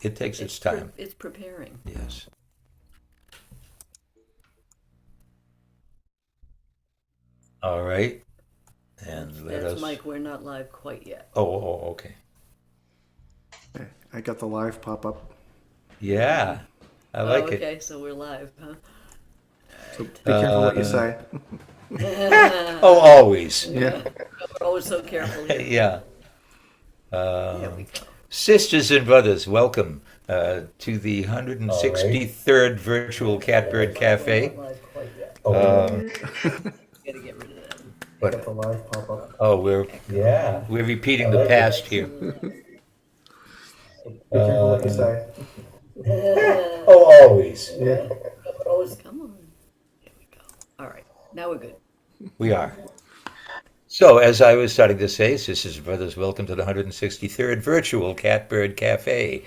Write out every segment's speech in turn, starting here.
It takes its time. It's preparing. Yes. All right. And let That's us. Mike. We're not live quite yet. Okay. Okay, I got the live pop up. Yeah, I Oh, like it. okay. So we're live, huh? So be careful what you Uh, say. oh, always. Yeah. We're always so careful here. Yeah. There we go. Sisters and brothers, welcome to the All right. 163rd virtual Catbird We're not Cafe. live quite yet. Um, Gotta get rid of that. I but got the live pop up. oh, we're Yeah, we're I repeating the like it. past here. Be careful what you say. Oh, always. Yeah. We're always come on. There we go. All right. Now we're good. We are. So, as I was starting to say, sisters and brothers, welcome to the 163rd virtual Catbird Cafe.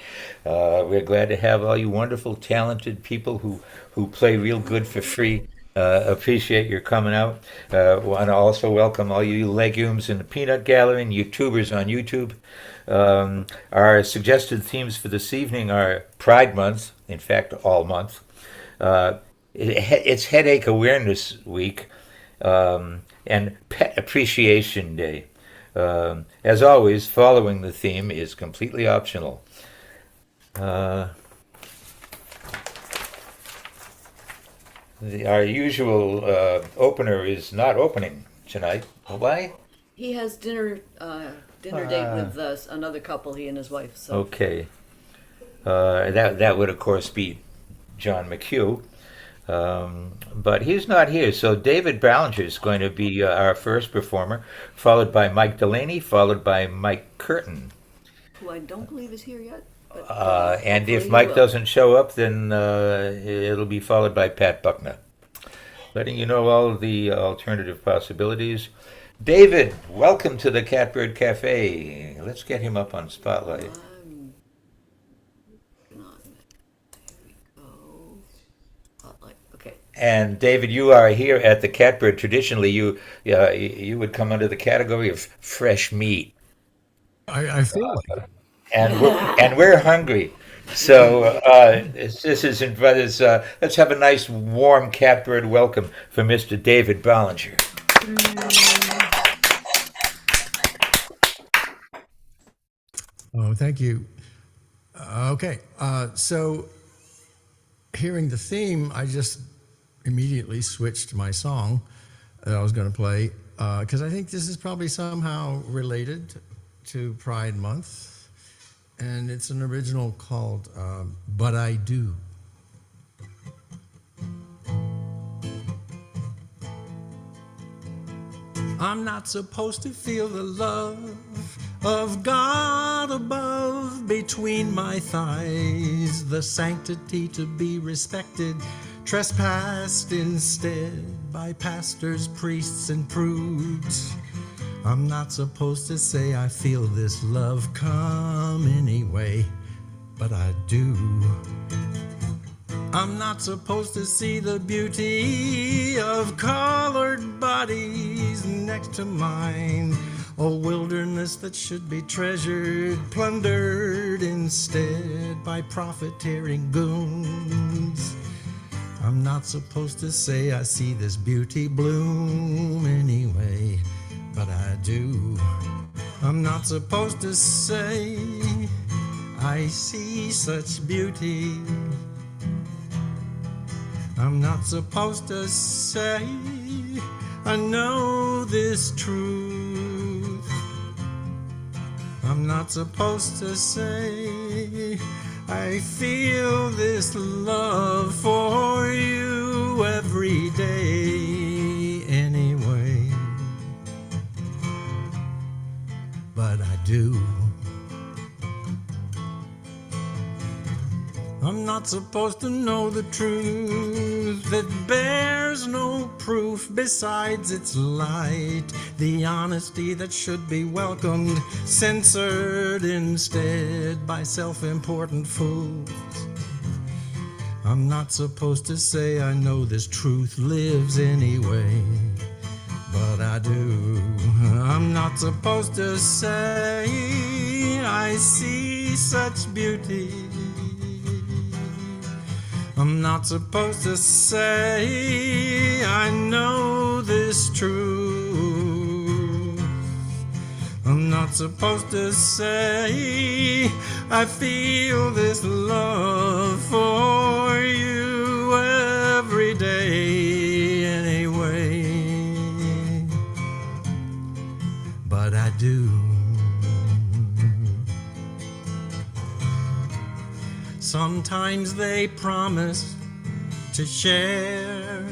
We're glad to have all you wonderful, talented people who play real good for free. Appreciate your coming out. Want to also welcome all you legumes in the peanut gallery and YouTubers on YouTube. Our suggested themes for this evening are Pride Month, in fact, all month. It's Headache Awareness Week, and Pet Appreciation Day. As always, following the theme is completely optional. Uh, our usual opener is not opening tonight. Why? He has dinner date with another couple, he and his wife. So Okay. That would, of course, be John McHugh. But he's not here, so David Ballinger is going to be our first performer, followed by Mike Delaney, followed by Mike Curtin. who I don't believe is here yet, but And hopefully if he Mike will. doesn't show up, then it'll be followed by Pat Buckner. Letting you know all of the alternative possibilities. David, welcome to the Catbird Cafe. Let's get him up on Spotlight. I'm on. There we go. Spotlight. Okay. And David, you are here at the Catbird. Traditionally, you would come under the category of fresh meat, I feel like and we're hungry. So, sisters and brothers, let's have a nice warm Catbird welcome for Mr. David Ballinger. Oh, thank you. Okay, so hearing the theme, I just immediately switched my song that I was going to play because I think this is probably somehow related to Pride Month, and it's an original called "But I Do." I'm not supposed to feel the love of God above between my thighs, the sanctity to be respected, trespassed instead by pastors, priests, and prudes. I'm not supposed to say I feel this love come anyway, but I do. I'm not supposed to see the beauty of colored bodies next to mine, a wilderness that should be treasured, plundered instead by profiteering goons. I'm not supposed to say I see this beauty bloom anyway, but I do. I'm not supposed to say I see such beauty. I'm not supposed to say I know this truth. I'm not supposed to say I feel this love for you every day anyway, but I do. I'm not supposed to know the truth that bears no proof besides its light, the honesty that should be welcomed, censored instead by self-important fools. I'm not supposed to say I know this truth lives anyway, but I do. I'm not supposed to say I see such beauty. I'm not supposed to say I know this truth. I'm not supposed to say I feel this love for you every day anyway. But I do. Sometimes they promise to share.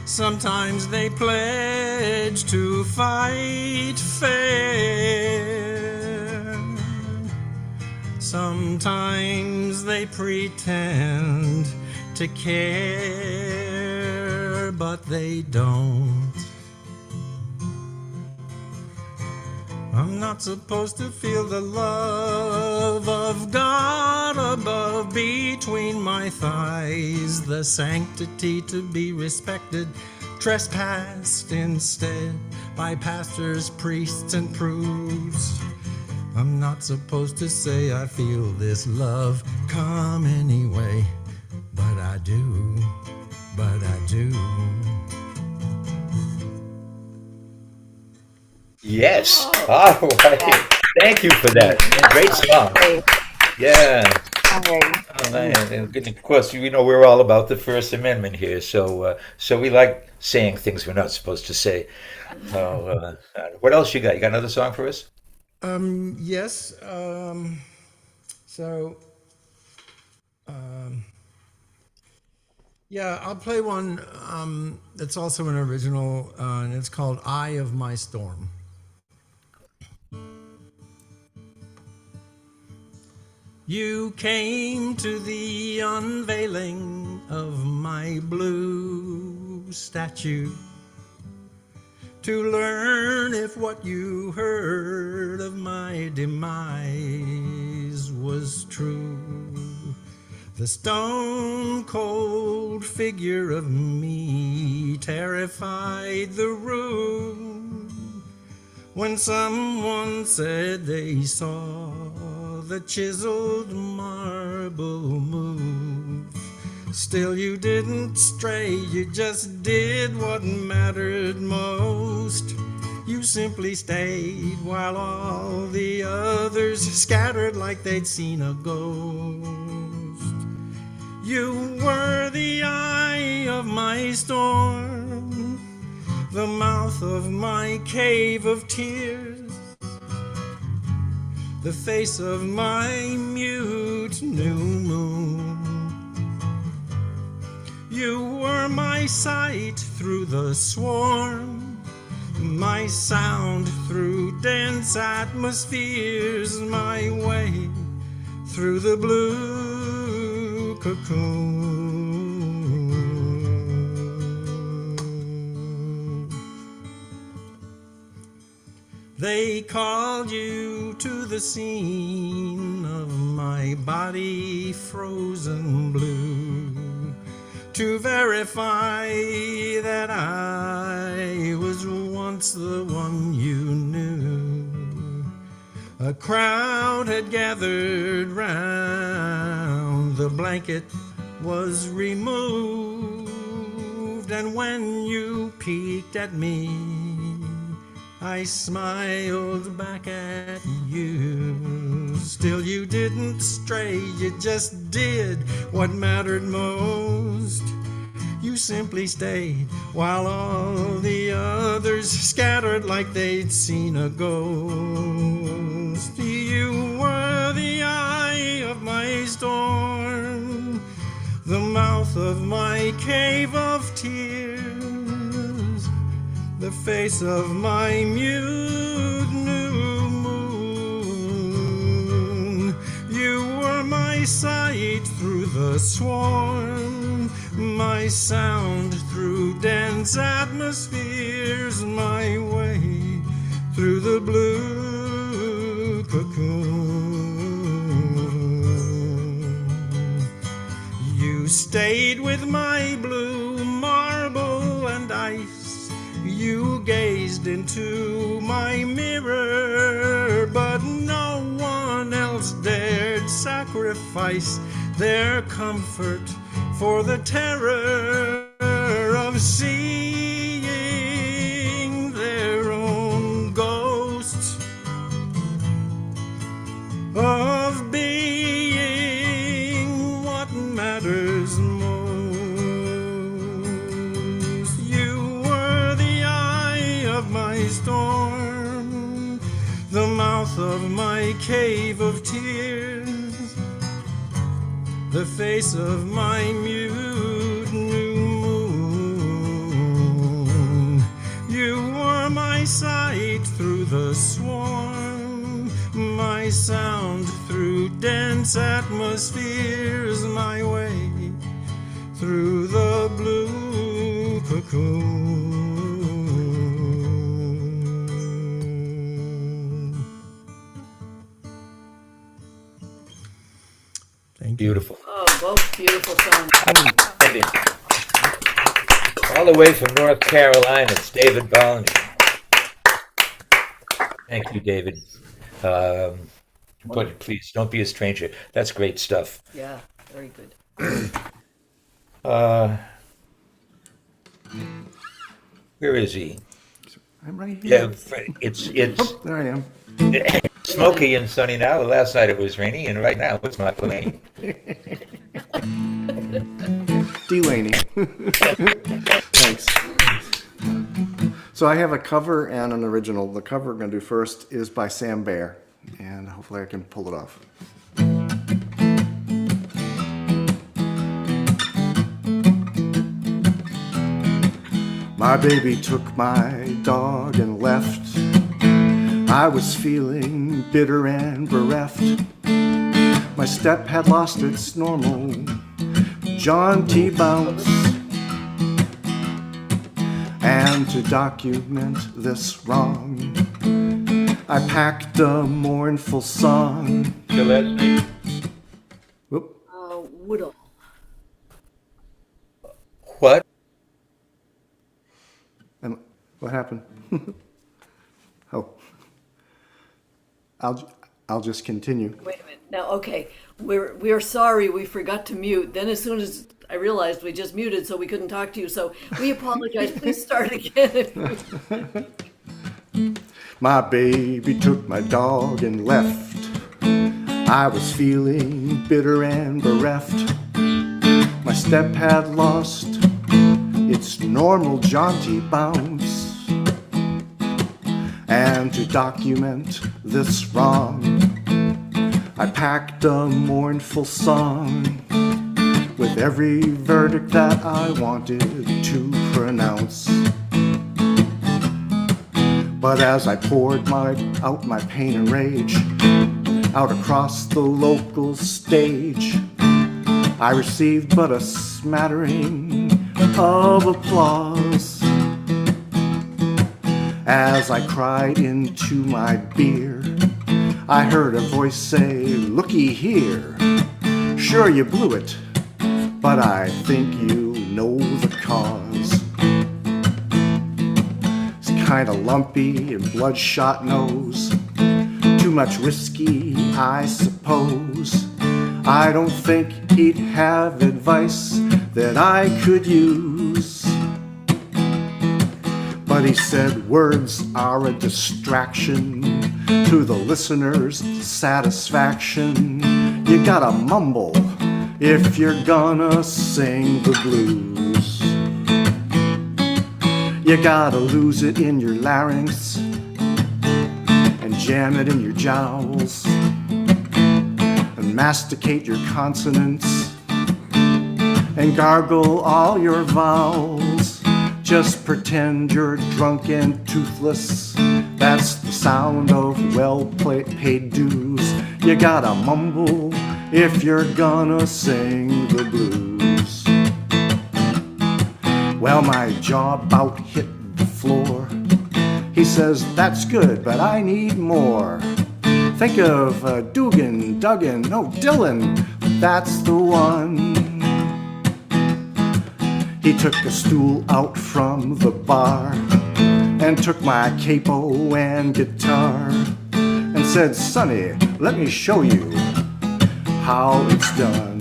Sometimes they pledge to fight fair. Sometimes they pretend to care, but they don't. I'm not supposed to feel the love of God above between my thighs, the sanctity to be respected, trespassed instead by pastors, priests, and proofs. I'm not supposed to say I feel this love come anyway, but I do, but I do. Yes. All right. Thank you for that. Great song. Yeah. Oh, man. And of course, we're all about the First Amendment here, so we like saying things we're not supposed to say. What else you got? You got another song for us? Yes. Yeah, I'll play one that's also an original, and it's called Eye of My Storm. You came to the unveiling of my blue statue to learn if what you heard of my demise was true. The stone cold figure of me terrified the room when someone said they saw the chiseled marble move. Still you didn't stray, you just did what mattered most. You simply stayed while all the others scattered like they'd seen a ghost. You were the eye of my storm, the mouth of my cave of tears, the face of my mute new moon. You were my sight through the swarm, my sound through dense atmospheres, my way through the blue cocoon. They called you to the scene of my body frozen blue to verify that I was once the one you knew. A crowd had gathered round, the blanket was removed, and when you peeked at me, I smiled back at you. Still you didn't stray, you just did what mattered most. You simply stayed while all the others scattered like they'd seen a ghost. You were the eye of my storm, the mouth of my cave of tears, the face of my mute new moon. You were my sight through the swarm, my sound through dense atmospheres, my way through the blue cocoon. You stayed with my blue marble and ice. You gazed into my mirror, but no one else dared sacrifice their comfort for the terror of seeing their own ghosts, of being what matters most. You were the eye of my storm, the mouth of my cave of tears, the face of my mute new moon. You were my sight through the swarm, my sound through dense atmospheres, my way through the blue cocoon. Thank you. Beautiful. Oh, both beautiful songs. Outstanding. All the way from North Carolina, it's David Bollinger. Thank you, David. But please don't be a stranger. That's great stuff. Yeah, very good. Where is he? I'm right here. Yeah, it's There I am. smoky and sunny now. Last night it was rainy, and right now it's not rainy. Delaney. Thanks. So I have a cover and an original. The cover I'm going to do first is by Sam Baer, and hopefully I can pull it off. My baby took my dog and left. I was feeling bitter and bereft. My step had lost its normal jaunty bounce. And to document this wrong, I packed a mournful song. The last name? Whoop. Woodall. What? And what happened? Oh, I'll just continue. Wait a minute. Now, okay, we're sorry we forgot to mute. Then as soon as I realized we just muted, so we couldn't talk to you. So we apologize. Please start again. My baby took my dog and left. I was feeling bitter and bereft. My step had lost its normal jaunty bounce. And to document this wrong, I packed a mournful song with every verdict that I wanted to pronounce. But as I poured out my pain and rage out across the local stage, I received but a smattering of applause. As I cried into my beer, I heard a voice say, "Looky here, sure you blew it, but I think you know the cause. It's kinda lumpy and bloodshot nose, too much whiskey, I suppose. I don't think he'd have advice that I could use. But he said words are a distraction to the listener's satisfaction. You gotta mumble if you're gonna sing the blues. You gotta lose it in your larynx and jam it in your jowls and masticate your consonants and gargle all your vowels. Just pretend you're drunk and toothless. That's the sound of well-paid dues. You gotta mumble if you're gonna sing the blues. Well, my jaw about hit the floor. He says, "That's good, but I need more. Think of Dugan, no, Dylan, that's the one." He took a stool out from the bar and took my capo and guitar and said, "Sonny, let me show you how it's done.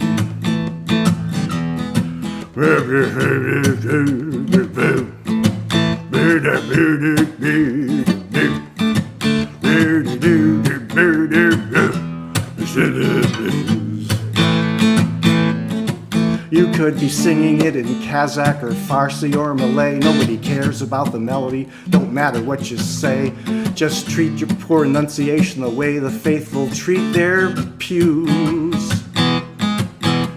You could be singing it in Kazakh or Farsi or Malay. Nobody cares about the melody, don't matter what you say. Just treat your poor enunciation the way the faithful treat their pews.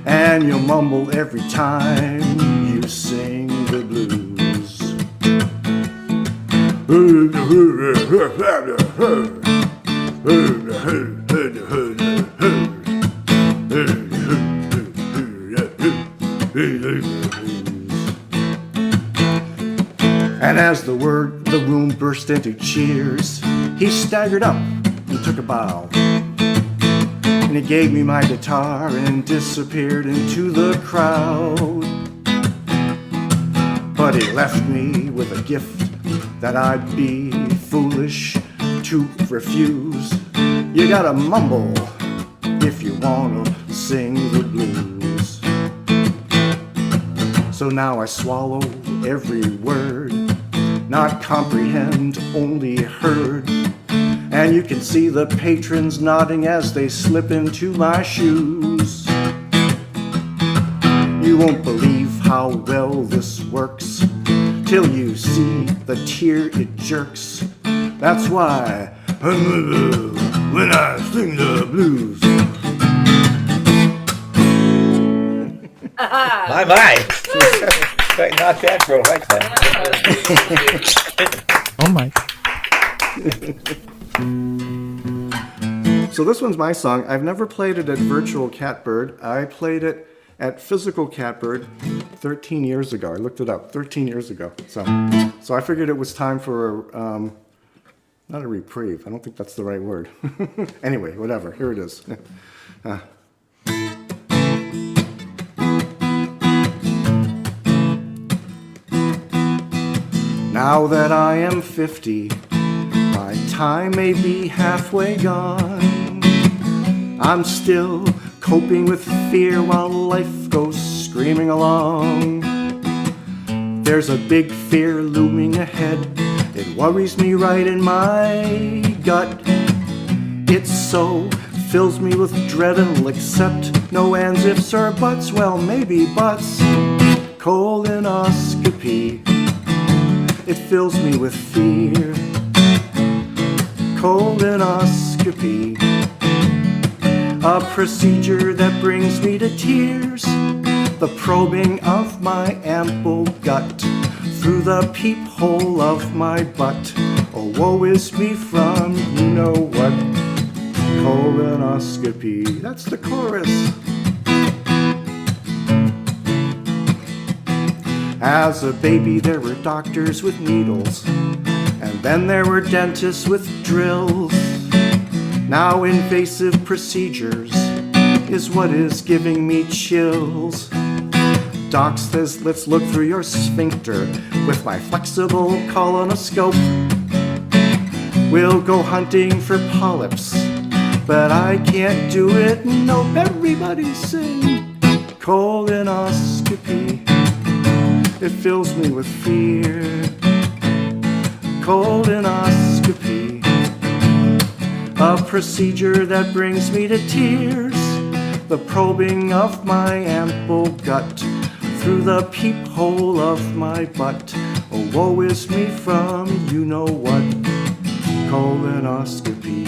And you'll mumble every time you sing the blues. And as the room burst into cheers, he staggered up and took a bow. And he gave me my guitar and disappeared into the crowd. But he left me with a gift that I'd be foolish to refuse. You gotta mumble if you wanna sing the blues. So now I swallow every word, not comprehend, only heard. And you can see the patrons nodding as they slip into my shoes. You won't believe how well this works till you see the tear it jerks. That's why when I sing the blues. My. Not that, bro. Like that. Oh my. So this one's my song. I've never played it at Virtual Catbird. I played it at Physical Catbird 13 years ago. I looked it up 13 years ago. So I figured it was time for not a reprieve. I don't think that's the right word. Anyway, whatever. Here it is. Now that I am 50, my time may be halfway gone. I'm still coping with fear while life goes screaming along. There's a big fear looming ahead. It worries me right in my gut. It so fills me with dread and will accept no ands, ifs, or buts. Well, maybe buts. Colonoscopy. It fills me with fear. Colonoscopy, a procedure that brings me to tears. The probing of my ample gut through the peephole of my butt. Oh, woe is me from you know what. Colonoscopy. That's the chorus. As a baby, there were doctors with needles, and then there were dentists with drills. Now invasive procedures is what is giving me chills. Doc says, let's look through your sphincter with my flexible colonoscope. We'll go hunting for polyps, but I can't do it. Nope, everybody sing colonoscopy. It fills me with fear. Colonoscopy, a procedure that brings me to tears. The probing of my ample gut through the peephole of my butt. Oh, woe is me from you know what. Colonoscopy.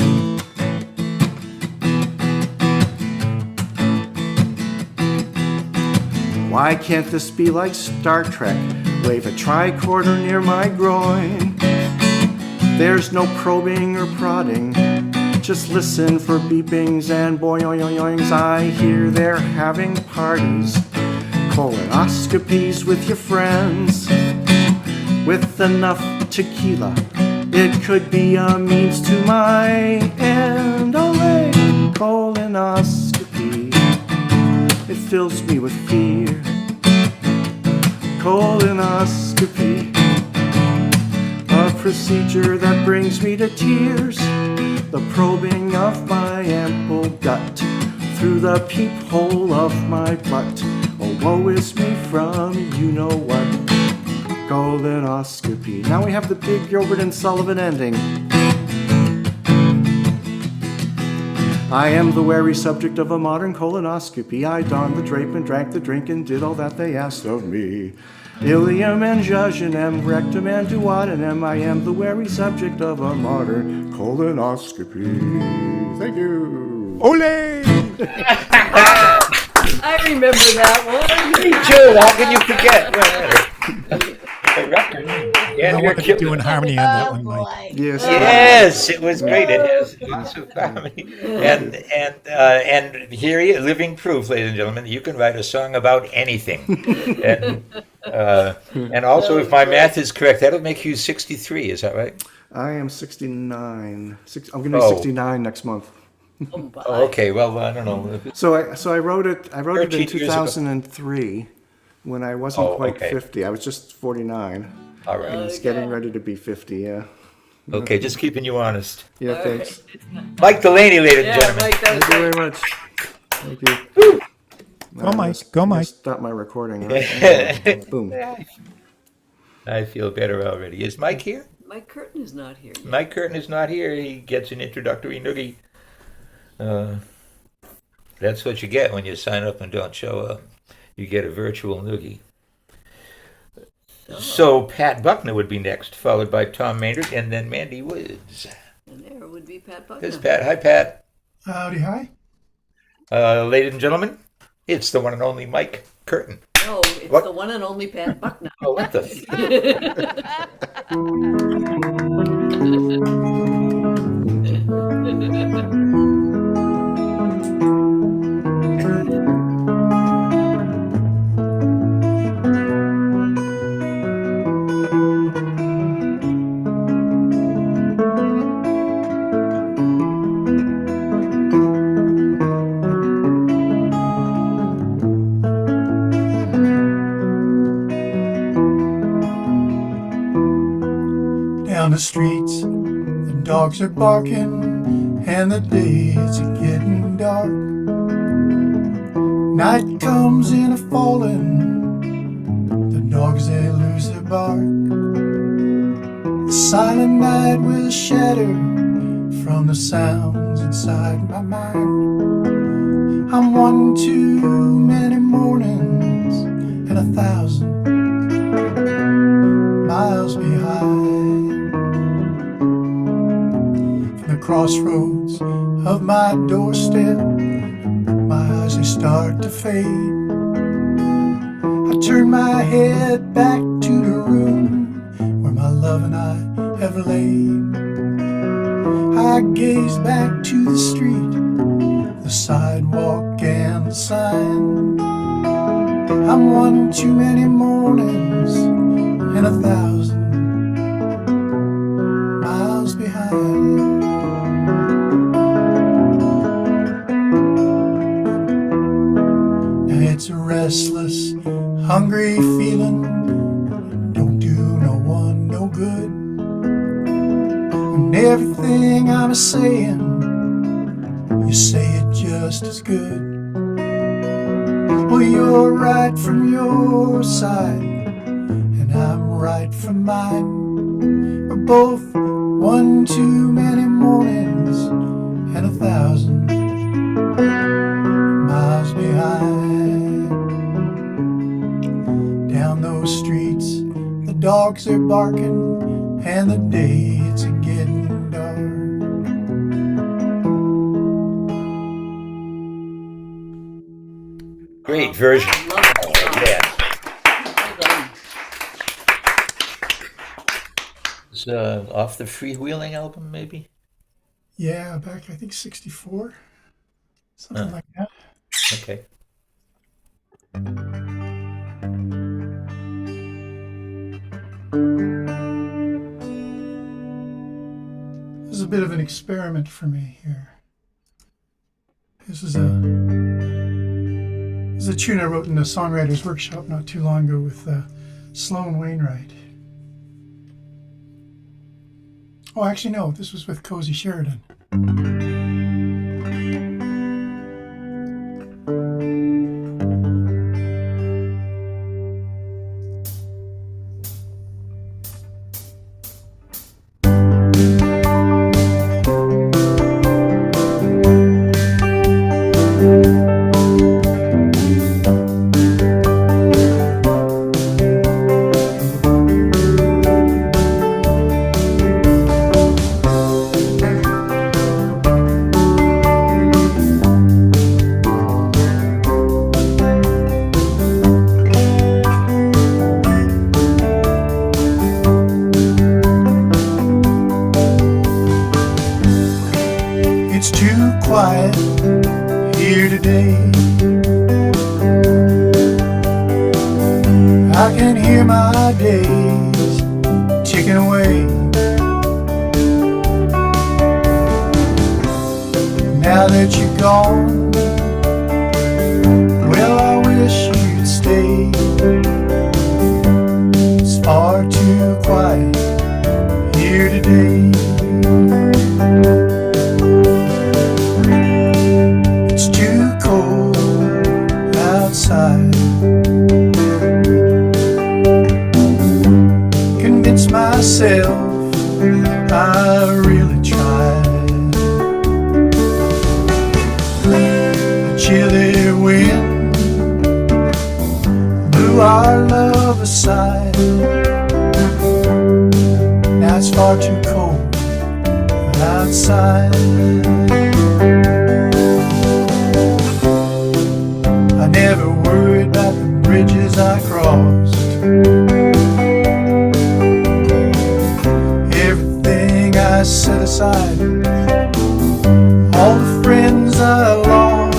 Why can't this be like Star Trek? Wave a tricorder near my groin. There's no probing or prodding. Just listen for beepings and boing-oing-oings. I hear they're having parties. Colonoscopies with your friends. With enough tequila, it could be a means to my end. Away, colonoscopy. It fills me with fear. Colonoscopy, a procedure that brings me to tears. The probing of my ample gut through through the peephole of my butt. Oh, woe is me from you know what. Colonoscopy. Now we have the big Gilbert and Sullivan ending. I am the wary subject of a modern colonoscopy. I donned the drape and drank the drink and did all that they asked of me. Ilium and jejunum, rectum and duodenum. I am the wary subject of a modern colonoscopy. Thank you. Ole! I remember that one. Me too. How can you forget? The record. Yeah, I you're wanted to killing do in it. harmony on that one, Mike. Yes. Yes, it was great. It has lots of comedy, and here you living proof, ladies and gentlemen. You can write a song about anything, and also, if my math is correct, that'll make you 63. Is that right? I am 69. I'm going to be Oh. 69 next month. Oh, okay. Well, I don't know. So I wrote it. I wrote it in 13 years ago. 2003, when I wasn't Oh, quite okay. 50. I was just 49. All right. It's getting ready to be 50. Yeah. Okay, just keeping you honest. Yeah. All Thanks. Mike Delaney, ladies and Yeah, gentlemen. Mike, that was Thank you great. very much. Thank you. Go, Mike. Go, Mike. Stop my recording. Right? Boom. I feel better already. Is Mike here? Mike Curtin is not here yet. Mike Curtin is not here. He gets an introductory noogie. That's what you get when you sign up and don't show up. You get a virtual noogie. So Pat Buckner would be next, followed by Tom Maynard, and then Mandy Woods. And there would be Pat There's Buckner. Pat. Hi, Pat. Howdy, hi. Ladies and gentlemen, it's the one and only Mike Curtin. No, it's What? the one and only Pat Buckner. Oh, what the? Down the streets, the dogs are barking, and the days are getting dark. Night comes in a falling, the dogs they lose their bark. The silent night will shatter from the sounds inside my mind. I'm one too many mornings and 1,000 miles behind. From the crossroads of my doorstep, my eyes they start to fade. I turn my head back to the room where my love and I have laid. I gaze back to the street, the sidewalk and the sign. I'm one too many mornings and 1,000 miles behind. Now it's a restless, hungry feeling, don't do no one no good. When everything I'm saying, you say it just as good. Well, you're right from your side, and I'm right from mine. We're both one too many mornings and 1,000 miles behind. Down those streets, the dogs are barking, and the days are getting dark. Great version. Love it. Yeah. Well done. It's off the Freewheeling album, maybe? Yeah, back I think 64, something like that. Okay. This is a bit of an experiment for me here. This is a tune I wrote in the songwriters workshop not too long ago with Sloan Wainwright. Oh, actually no, this was with Cozy Sheridan. quiet here today. I can hear my days ticking away. Now that you're gone, well, I wish you'd stay. It's far too quiet here today. It's too cold outside. Convince myself I really tried. The chilly wind blew our love aside. Now it's far too cold outside. I never worried about the bridges I crossed. Everything I set aside, all the friends I lost.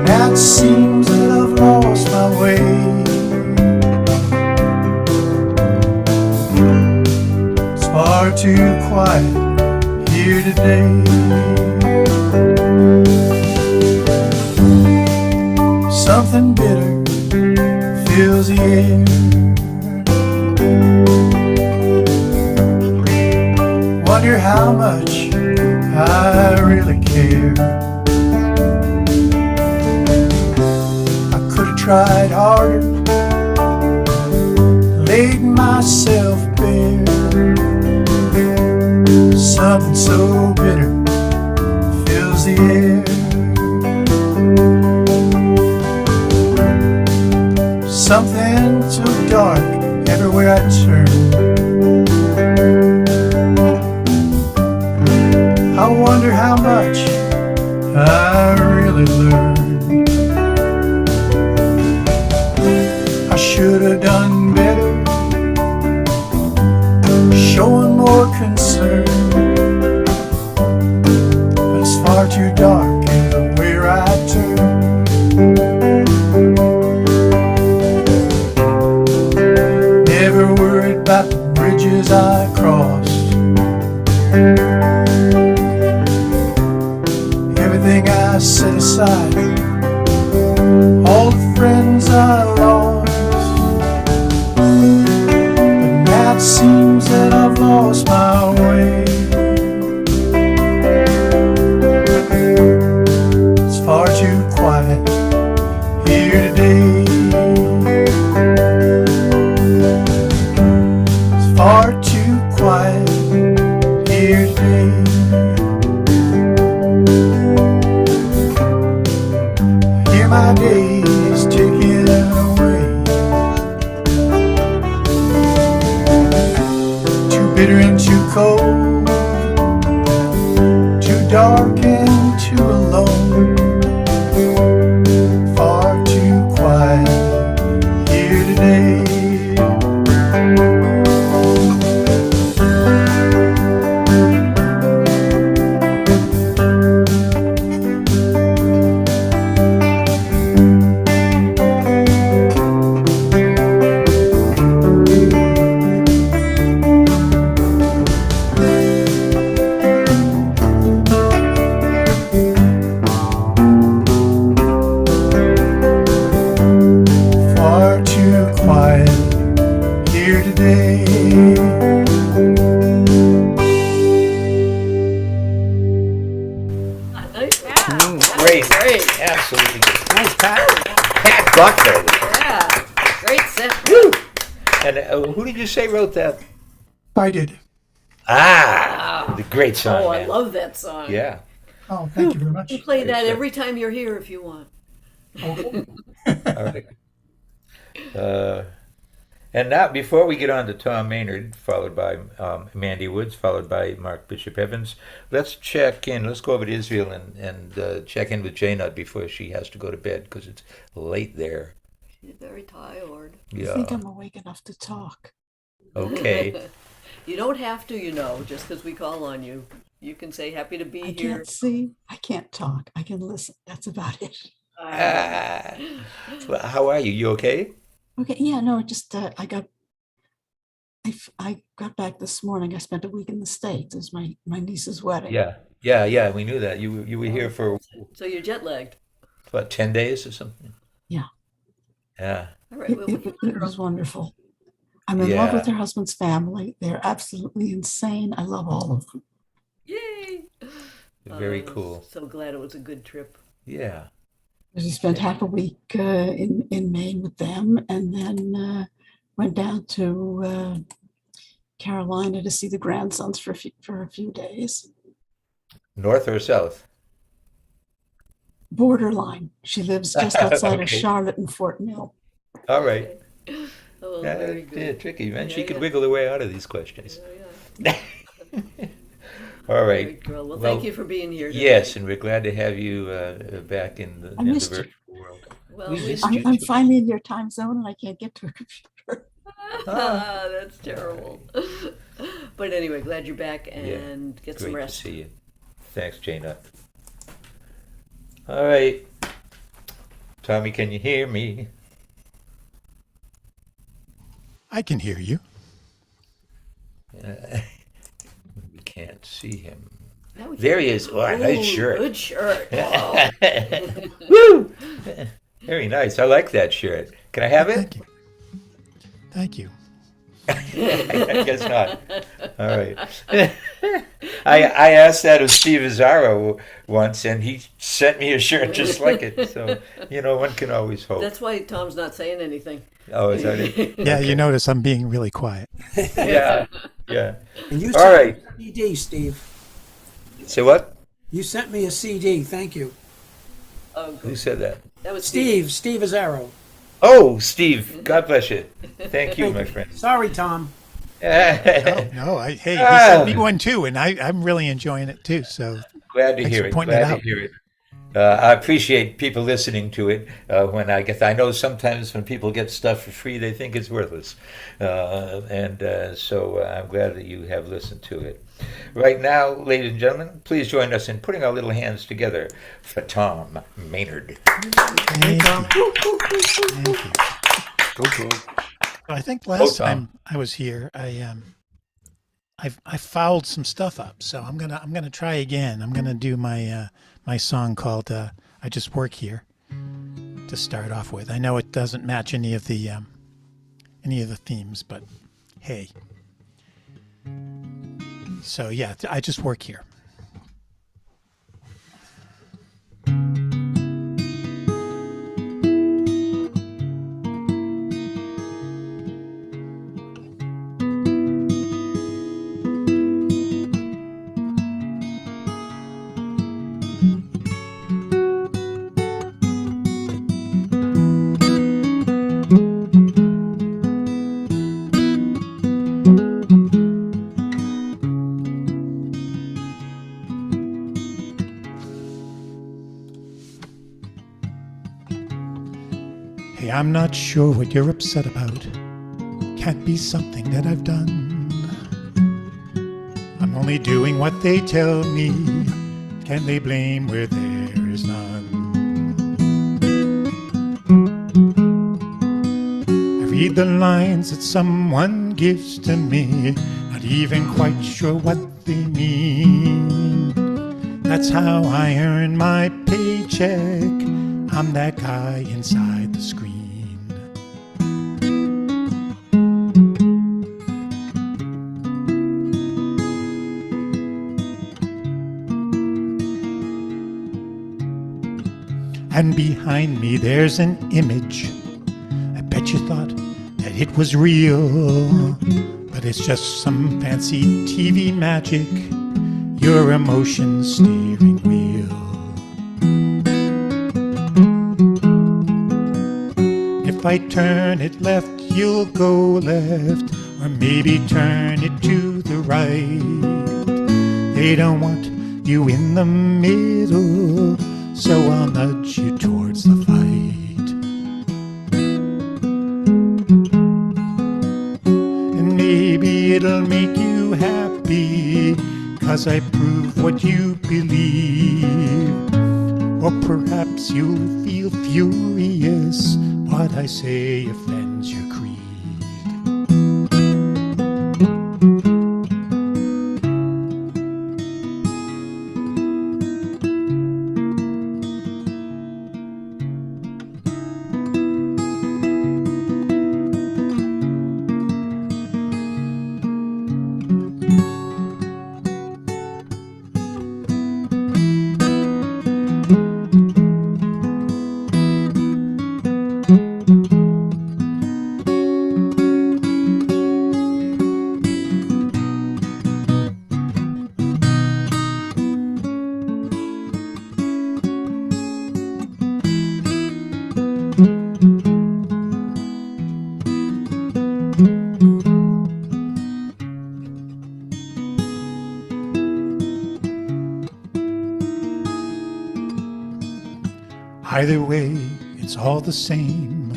Now it seems that I've lost my way. It's far too quiet here today. Something bitter fills the air. Wonder how much I really care. I could have tried harder, laid myself bare. Something so bitter fills the air. Something so dark everywhere I turn. I wonder how much I really learned. I should have done better, showing more concern. But it's far too dark everywhere I turn. Never worried about the bridges I crossed. Everything I set aside, all the friends I lost. But now it seems that I've lost my way. It's far too quiet here today. It's far too quiet here today. My days ticking away. Too bitter and too cold, too dark and too alone. Far too quiet here today. Great. Absolutely. Nice, Pat. Pat Buckner. Yeah, great set. Woo! And who did you say wrote that? I did. The great song. Oh, I man. love that song. Yeah. Oh, thank you very much. We play that every time you're here if you want. Okay. All right. And now, before we get on to Tom Maynard, followed by Mandy Woods, followed by Mark Bishop Evans, let's check in. Let's go over to Israel and check in with Jaynut before she has to go to bed because it's late there. She's very tired. I Yeah. think I'm awake enough to talk. Okay. You don't have to, just because we call on you. You can say happy to be I here. can't see. I can't talk. I can listen. That's about it. Ah, well, how are you? You okay? Okay. Yeah. No. Just I got back this morning. I spent a week in the States. It was my niece's wedding. Yeah, yeah. We knew that you were here for So you're jet lagged. what, 10 days or something? Yeah. Yeah, All right. Well, It was wonderful. I'm in love with yeah. her husband's family. They're absolutely insane. I love all of them. yay! Very cool. So glad it was a good trip. Yeah. We spent half a week in Maine with them, and then went down to Carolina to see the grandsons for a few days. North or south? Borderline. She lives just outside of Okay. Charlotte and Fort Mill. All right. Oh, Yeah, very yeah, good. tricky, man. She Yeah, could yeah. wiggle her way out of these questions. Yeah, All Very right. cool. Well, Well, thank you for being here today. yes, and we're glad to have you back in I the missed you. virtual world. Well, We we- missed you I'm too. finally in your time zone, and I can't get to a computer. That's terrible. But anyway, glad you're back Yeah, and get some great to rest. see you. Thanks, Jana. All right. Tommy, can you hear me? I can hear you. We can't see him. Now we There can- he is. Oh, nice Ooh, shirt. Good shirt. Wow. Woo! Very nice. I like that shirt. Can I have it? Thank you. Thank you. I guess not. All right. I asked that of Steve Azzaro once, and he sent me a shirt just like it. So, one can always hope. That's why Tom's not saying anything. Oh, is that it? Yeah, you notice I'm being really quiet. Yeah. Yeah. And you All sent right. me a CD, Steve. Say what? You sent me a CD. Thank you. Oh, Who good. said that? That was Steve Azzaro. Oh, Steve. God bless you. Thank you, my friend. Sorry, Tom. Oh, no, hey, he Ah. sent me one too, and I'm really enjoying it too. So Glad to Thanks hear for it. pointing it Glad to out. hear it. I appreciate people listening to it. I know sometimes when people get stuff for free, they think it's worthless, so I'm glad that you have listened to it. Right now, ladies and gentlemen, please join us in putting our little hands together for Tom Maynard. thank you. Thank you. Go, Tom. So I think last Tom. time I was here, I fouled some stuff up. So I'm gonna try again. I'm gonna do my my song called "I Just Work Here" to start off with. I know it doesn't match any of the themes, but hey. So yeah, I just work here. Hey, I'm not sure what you're upset about. Can't be something that I've done. I'm only doing what they tell me. Can they blame where there is none? I read the lines that someone gives to me, not even quite sure what they mean. That's how I earn my paycheck. I'm that guy inside the screen. And behind me there's an image. I bet you thought that it was real, but it's just some fancy TV magic, your emotion steering wheel. If I turn it left, you'll go left, or maybe turn it to the right. They don't want you in the middle, so I'll nudge you towards the fight. And maybe it'll make you happy, 'cause I prove what you believe. Or perhaps you'll feel furious. What I say offends your creed. Either way, it's all the same.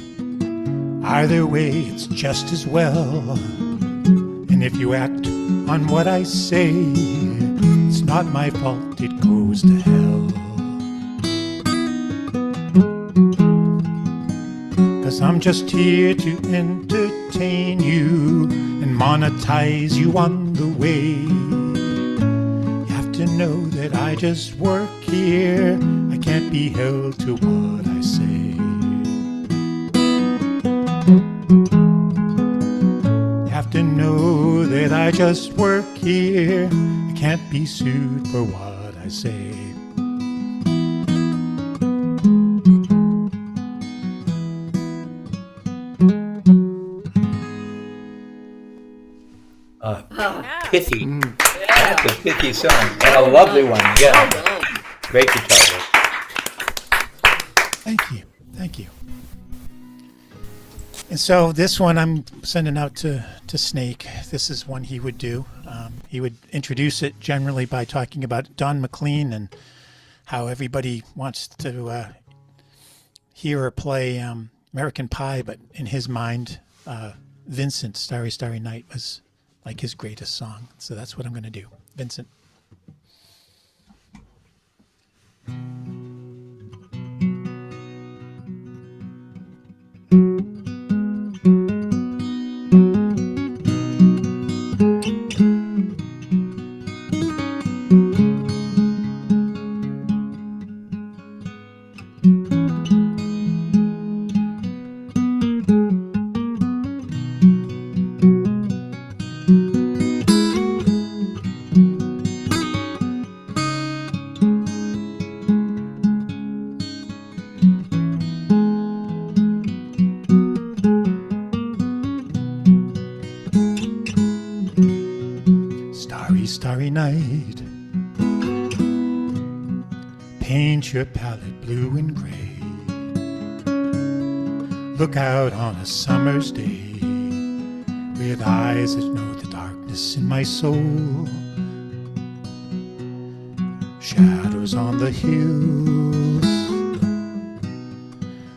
Either way, it's just as well. And if you act on what I say, it's not my fault, it goes to hell. 'Cause I'm just here to entertain you and monetize you on the way. You have to know that I just work here. I can't be held to what I say. You have to know that I just work here. I can't be sued for what I say. Pithy. That's a pithy song. And a lovely one. Yeah. Great guitar work. Thank you. Thank you. And so this one I'm sending out to Snake. This is one he would do. He would introduce it generally by talking about Don McLean and how everybody wants to hear or play American Pie, but in his mind, Vincent, Starry, Starry Night was like his greatest song. So that's what I'm going to do. Vincent. Starry night, paint your palette blue and gray. Look out on a summer's day with eyes that know the darkness in my soul. Shadows on the hills,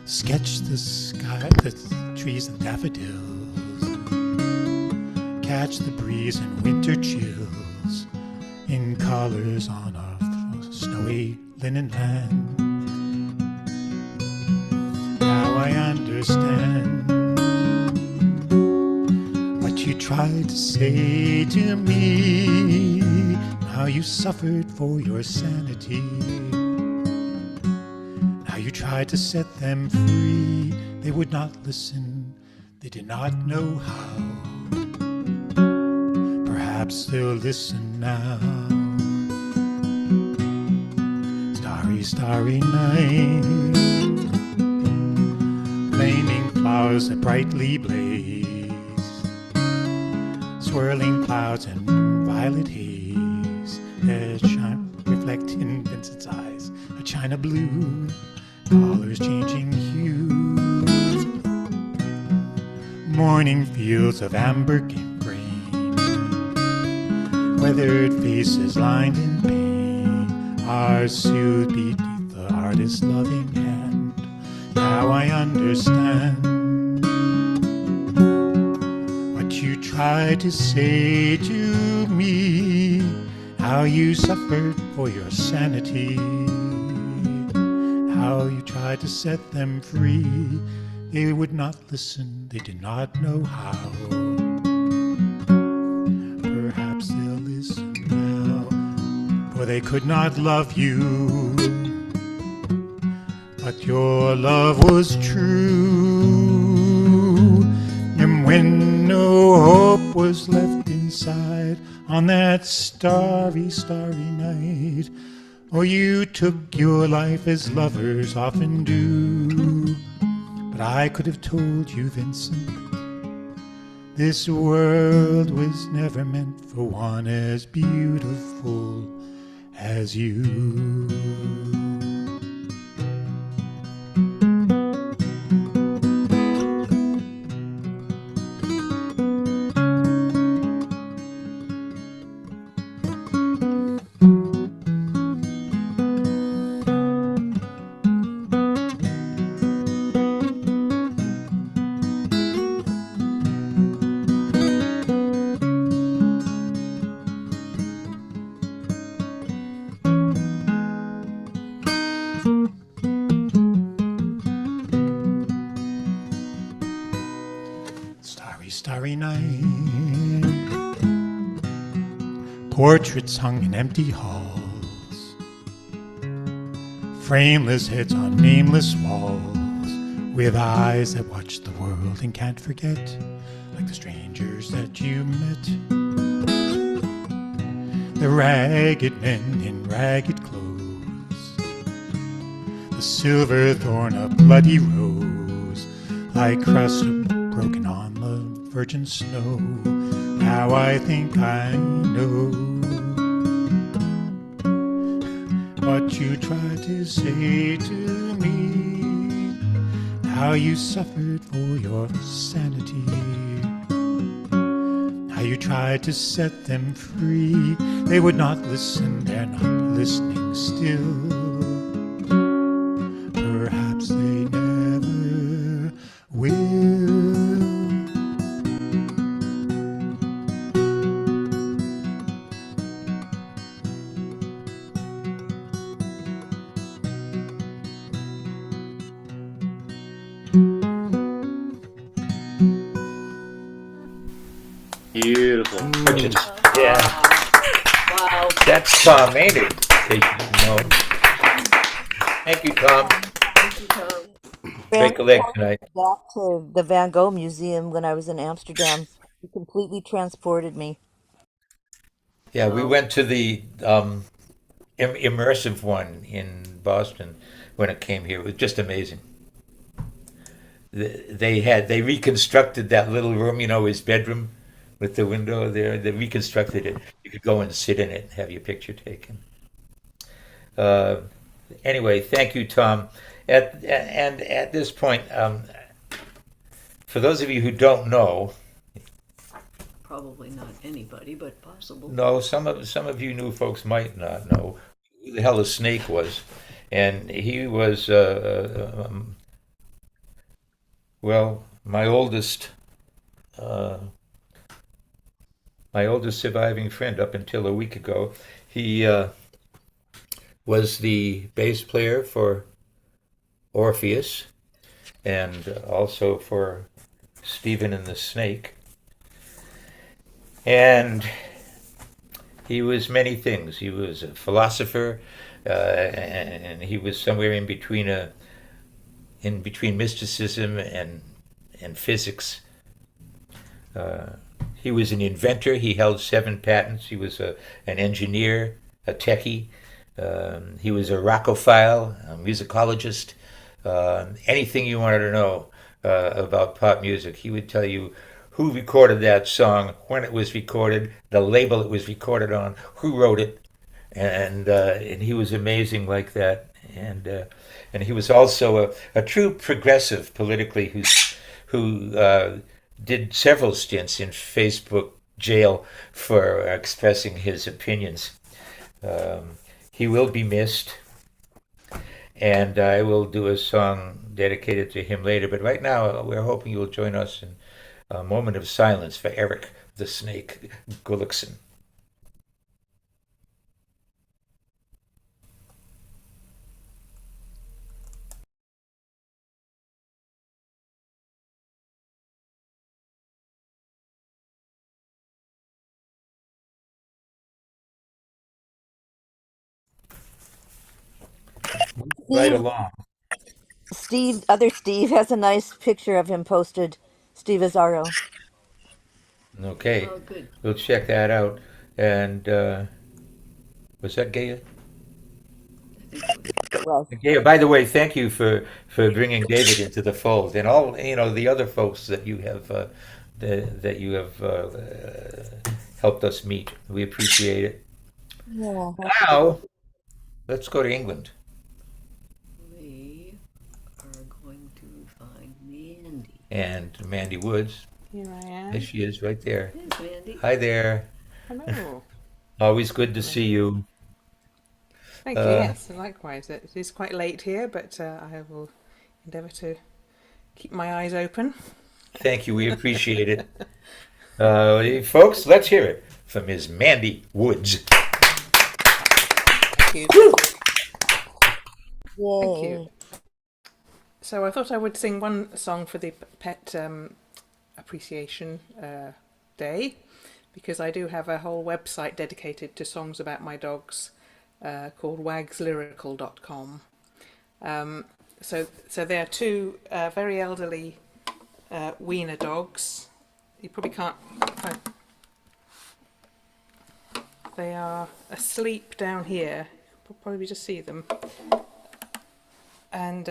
sketch the sky, the trees and daffodils. Catch the breeze and winter chills in colors on a snowy linen land. Now I understand what you tried to say to me. How you suffered for your sanity. How you tried to set them free. They would not listen. They did not know how. Perhaps they'll listen now. Starry, starry night, flaming flowers that brightly blaze, swirling clouds and violet haze that shine, reflect in Vincent's eyes, a china blue, colors changing hue. Morning fields of amber grain, weathered faces lined in pain are soothed beneath the artist's loving hand. Now I understand what you tried to say to me how you suffered for your sanity, how you tried to set them free. They would not listen, they did not know how. Perhaps they'll listen now, for they could not love you. But your love was true. And when no hope was left inside on that starry, starry night, oh, you took your life as lovers often do. But I could have told you, Vincent, this world was never meant for one as beautiful as you. Starry, starry night, portraits hung in empty halls, frameless heads on nameless walls, with eyes that watch the world and can't forget, like the strangers that you met. The ragged men in ragged clothes, the silver thorn, a bloody rose, like crust broken on the virgin snow. Now I think I know what you tried to say to me, how you suffered for your sanity, how you tried to set them free. They would not listen, they're not listening still. Perhaps they never will. Beautiful. Yeah, Wow. that's Tom Maynard. In case you didn't know. Thank you, Tom. Thank you, Tom. Break a leg tonight. Back to the Van Gogh Museum when I was in Amsterdam. He completely transported me. Yeah, we went to the immersive one in Boston when it came here. It was just amazing. They reconstructed that little room, his bedroom with the window there. They reconstructed it. You could go and sit in it and have your picture taken. Anyway, thank you, Tom. At this point, for those of you who don't know, Probably not anybody, but possible. no, some of you new folks might not know who the hell a snake was, and he was well, my oldest surviving friend up until a week ago. He was the bass player for Orpheus and also for Stephen and the Snake. And he was many things. He was a philosopher, and he was somewhere in between mysticism and physics. He was an inventor. He held 7 patents. He was an engineer, a techie. He was a rockophile, a musicologist. Anything you wanted to know about pop music, he would tell you who recorded that song, when it was recorded, the label it was recorded on, who wrote it, and he was amazing like that. And he was also a true progressive politically, who did several stints in Facebook jail for expressing his opinions. He will be missed, and I will do a song dedicated to him later. But right now, we're hoping you'll join us in a moment of silence for Eric the Snake Gullikson. Right Steve, along. Other Steve has a nice picture of him posted. Steve Azaro. Okay, Oh, good. we'll check that out. And was that Gaia? I think it was. It was. Gaia, by the way, thank you for bringing David into the fold, and all the other folks that you have that you have helped us meet. We appreciate it. Yeah. Now, let's go to England. We are going to find Mandy. And Mandy Woods. Here I am. There she is, right there. There's Mandy. Hi there. Hello. Always good to see you. Thank you. Yes, and likewise. It is quite late here, but I will endeavour to keep my eyes open. Thank you. We appreciate it. Folks, let's hear it from Ms. Mandy Woods. Thank you. Yay. Thank you. So I thought I would sing one song for the Pet Appreciation Day, because I do have a whole website dedicated to songs about my dogs called wagslyrical.com. So there are two very elderly wiener dogs. You probably can't. They are asleep down here. You'll probably just see them. And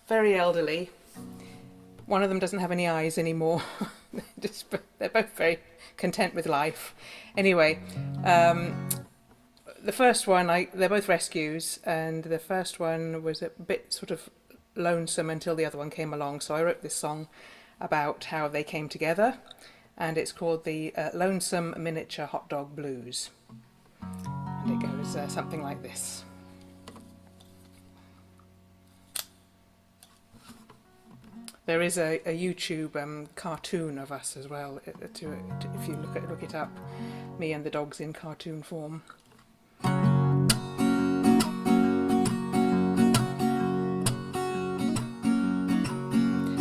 very elderly. One of them doesn't have any eyes anymore. They're both very content with life. Anyway, the first one, they're both rescues, and the first one was a bit sort of lonesome until the other one came along. So I wrote this song about how they came together, and it's called the Lonesome Miniature Hot Dog Blues. And it goes something like this. There is a YouTube cartoon of us as well. If you look it up, me and the dogs in cartoon form.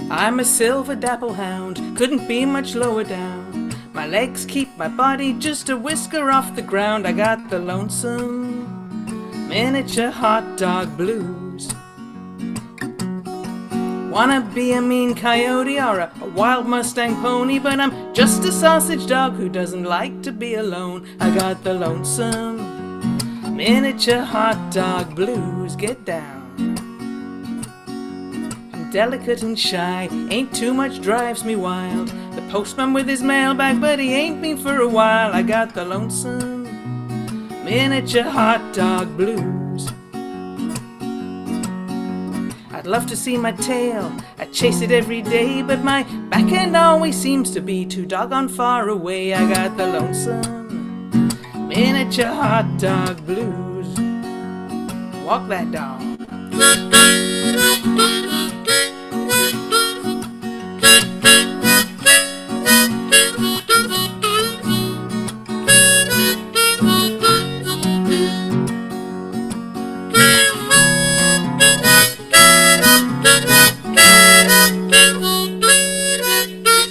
I'm a silver dapple hound, couldn't be much lower down. My legs keep my body just a whisker off the ground. I got the lonesome miniature hot dog blues. Wanna be a mean coyote or a wild Mustang pony, but I'm just a sausage dog who doesn't like to be alone. I got the lonesome miniature hot dog blues. Get down. I'm delicate and shy, ain't too much drives me wild. The postman with his mailbag, but he ain't been for a while. I got the lonesome miniature hot dog blues. I'd love to see my tail, I chase it every day, but my back end always seems to be too doggone far away. I got the lonesome miniature hot dog blues. Walk that dog.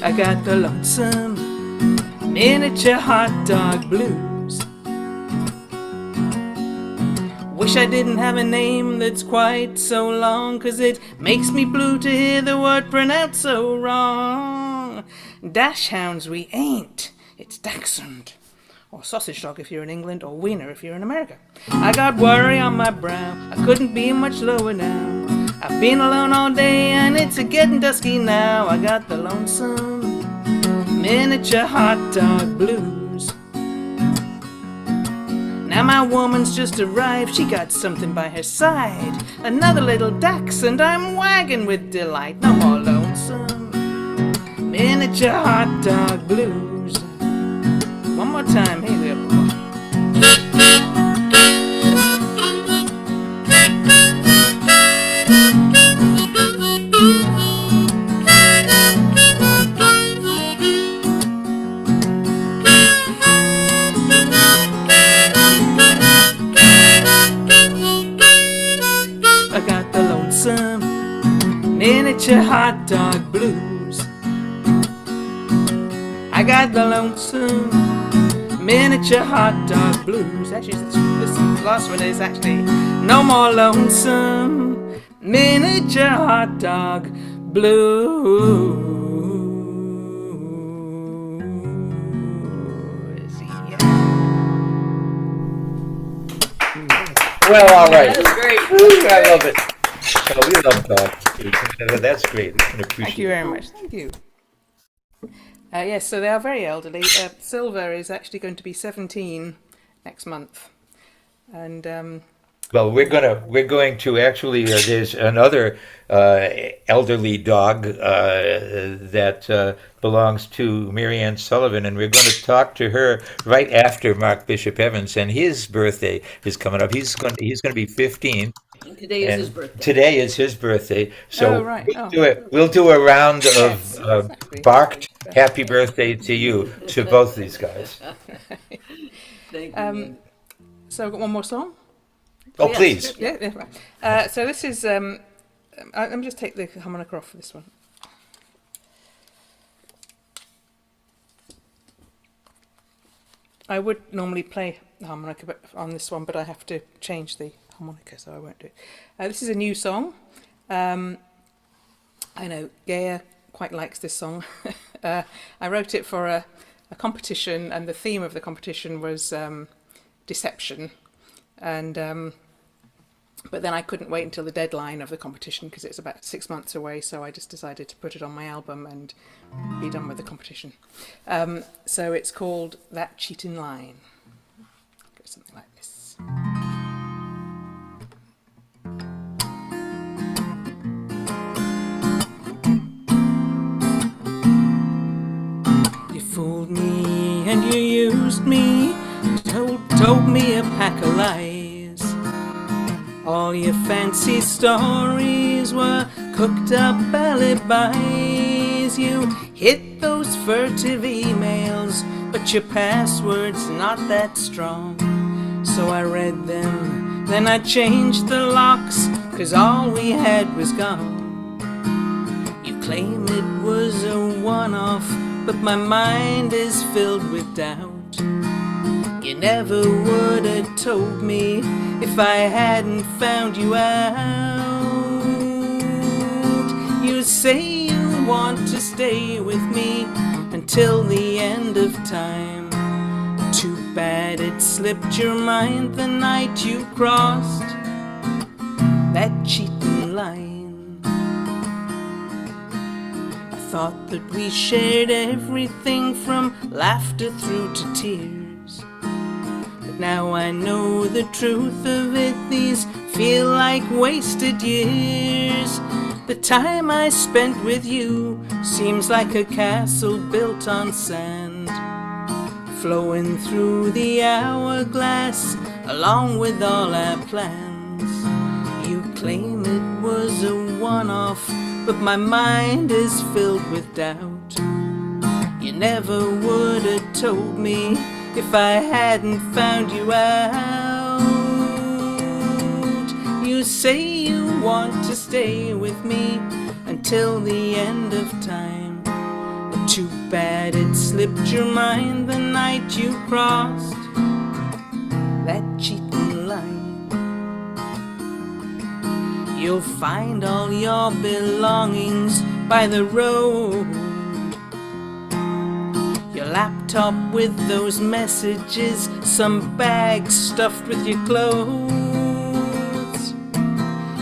I got the lonesome miniature hot dog blues. Wish I didn't have a name that's quite so long, 'cause it makes me blue to hear the word pronounced so wrong. Dash hounds we ain't, it's dachshund. Or sausage dog if you're in England, or wiener if you're in America. I got worry on my brow, I couldn't be much lower now. I've been alone all day and it's a-getting dusky now. I got the lonesome miniature hot dog blues. Now my woman's just arrived, she got something by her side. Another little dachshund, I'm wagging with delight. No more lonesome miniature hot dog blues. One more time, hey little boy. I got the lonesome miniature hot dog blues. I got the lonesome miniature hot dog blues. Actually, this last one is actually no more lonesome miniature hot dog blues. Yeah. Well, all right. That is great. Woo, I love it. Oh, we love dogs. That's great. We can appreciate Thank you very it. much. Thank you. Yes, so they are very elderly. Silver is actually going to be 17 next month, and Well, we're going to actually. There's another elderly dog that belongs to Marianne Sullivan, and we're going to talk to her right after Mark Bishop Evans, and his birthday is coming up. He's going to be 15. And today is his And birthday. today is his birthday, so Oh, right. we'll Oh. do it. We'll do a round Yes, of exactly. barked "Happy Birthday" to you to both these guys. Thank you. so I've got one more song. Oh, Yes. please. Yeah, yeah, right. So this is. Let me just take the harmonica off for this one. I would normally play the harmonica on this one, but I have to change the harmonica, so I won't do it. This is a new song. I know Gaia quite likes this song. I wrote it for a competition, and the theme of the competition was deception. And but then I couldn't wait until the deadline of the competition because it's about 6 months away, so I just decided to put it on my album and be done with the competition. So it's called That Cheating Line. Go something like this. You fooled me and you used me, told me a pack of lies. All your fancy stories were cooked up alibis. You hit those furtive emails, but your password's not that strong. So I read them, then I changed the locks, 'cause all we had was gone. You claim it was a one-off, but my mind is filled with doubt. You never would have told me if I hadn't found you out. You say you want to stay with me until the end of time. Too bad it slipped your mind the night you crossed that cheating line. I thought that we shared everything from laughter through to tears. Now I know the truth of it, these feel like wasted years. The time I spent with you seems like a castle built on sand, flowing through the hourglass along with all our plans. You claim it was a one-off, but my mind is filled with doubt. You never would have told me if I hadn't found you out. You say you want to stay with me until the end of time. But too bad it slipped your mind the night you crossed that cheating line. You'll find all your belongings by the road, your laptop with those messages, some bag stuffed with your clothes.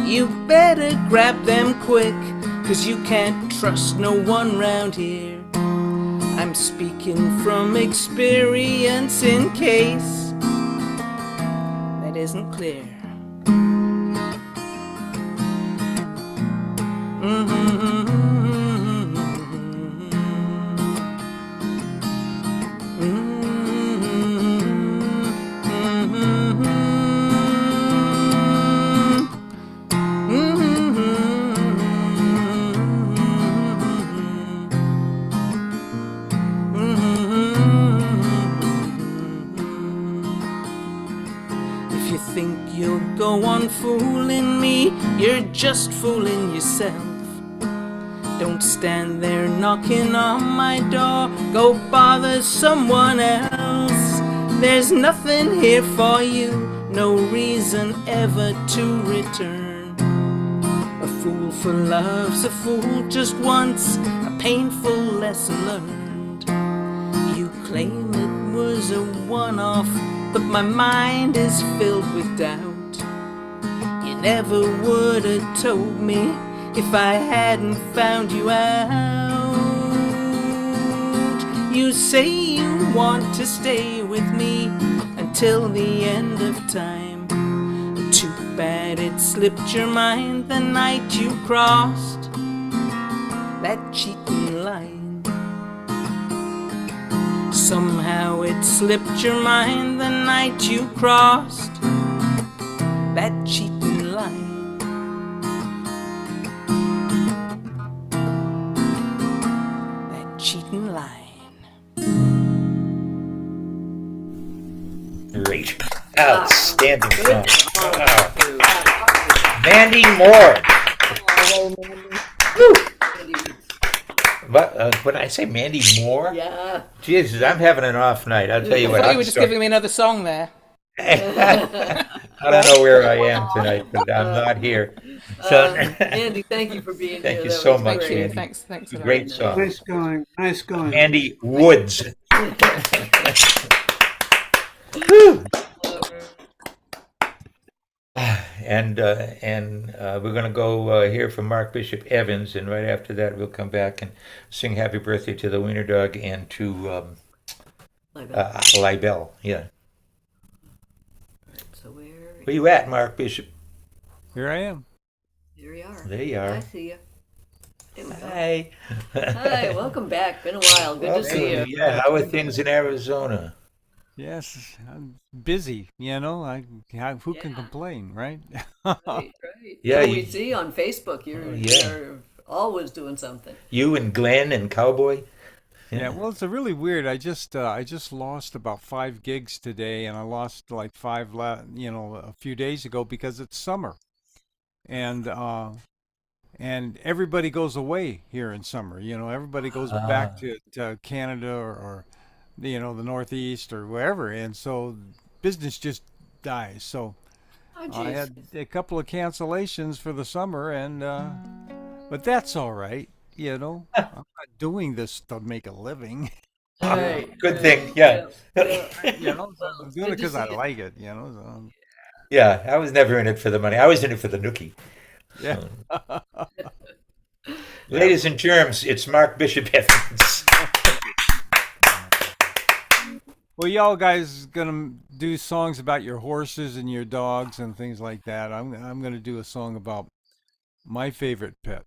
You better grab them quick, 'cause you can't trust no one round here. I'm speaking from experience in case that isn't clear. If you think you'll go on fooling me, you're just fooling yourself. Don't stand there knocking on my door, go bother someone else. There's nothing here for you, no reason ever to return. A fool for love's a fool just once, a painful lesson learned. You claim it was a one-off, but my mind is filled with doubt. You never would have told me if I hadn't found you out. You say you want to stay with me until the end of time. Too bad it slipped your mind the night you crossed that cheating line. Somehow it slipped your mind the night you crossed that cheating line. That cheating line. Great. Outstanding song. Mandy Moore. But when I say Mandy Moore, Yeah. Jesus, I'm having an off night. I'll tell you I what. thought you I'm were just sorry. giving me another song there. I don't know where I am tonight, but I'm not here. So, Andy, thank you for being Thank here. you That so was much, great. Andy. Thanks for that. Great song. Nice going. Nice going. Andy Woods. And we're going to go hear from Mark Bishop Evans, and right after that we'll come back and sing Happy Birthday to the Wiener Dog and to Libel. Yeah. So Where you at, Mark Bishop? Here I am. here you are. There you are. I see you. Hi. Hi, welcome back. Been a while. Good to see you. Yeah, how are things in Arizona? Yes, I'm busy. Who can complain, right? Right. Yeah, So you- we see on Facebook you're always doing something. You and Glenn and Cowboy? Yeah, well, it's a really weird. I just lost about 5 gigs today, and I lost like 5 a few days ago because it's summer, and everybody goes away here in summer. Everybody goes back to Canada or the Northeast or wherever, and so business just dies. So Oh, I geez. had a couple of cancellations for the summer, and but that's all right. I'm not doing this to make a living. Right, Good right. thing, yeah. So I'm doing it Good to because I see you. like it. So, Yeah, I was never in it for the money. I was in it for the nookie. yeah. Ladies and germs, it's Mark Bishop Evans. Well, y'all guys gonna do songs about your horses and your dogs and things like that. I'm gonna do a song about my favorite pet.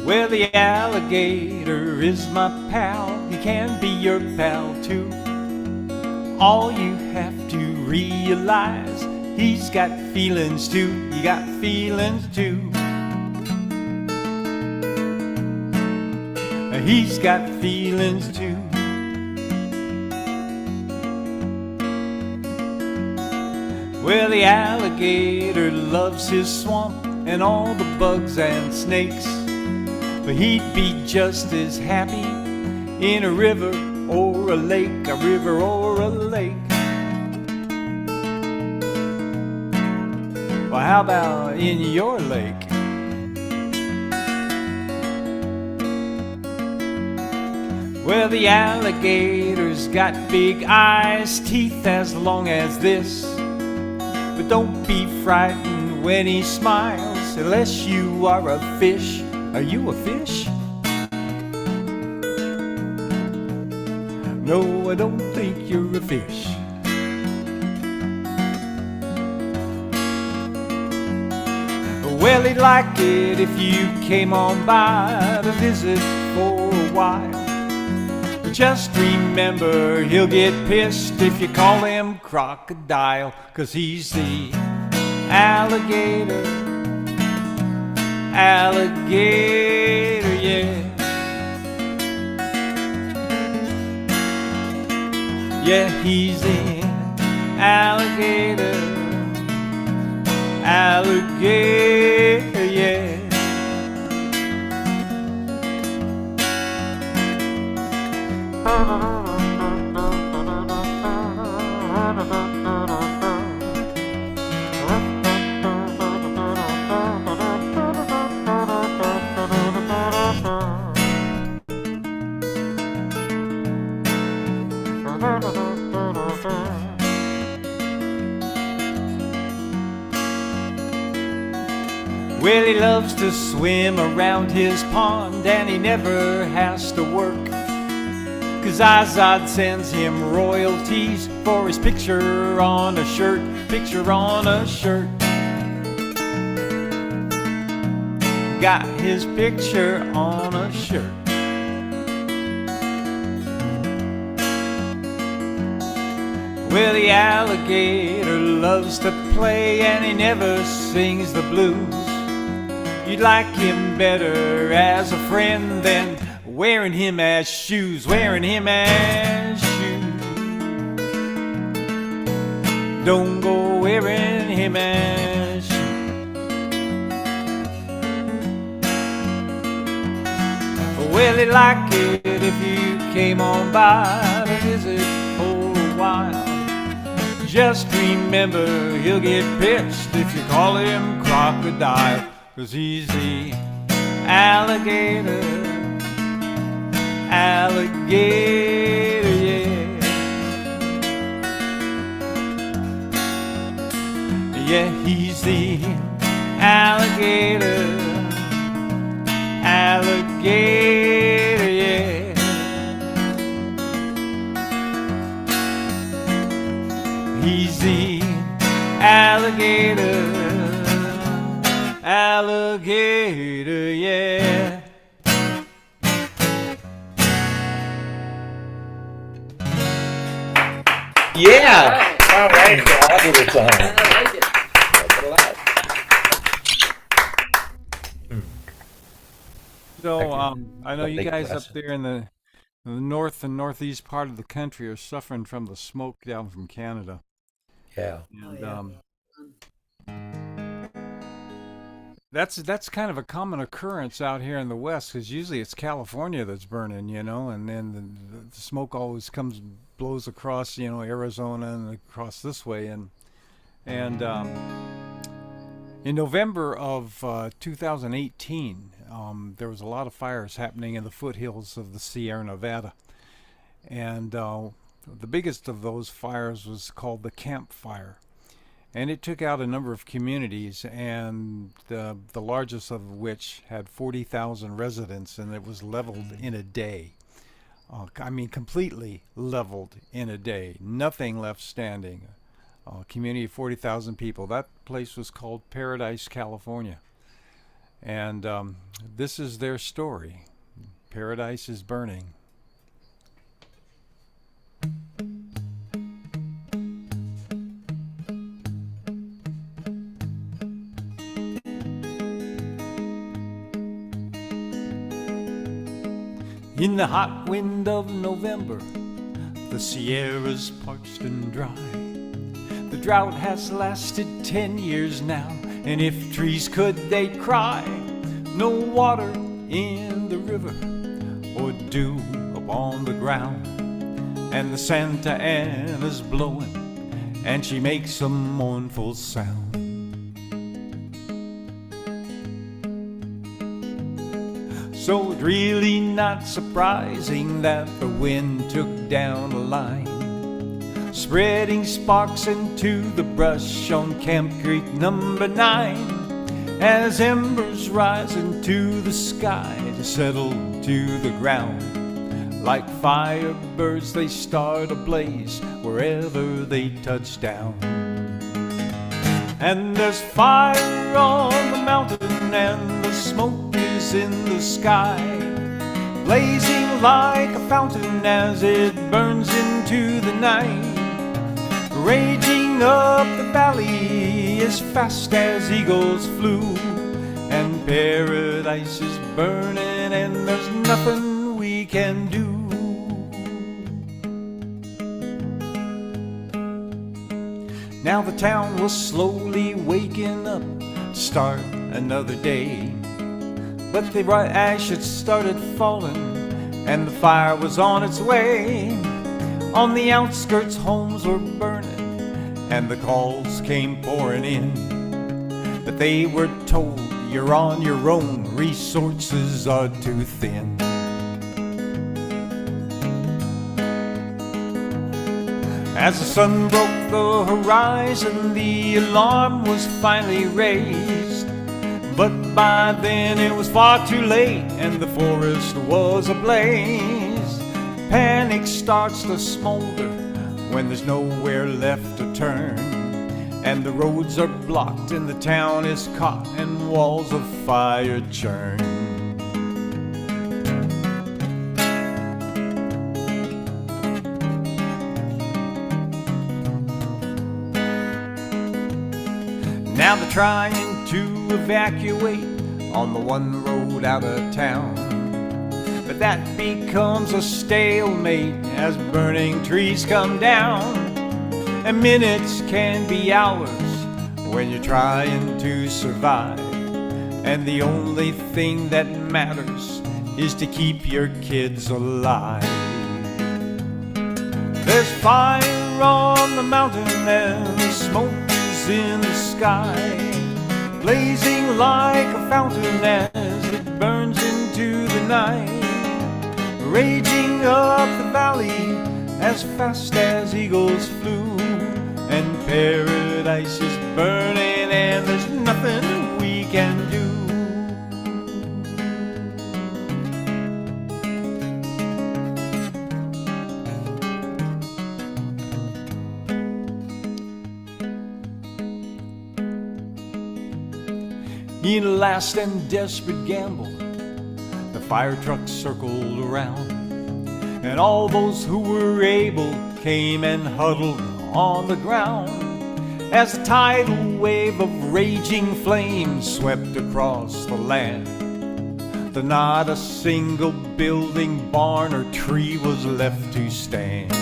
Well, the alligator is my pal. He can be your pal too. All you have to realize, he's got feelings too. You got feelings too. He's got feelings too. Well, the alligator loves his swamp and all the bugs and snakes. But he'd be just as happy in a river or a lake, a river or a lake. Well, how about in your lake? Well, the alligator's got big eyes, teeth as long as this. But don't be frightened when he smiles, unless you are a fish. Are you a fish? No, I don't think you're a fish. Well, he'd like it if you came on by to visit for a while. But just remember, he'll get pissed if you call him crocodile, 'cause he's the alligator. Alligator, yeah. Yeah, he's the alligator. Alligator, yeah. Well, he loves to swim around his pond, and he never has to work, 'cause Izod sends him royalties for his picture on a shirt, picture on a shirt. Got his picture on a shirt. Well, the alligator loves to play, and he never sings the blues. You'd like him better as a friend than wearing him as shoes, wearing him as shoes. Don't go wearing him as shoes. Well, he'd like it if you came on by to visit for a while. Just remember, he'll get pissed if you call him crocodile, 'cause he's the alligator, alligator, yeah. Yeah, he's the alligator, alligator, yeah. He's the alligator, alligator, yeah. Yeah. All right. Fabulous song. I like it. Like it a lot. So, I know Big you guys glass. up there in the north and northeast part of the country are suffering from the smoke down from Canada. Yeah. And that's kind of a common occurrence out here in the West, because usually it's California that's burning, you know, and then the smoke always blows across, you know, Arizona and across this way, and in November of 2018, there was a lot of fires happening in the foothills of the Sierra Nevada, and the biggest of those fires was called the Camp Fire. And it took out a number of communities, and the largest of which had 40,000 residents, and it was leveled in a day. I mean, completely leveled in a day. Nothing left standing. Community of 40,000 people. That place was called Paradise, California. And this is their story. Paradise is burning. In the hot wind of November, the Sierra's parched and dry. The drought has lasted 10 years now, and if trees could, they'd cry. No water in the river, or dew upon the ground. And the Santa Ana's blowing, and she makes a mournful sound. So it's really not surprising that the wind took down a line, spreading sparks into the brush on Camp Creek number 9, as embers rise into the sky to settle to the ground. Like firebirds, they start a blaze wherever they touch down. And there's fire on the mountain, and the smoke is in the sky, blazing like a fountain as it burns into the night, raging up the valley as fast as eagles flew. And paradise is burning, and there's nothing we can do. Now the town was slowly waking up to start another day. But the ash had started falling and the fire was on its way. On the outskirts homes were burning and the calls came pouring in. But they were told, you're on your own, resources are too thin. As the sun broke the horizon, the alarm was finally raised. But by then it was far too late and the forest was ablaze. Panic starts to smolder when there's nowhere left to turn, and the roads are blocked and the town is caught and walls of fire churn. Now they're trying to evacuate on the one road out of town, but that becomes a stalemate as burning trees come down. And minutes can be hours when you're trying to survive, and the only thing that matters is to keep your kids alive. There's fire on the mountain and the smoke is in the sky, blazing like a fountain as it burns into the night, raging up the valley as fast as eagles flew, and paradise is burning and there's nothing we can do. In a last and desperate gamble, the fire trucks circled around, and all those who were able came and huddled on the ground as the tidal wave of raging flames swept across the land. Though not a single building, barn, or tree was left to stand.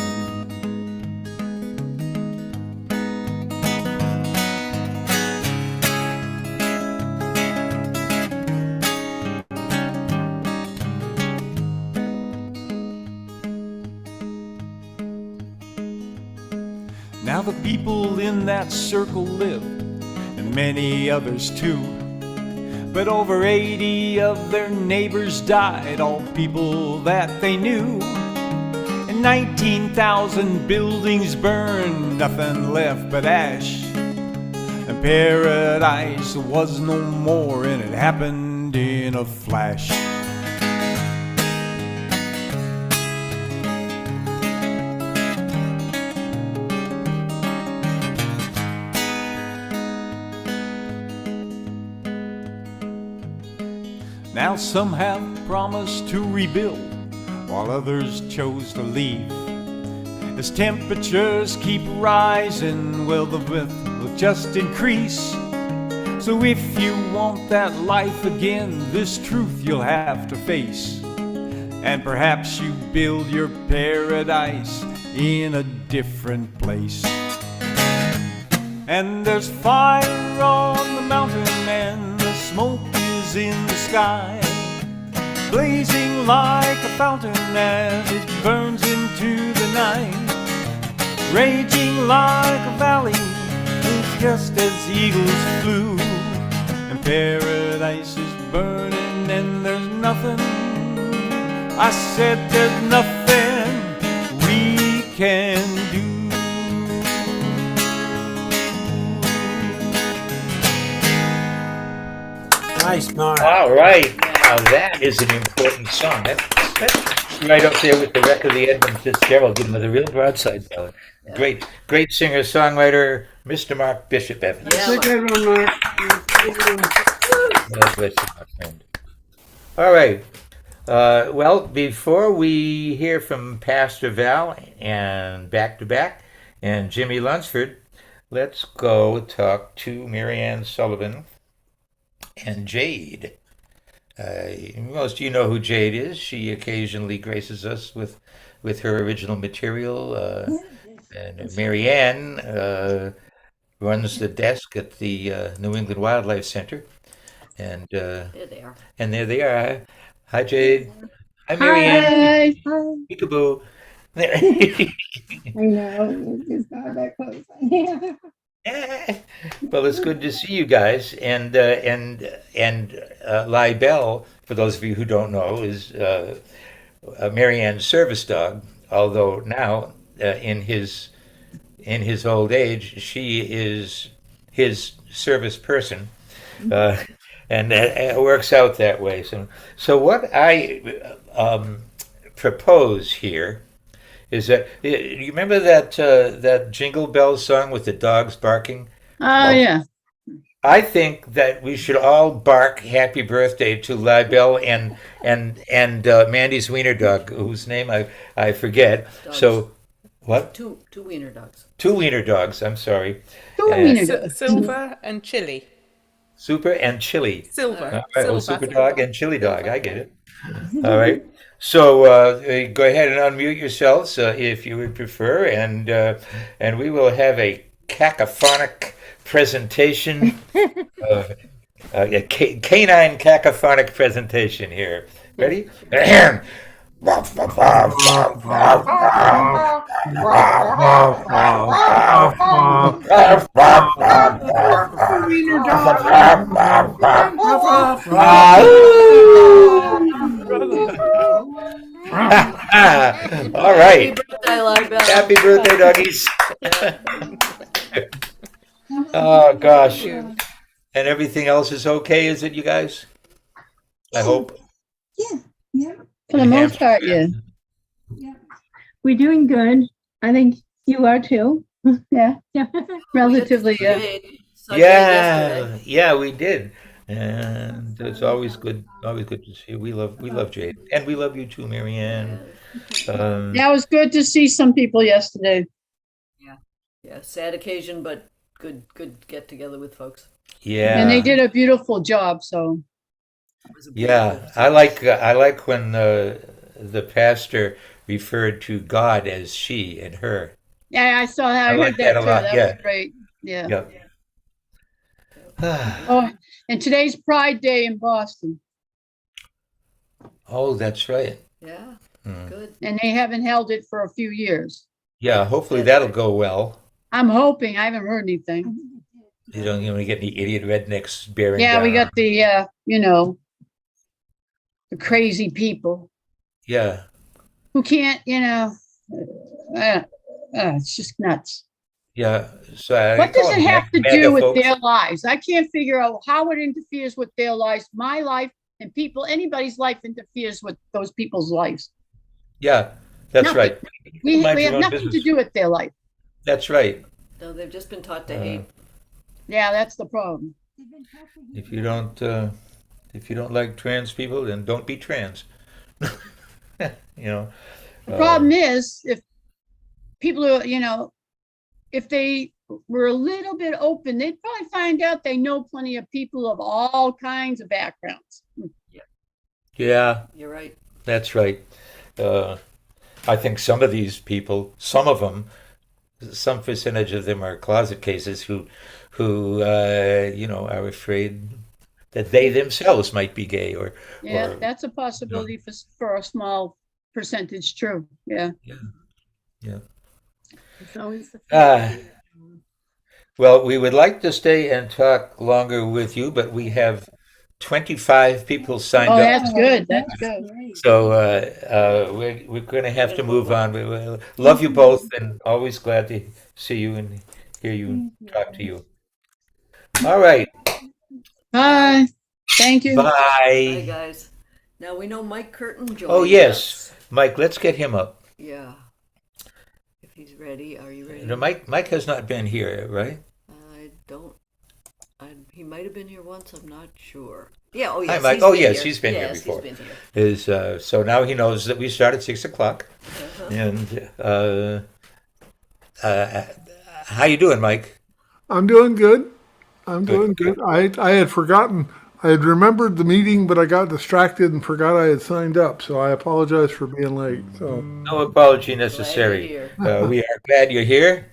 Now the people in that circle lived, and many others too. But over 80 of their neighbors died, all people that they knew. And 19,000 buildings burned, nothing left but ash. And paradise was no more, and it happened in a flash. Now some have promised to rebuild, while others chose to leave. As temperatures keep rising, well, the width will just increase. So if you want that life again, this truth you'll have to face. And perhaps you build your paradise in a different place. And there's fire on the mountain and the smoke is in the sky, blazing like a fountain as it burns into the night, raging like a valley just as eagles flew. And paradise is burning and there's nothing, I said there's nothing we can do. Nice, Mark. All right. Now that is an important song. That's right up there with the wreck of the Edmund Fitzgerald, giving it a real broadside ballad. Great singer-songwriter, Mr. Mark Bishop Evans. That's a good one, Mark. God bless you, my friend. All right. Well, before we hear from Pastor Val and back to back and Jimmy Lunsford, let's go talk to Marianne Sullivan and Jade. Most of you know who Jade is. She occasionally graces us with her original material. And Marianne runs the desk at the New England Wildlife Center, and There they are. there they are. Hi, Jade. Hi, Marianne. Hi. Peekaboo. I know it's not that close. Yeah. Well, it's good to see you guys. And Libel, for those of you who don't know, is Marianne's service dog. Although now, in his old age, she is his service person, uh, and it works out that way. So what I propose here is that you remember that Jingle Bells song with the dogs barking? Oh, yeah. I think that we should all bark "Happy Birthday" to Libel and Mandy's wiener dog, whose name I forget. Dogs. So what? Two wiener dogs. Two wiener dogs. I'm sorry. Two wiener dogs. Silver and Chili. Super and Chili. Silver. All right, well, Silver. Super Dog and Chili Dog. I get it. All right. So go ahead and unmute yourselves if you would prefer, and we will have a cacophonic presentation, a canine cacophonic presentation here. Ready? All right. Happy birthday, Libel. Happy birthday, doggies. Oh, gosh. And everything else is okay, is it, you guys? I hope. Yeah. Yeah. For the most part, yeah. We're doing good. I think you are too. Yeah. Yeah. Relatively, yeah. Yeah, we did. And it's always good to see you. We love Jade. And we love you too, Marianne. Yeah, it was good to see some people yesterday. Yeah, sad occasion, but good get together with folks. Yeah. And they did a beautiful job, so. Yeah, I like when the pastor referred to God as she and her. Yeah, I saw that. I like heard that that a too. lot, That yeah. was great. Yeah. Yep. Oh, and today's Pride Day in Boston. Oh, that's right. Yeah, Hmm. good. And they haven't held it for a few years. Yeah, hopefully that'll go well. I'm hoping. I haven't heard anything. You don't want to get any idiot rednecks bearing Yeah, we down. got the, the crazy people Yeah. who can't, it's just nuts. Yeah. So What does it have to do with folks? their lives? I can't figure out how it interferes with their lives, my life, and anybody's life interferes with those people's lives. Yeah, that's Nothing. right. We Mind your have own nothing to business. do with their life. That's right. No, they've just been taught to hate. Yeah, that's the problem. If you don't like trans people, then don't be trans. The problem is if people are, if they were a little bit open, they'd probably find out they know plenty of people of all kinds of backgrounds. Yeah, You're right. that's right. I think some of these people, some percentage of them are closet cases who are afraid that they themselves might be gay or Yeah, that's a possibility for a small percentage, true. Yeah. yeah. It's always the Well, we would like to stay and talk longer with you, but we have 25 people signed Oh, up. that's good. That's good. So we're going to have to move on. We love you both, and always glad to see you and hear you talk to you. All right. Bye. Thank you. Hi, Bye. guys. Now we know Mike Curtin joined Oh, yes. us. Mike, let's get him up. Yeah. If he's ready, are you ready? No, Mike has not been here, right? I don't. He might have been here once. I'm not sure. Yeah. Oh, yes. Hi, Mike. he's Oh, been yes, here. he's been here Yes, before. He's been here. So now he knows that we start at 6:00. And how you doing, Mike? I'm doing good. I'm doing good. I had forgotten. I had remembered the meeting, but I got distracted and forgot I had signed up. So I apologize for being late. So No apology necessary. here. We are glad you're here.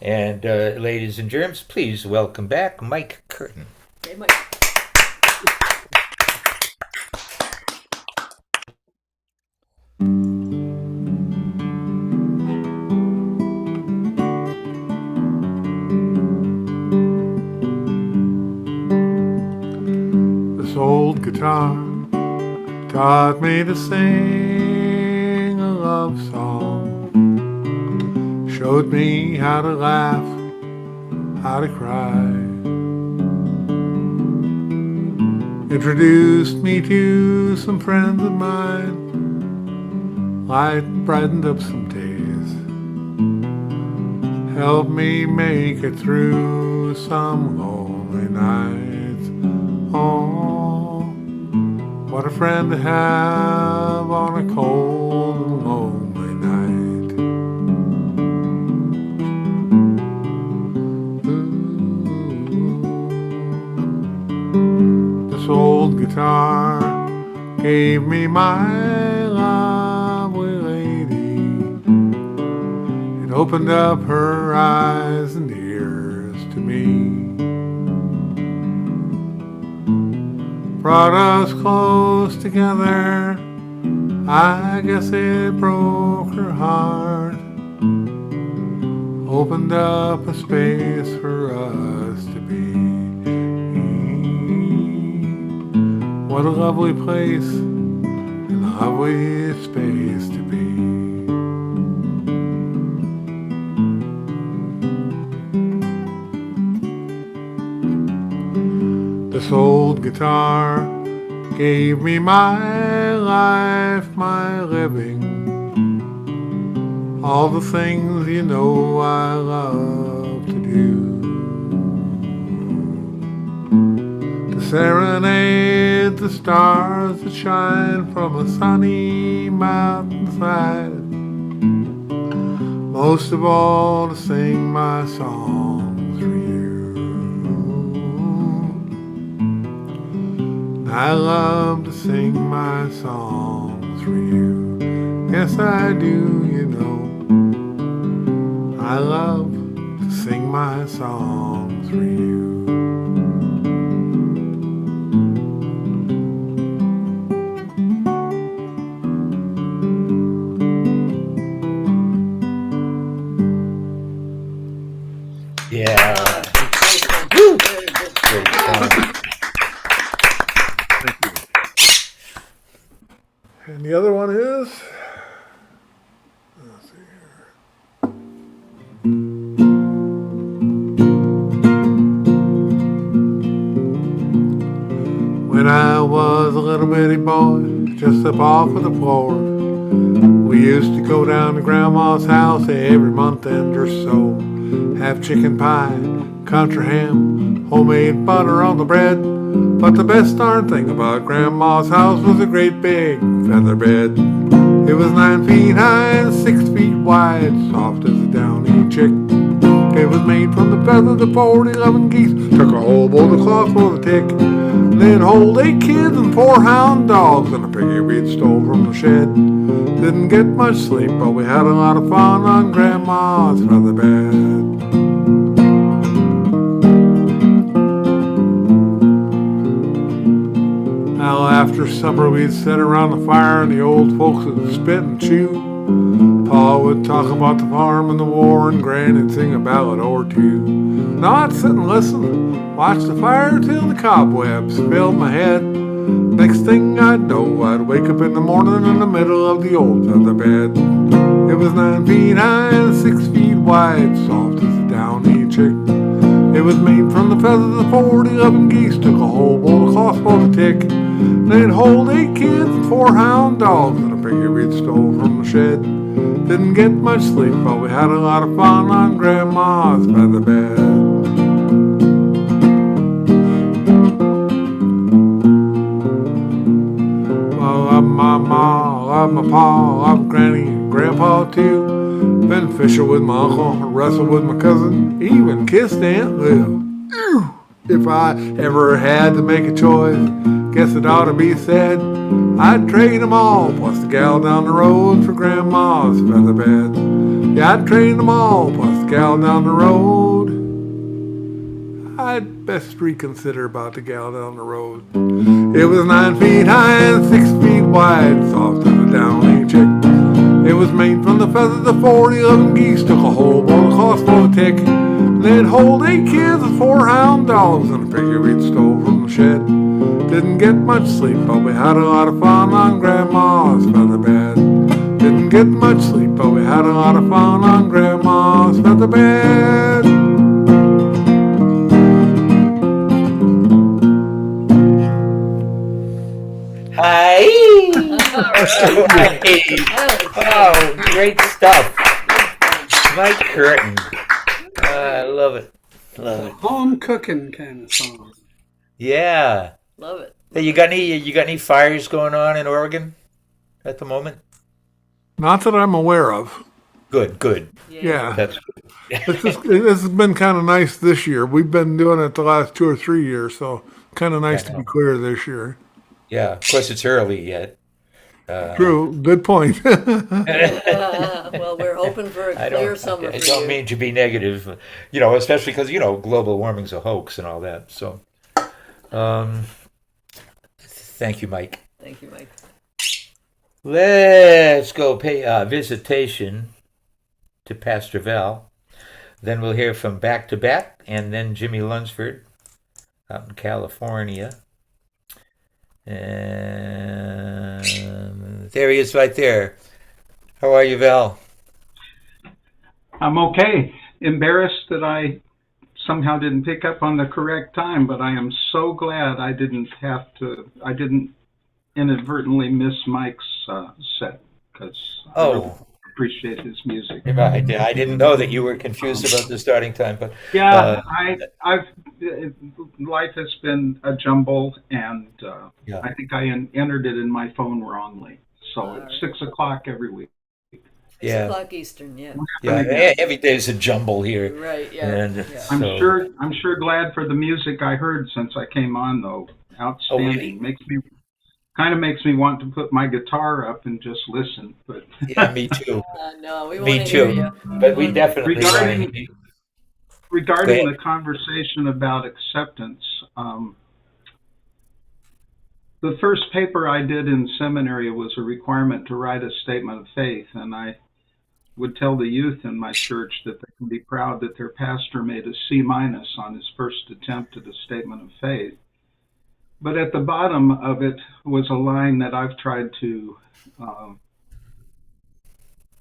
And ladies and germs, please welcome back Mike Curtin. Okay, Mike. This old guitar taught me to sing a love song, showed me how to laugh, how to cry, introduced me to some friends of mine, brightened up some days, helped me make it through some lonely nights. Oh, what a friend to have on a cold and lonely night. Ooh. This old guitar gave me my lovely lady. It opened up her eyes and ears to me, brought us close together. I guess it broke her heart, opened up a space for us to be. What a lovely place and a lovely space to be. This old guitar gave me my life, my living, all the things you know I love to do. To serenade the stars that shine from a sunny mountainside, most of all to sing my songs for you. I love to sing my songs for you. Yes, I do, you know. I love to sing my songs for you. Yeah. Woo! Great song. And the other one is, let's see here. When I was a little bitty boy, just up off of the floor, we used to go down to Grandma's house every month and or so, have chicken pie, country ham, homemade butter on the bread. But the best darn thing about Grandma's house was a great big feather bed. It was 9 feet high and 6 feet wide, soft as a downy chick. It was made from the feathers of 40 loving geese, took a whole bowl of cloth for the tick, then hold 8 kids and 4 hound dogs and a piggy we'd stole from the shed. Didn't get much sleep, but we had a lot of fun on Grandma's feather bed. Now after supper we'd sit around the fire and the old folks would spit and chew. Pa would talk about the farm and the war, and Granny'd sing a ballad or two. Now I'd sit and listen, watch the fire till the cobwebs filled my head. Next thing I'd know, I'd wake up in the morning in the middle of the old feather bed. It was 9 feet high and 6 feet wide, soft as a downy chick. It was made from the feathers of 40 loving geese, took a whole bowl of cloth for the tick. They'd hold 8 kids and 4 hound dogs and a piggy we'd stole from the shed. Didn't get much sleep, but we had a lot of fun on Grandma's feather bed. Well, I love my ma, I love my pa, I love Granny and Grandpa too. Been fishing with my uncle, wrestled with my cousin, even kissed Aunt Lou. If I ever had to make a choice, guess it ought to be said, I'd trade 'em all, plus the gal down the road, for Grandma's feather bed. Yeah, I'd train them all, plus the gal down the road. I'd best reconsider about the gal down the road. It was 9 feet high and 6 feet wide, soft as a downy chick. It was made from the feathers of 40 of them geese, took a whole bowl of cost for a tick. They'd hold 8 kids with 4 hound dogs and a figure we'd stole from the shed. Didn't get much sleep, but we had a lot of fun on Grandma's feather bed. Didn't get much sleep, but we had a lot of fun on Grandma's feather bed. Hi. Oh, great stuff. Mike Curtin. I love it. Love it. Home cooking kind of song. Yeah. Love it. Hey, you got any fires going on in Oregon at the moment? Not that I'm aware of. Good. Yeah. That's This has been kind of nice this year. We've been doing it the last 2 or 3 years, so kind of nice to be clear this year. yeah. Of course, it's early yet. True. Good point. Well, we're hoping for a clear summer I for don't you. mean to be negative, especially because global warming's a hoax and all that. So, thank you, Mike. Thank you, Mike. Let's go pay a visitation to Pastor Val. Then we'll hear from Back to Back, and then Jimmy Lunsford out in California. And there he is right there. How are you, Val? I'm okay. Embarrassed that I somehow didn't pick up on the correct time, but I am so glad I didn't inadvertently miss Mike's set, because I really appreciate his music. I didn't know that you were confused about the starting time, but yeah, life has been a jumble, and I think I entered it in my phone wrongly. So it's 6 o'clock every week. 6 o'clock Eastern, yeah. Yeah, every day's a jumble here. Right, yeah. And I'm sure glad for the music I heard since I came on, though. Outstanding. Makes me want to put my guitar up and just listen. But yeah, me too. No, we want Me to hear too. you. But we definitely regarding the conversation about acceptance, the first paper I did in seminary was a requirement to write a statement of faith, and I would tell the youth in my church that they can be proud that their pastor made a C- on his first attempt at a statement of faith. But at the bottom of it was a line that I've tried to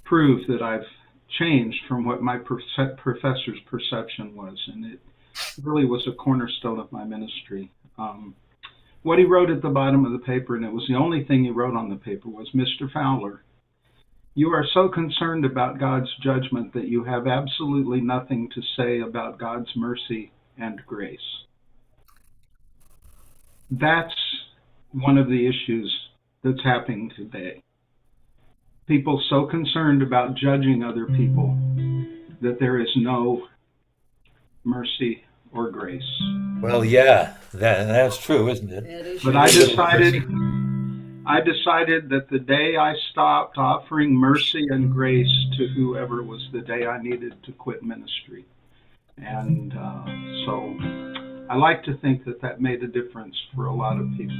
prove that I've changed from what my professor's perception was, and it really was a cornerstone of my ministry. What he wrote at the bottom of the paper, and it was the only thing he wrote on the paper, was, "Mr. Fowler, you are so concerned about God's judgment that you have absolutely nothing to say about God's mercy and grace." That's one of the issues that's happening today. People so concerned about judging other people that there is no mercy or grace. Well, yeah, that's true, isn't it? But I decided that the day I stopped offering mercy and grace to whoever was the day I needed to quit ministry. And so I like to think that made a difference for a lot of people.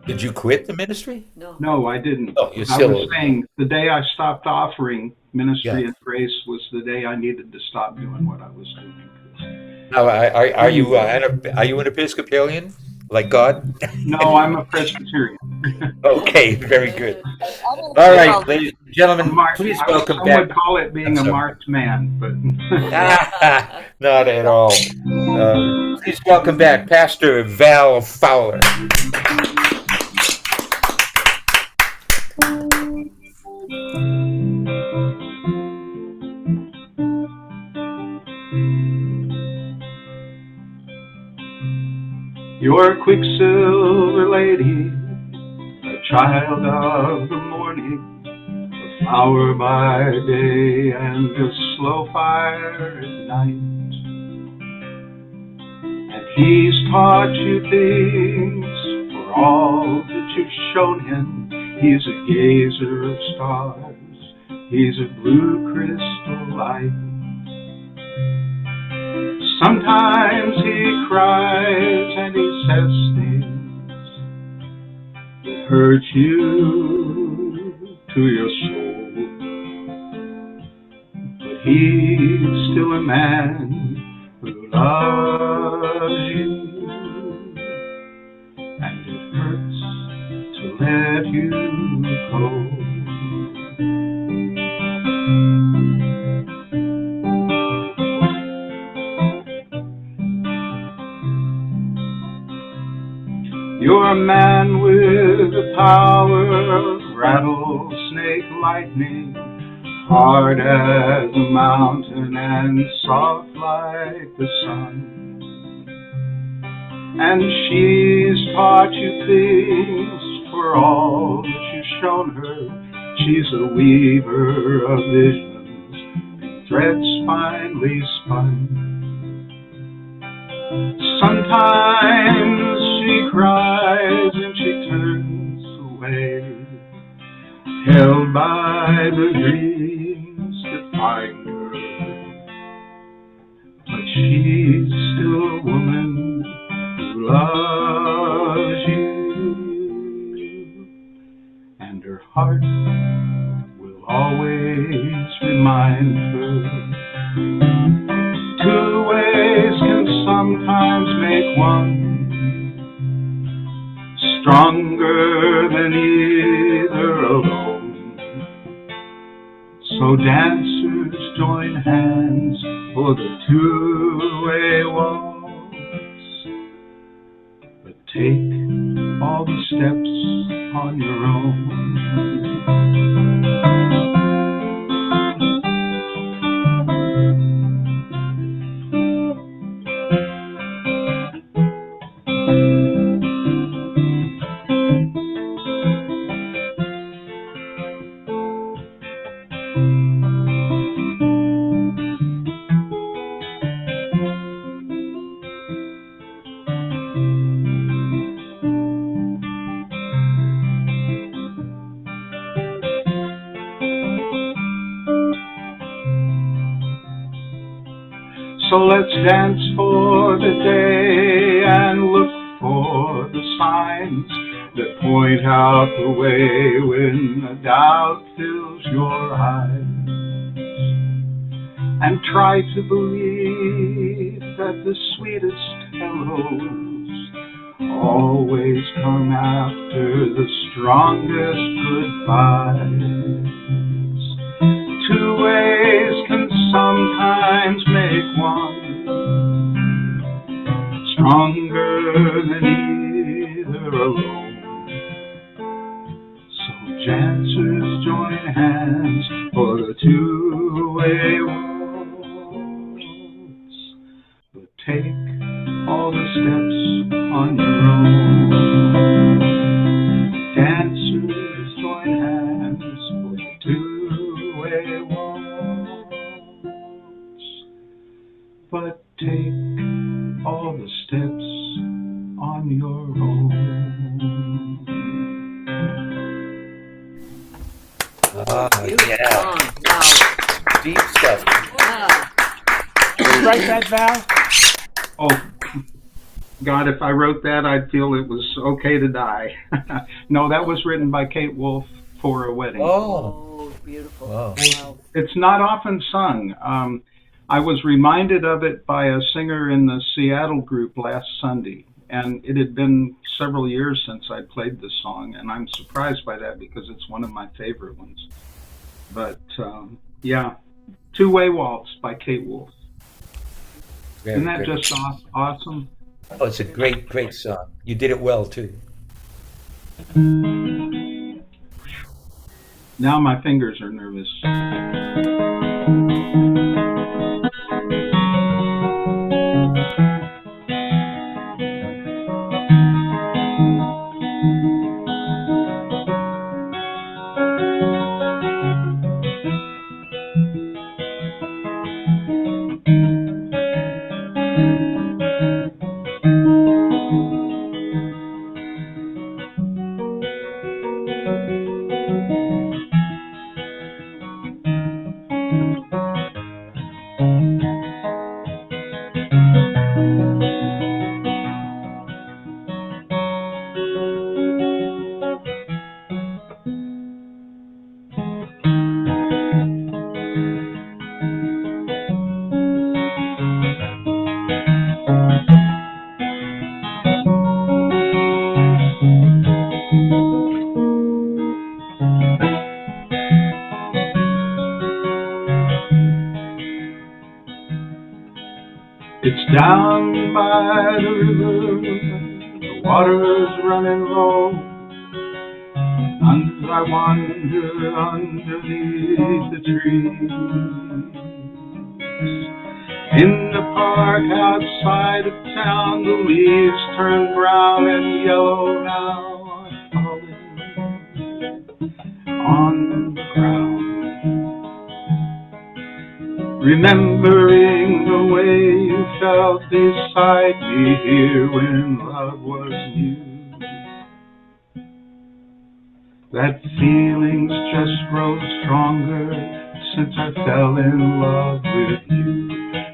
Did you quit the ministry? No, I didn't. Oh, you I still was saying the day I stopped offering ministry and grace was the day I needed to stop doing what I was doing. Now, are you an Episcopalian like God? No, I'm a Presbyterian. Okay, very good. All right, ladies and gentlemen, please welcome Some back. would call it being a marked man, but Not at all. Please welcome back Pastor Val Fowler. you're a quicksilver lady, a child of the morning, a flower by day and a slow fire at night. And he's taught you things for all that you've shown him. He's a gazer of stars. He's a blue crystal light. Sometimes he cries and he says things that hurt you to your soul. But he's still a man who loves you, and it hurts to let you go. You're a man with the power of rattlesnake lightning, hard as a mountain and soft like the sun. And she's taught you things for all that you've shown her. She's a weaver of visions, threads finely spun. Sometimes she cries and she turns away, held by the dreams that find her. But she's still a woman who loves you, and her heart will always remind her. Two ways can sometimes make one, stronger than either alone. So dancers join hands for the two-way waltz, but take all the steps on your own. So let's dance for the day and look for the signs that point out the way when the doubt fills your eyes. And try to believe that the sweetest hellos always come after the strongest goodbyes. Two ways can sometimes make one, stronger than either alone. So dancers join hands for the two-way waltz, but take all the steps on your own. Dancers join hands for the two-way waltz, but take all the steps on your own. Ah, yeah. Song. Wow. Deep stuff. Yeah. Did you write that, Val? Oh, God, if I wrote that, I'd feel it was okay to die. No, that was written by Kate Wolf for a wedding. Oh, Oh, beautiful. wow. Wow. It's not often sung. I was reminded of it by a singer in the Seattle group last Sunday, and it had been several years since I played this song, and I'm surprised by that because it's one of my favorite ones. But yeah, Two-Way Waltz by Kate Wolf. Very Isn't that great. just awesome? Oh, it's a great, great song. You did it well, too. Now my fingers are nervous. Down by the river, the water's running low. And I wander underneath the trees. In the park outside of town, the leaves turn brown and yellow now, falling on the ground. Remembering the way you felt beside me here when love was new. That feeling's just grown stronger since I fell in love with you.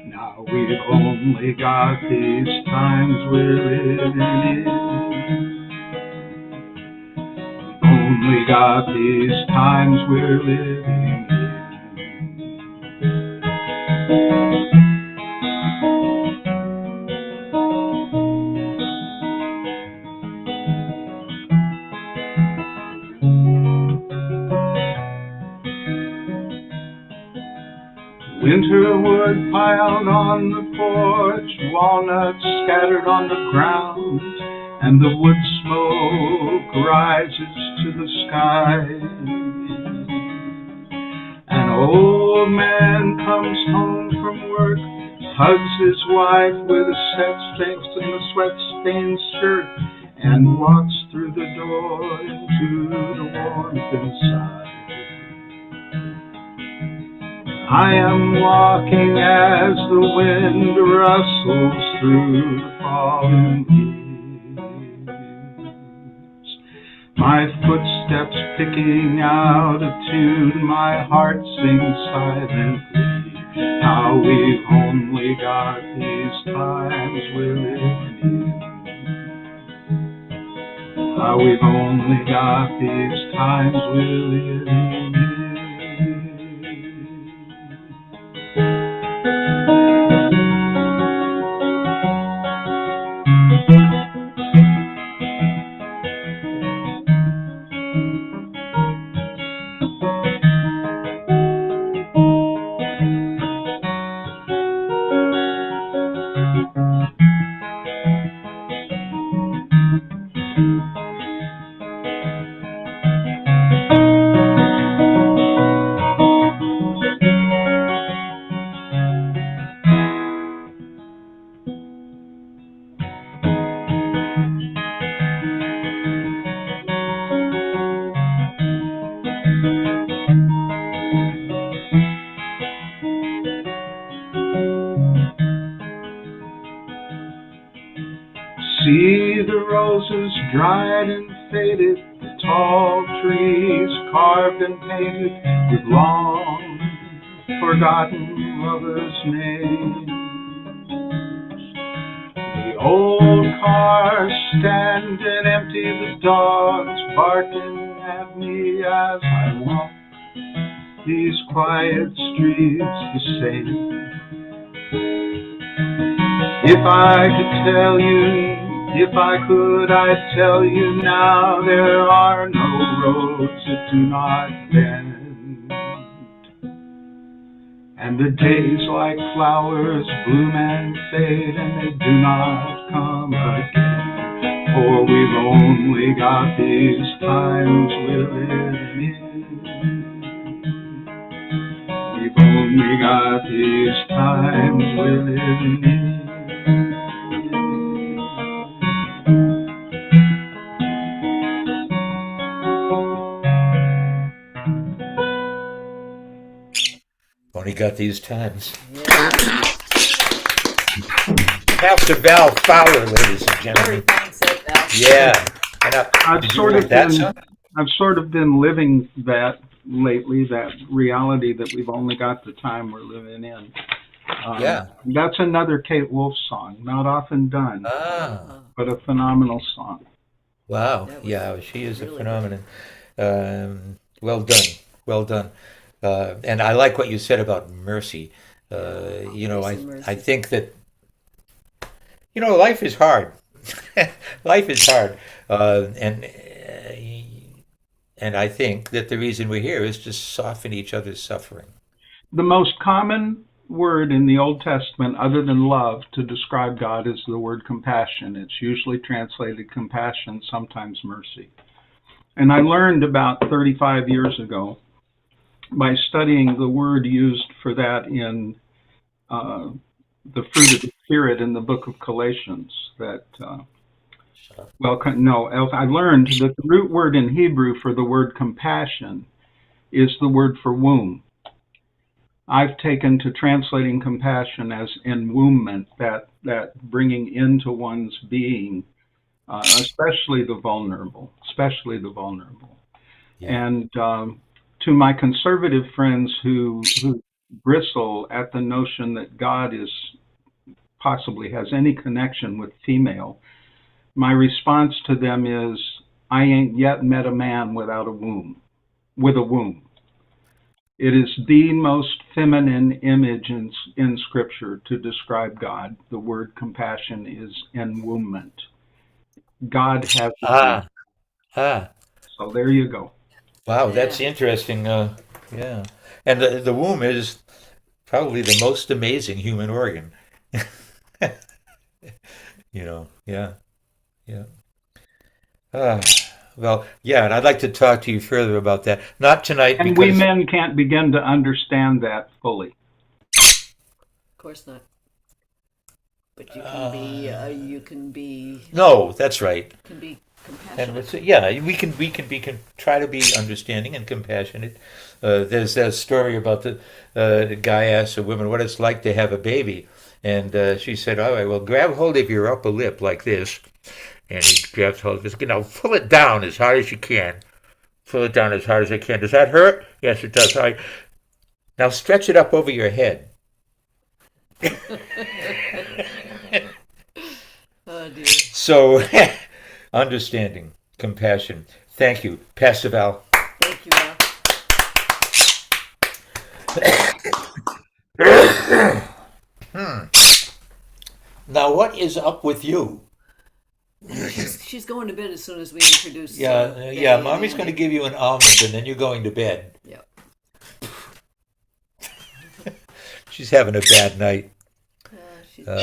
Now we've only got these times we're living in. We've only got these times we're living in. Winter wood piled on the porch, walnuts scattered on the ground, and the wood smoke rises to the sky. An old man comes home from work, hugs his wife with a sweat-stained shirt, and walks through the door into the warmth inside. I am walking as the wind rustles through the fallen leaves. My footsteps picking out a tune, my heart sings silently. How we've only got these times we're living in. How we've only got these times we're living in. See the roses dried and faded, the tall trees carved and painted with long forgotten lovers' names. The old cars standing empty, the dogs barking at me as I walk these quiet streets the same. If I could tell you, if I could, I'd tell you now there are no roads that do not bend. And the days like flowers bloom and fade and they do not come again. For we've only got these times we're living in. We've only got these times we're living in. Only got these times. Pastor Val Fowler, ladies and gentlemen. Yeah. And I've sort of been living that lately, that reality that we've only got the time we're living in. Yeah. That's another Kate Wolf song, not often done, but a phenomenal song. Wow. Yeah, she is a phenomenon. Well done. Well done. And I like what you said about mercy. I think that, life is hard. Life is hard. And I think that the reason we're here is to soften each other's suffering. The most common word in the Old Testament other than love to describe God is the word compassion. It's usually translated compassion, sometimes mercy. And I learned about 35 years ago by studying the word used for that in the fruit of the Spirit in the book of Galatians. That I learned that the root word in Hebrew for the word compassion is the word for womb. I've taken to translating compassion as enwombment, that bringing into one's being, especially the vulnerable. Yeah. And to my conservative friends who bristle at the notion that God possibly has any connection with female, my response to them is, I ain't yet met a man with a womb. It is the most feminine image in Scripture to describe God. The word compassion is enwombment. God has a womb. So there you go. Wow, that's interesting. Yeah. And the womb is probably the most amazing human organ. Yeah. Well, yeah, and I'd like to talk to you further about that. Not tonight, And we men can't begin to understand that fully. Of course not. But you can be. No, that's right. Can be compassionate. And we can try to be understanding and compassionate. There's that story about the guy asked a woman what it's like to have a baby, and she said, "All right, well, grab hold of your upper lip like this." And he grabs hold of his, pull it down as hard as you can. Pull it down as hard as I can. Does that hurt? Yes, it does. All right. Now stretch it up over your head. Oh, dear. So, understanding, compassion. Thank you. Pastor Val. Thank you, Val. Now, what is up with you? She's going to bed as soon as we introduce. Yeah. Mommy's going to give you an almond, and then you're going to bed. Yep. She's having a bad night.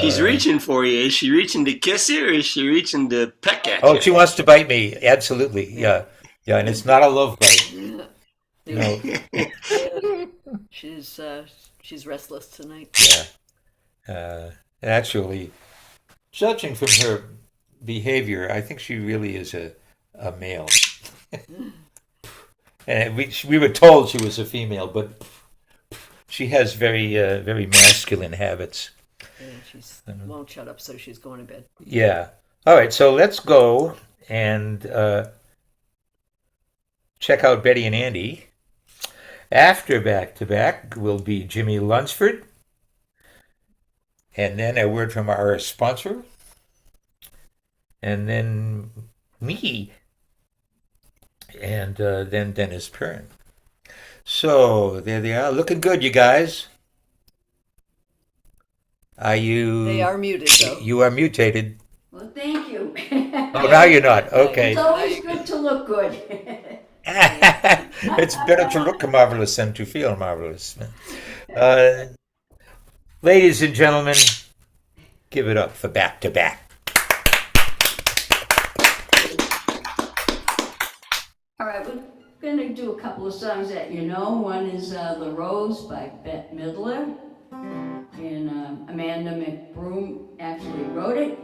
She's reaching for you. Is she reaching to kiss you, or is she reaching to peck at you? Oh, she wants to bite me. Absolutely. Yeah. And it's not a love bite. She's restless tonight. Yeah. Actually, judging from her behavior, I think she really is a male. And we were told she was a female, but she has very masculine habits. Yeah, she won't shut up, so she's going to bed. Yeah. All right, so let's go and check out Betty and Andy. After Back to Back will be Jimmy Lunsford, and then a word from our sponsor, and then me, and then Dennis Pern. So there they are, looking good, you guys. Are you? They are muted, though. You are mutated. Well, thank you. Oh, now you're not. Okay. It's always good to look good. It's better to look marvelous than to feel marvelous. Ladies and gentlemen, give it up for Back to Back. All right, we're going to do a couple of songs that you know. One is The Rose by Bette Midler. And Amanda McBroom actually wrote it.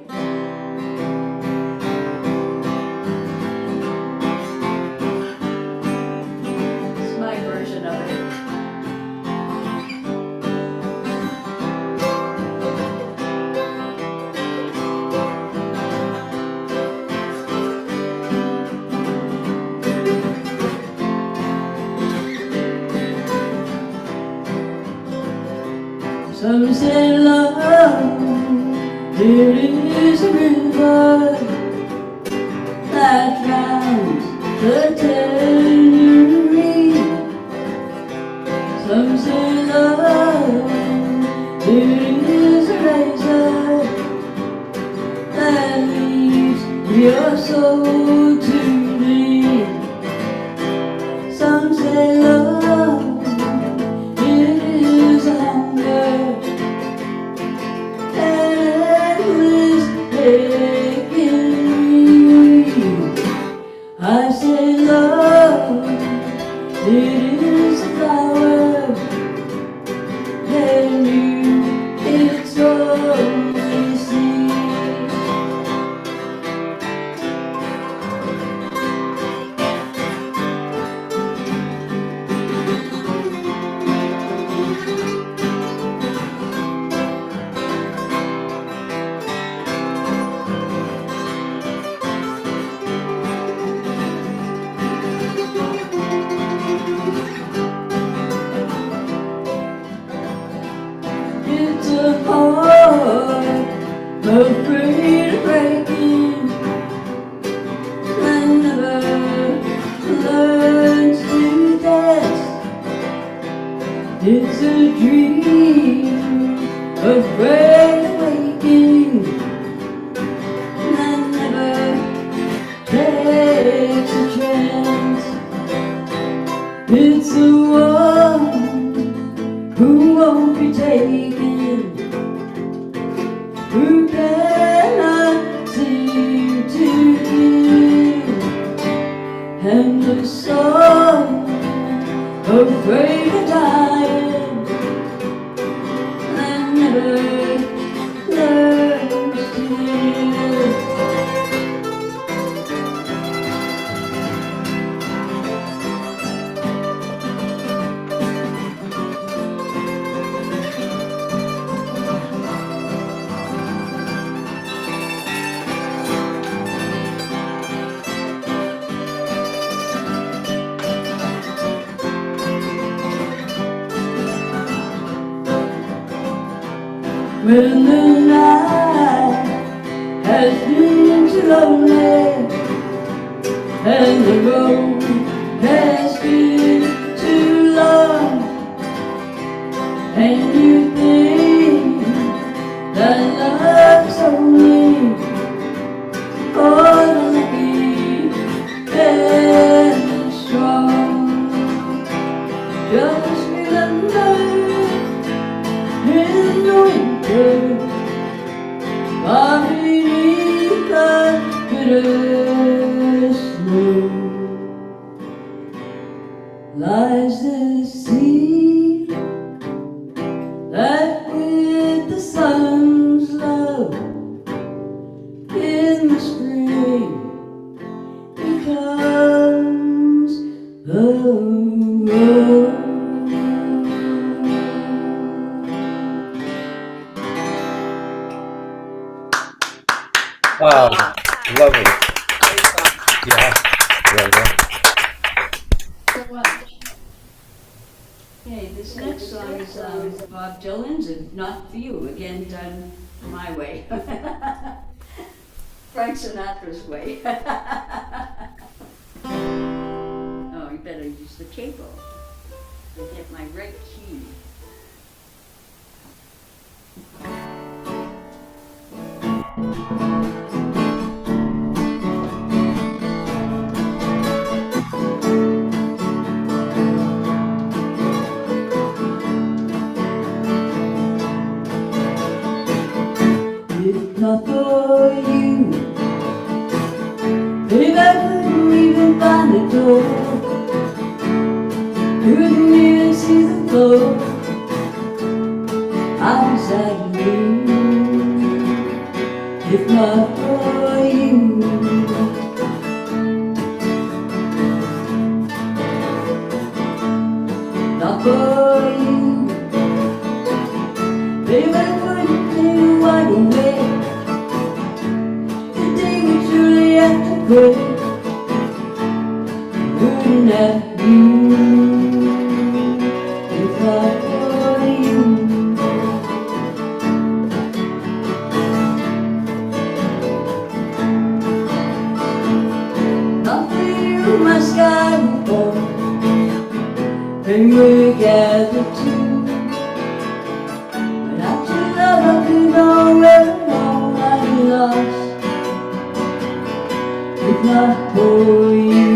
It's my version of it. Some say love, it is a river that drowns the tangerine. Some say love, it is a razor that leaves your soul to bleed. Some say love, it is a hunger afraid of breaking. I never learned to dance. It's a dream, afraid of waking. I never takes a chance. It's the one who won't be taken, who cannot seem to give, and the soul afraid of dying, and never learns to live. When the night has been too lonely and the road has been too long, and you think that love's only for the lucky and strong, just remember in the winter, far beneath the bitter snow, lies the sea that with the sun's love in the spring becomes a rose. Wow, lovely. Yeah, well done. Okay, this next song is Bob Dylan's and Not For You, again done my way. Frank Sinatra's way. Oh, you better use the capo and get my right key. If not for you, babe, I couldn't even find the door, couldn't even see the floor. I'm sad to you, if not for you. Not for you, babe, I couldn't clear you wide awake. The day we truly have to quit, wouldn't have you, if not for you. Not for you, my sky will fall, and we gather too. Without your love, I could know where all I'd be lost, if not for you.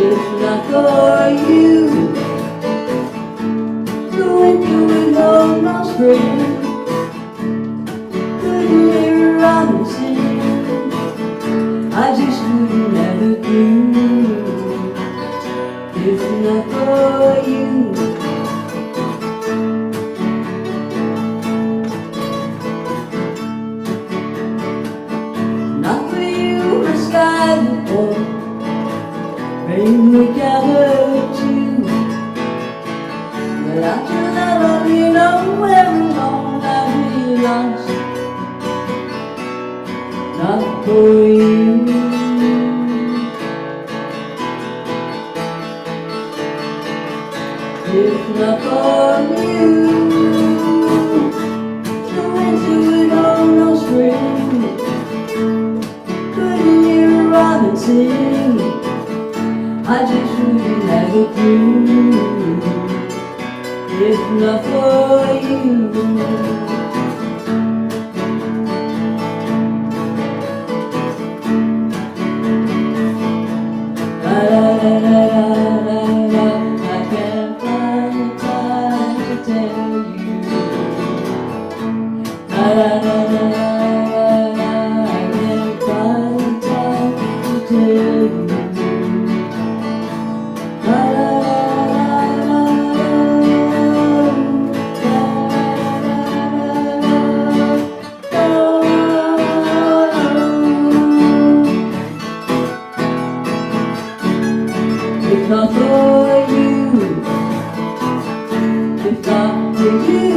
If not for you, the winter would hold no spring, couldn't hear a robin sing, I just wouldn't let it through. If not for you, not for you, the sky would fall, rain would gather too. Without your love, I'll be nowhere alone. for you. The winter would hold no spring. Couldn't hear a robin sing. I just wouldn't have a clue if not for you. La la la la la la, I can't find the time to tell you. La la la la la la, I can't find the time to tell you. La la la la if not for you, if not for you.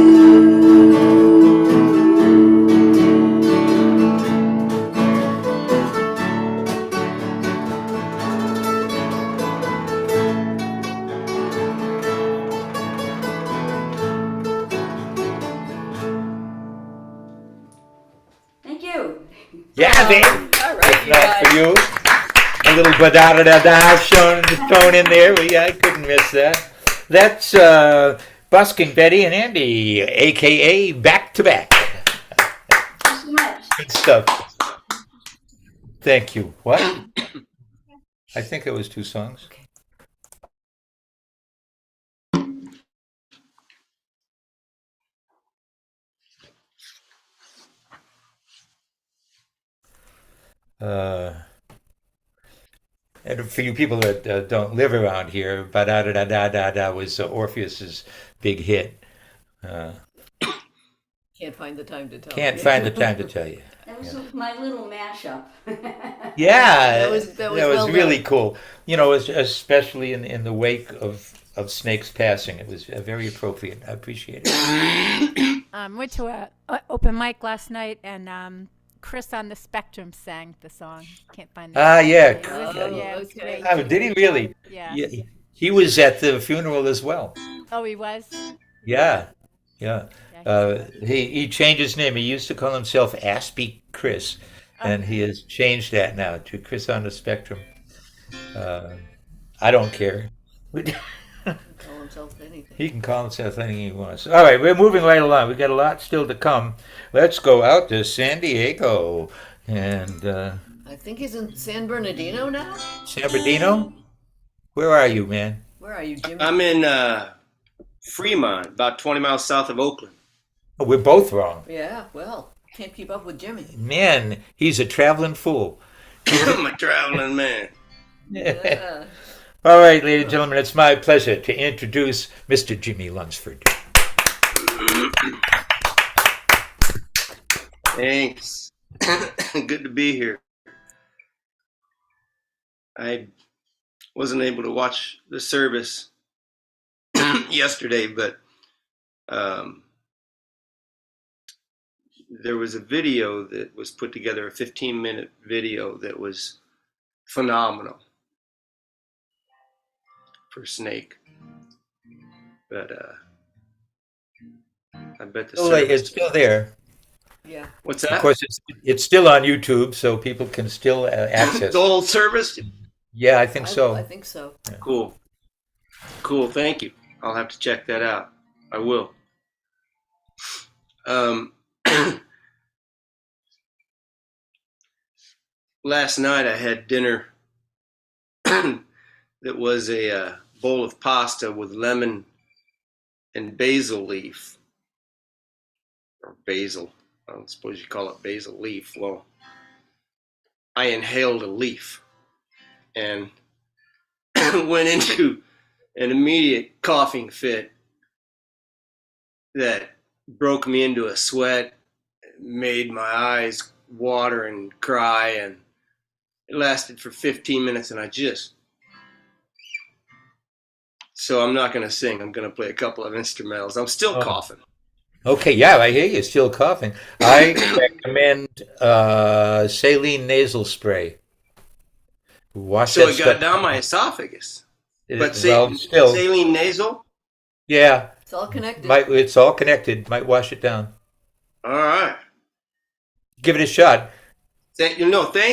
Thank you. Yeah, babe. All right, you Not for guys. you. A little ba-da-da-da-da tone in there. I couldn't miss that. That's Busking Betty and Andy, a.k.a. Back to Back. Thanks so much. Good stuff. Thank you. What? I think it was 2 songs. And for you people that don't live around here, ba-da-da-da-da-da was Orpheus's big hit. Can't find the time to tell. Can't you. find the time to tell you. That was my little mashup. Yeah, That was was really cool. You know, especially in the wake of Snake's passing, it was very appropriate. I appreciate it. Went to a open mic last night, and Chris on the Spectrum sang the song. Can't find the Ah, yeah. It was, yeah, it was okay. great. Oh, did he really? Yeah. He was at the funeral as well. Oh, he was? Yeah, yeah. He changed his name. He used to call himself Aspie Chris, and he has changed that now to Chris on the Spectrum. I don't care. Call himself anything. He can call himself anything he wants. All right, we're moving right along. We got a lot still to come. Let's go out to San Diego and I think he's in San Bernardino now. San Bernardino. Where are you, man? Where are you, Jimmy? I'm in Fremont, about 20 miles south of Oakland. Oh, we're both wrong. Yeah, well, can't keep up with Jimmy. Man, he's a traveling fool. I'm a traveling man. Yeah. All right, ladies and gentlemen, it's my pleasure to introduce Mr. Jimmy Lunsford. Thanks. Good to be here. I wasn't able to watch the service yesterday, but there was a video that was put together, a 15-minute video that was phenomenal for Snake. But I bet the service... It's still there. Yeah. What's that? Of course, it's still on YouTube, so people can still access the whole service? Yeah, I think so. I think so. Yeah. Cool. Cool, thank you. I'll have to check that out. I will. Last night I had dinner that was a bowl of pasta with lemon and basil leaf. Or basil. I don't suppose you call it basil leaf. Well, I inhaled a leaf and went into an immediate coughing fit that broke me into a sweat, made my eyes water and cry, and it lasted for 15 minutes, and so I'm not going to sing. I'm going to play a couple of instrumentals. I'm still coughing. Okay, yeah, I hear you. Still coughing. I recommend saline nasal spray. Wash So that it got stuff down my esophagus. But well, still. saline nasal? Yeah. all connected. It's all connected. Might wash it down. All right. Give it a shot. Thank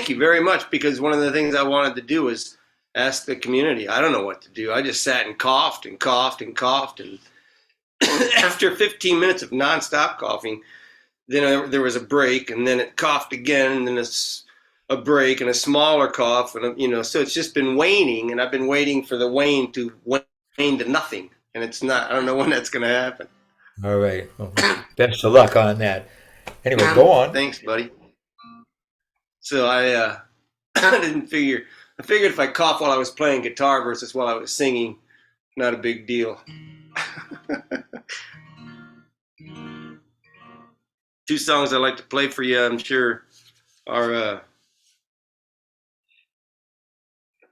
you very much, because one of the things I wanted to do was ask the community. I don't know what to do. I just sat and coughed and coughed and coughed, and after 15 minutes of nonstop coughing, then there was a break, and then it coughed again, and then a break and a smaller cough, and so it's just been waning, and I've been waiting for the wane to nothing, and it's not. I don't know when that's going to happen. All right. Well, best of luck on that. Anyway, go on. Thanks, buddy. So I didn't figure. I figured if I coughed while I was playing guitar versus while I was singing, not a big deal. Two songs I'd like to play for you, I'm sure, are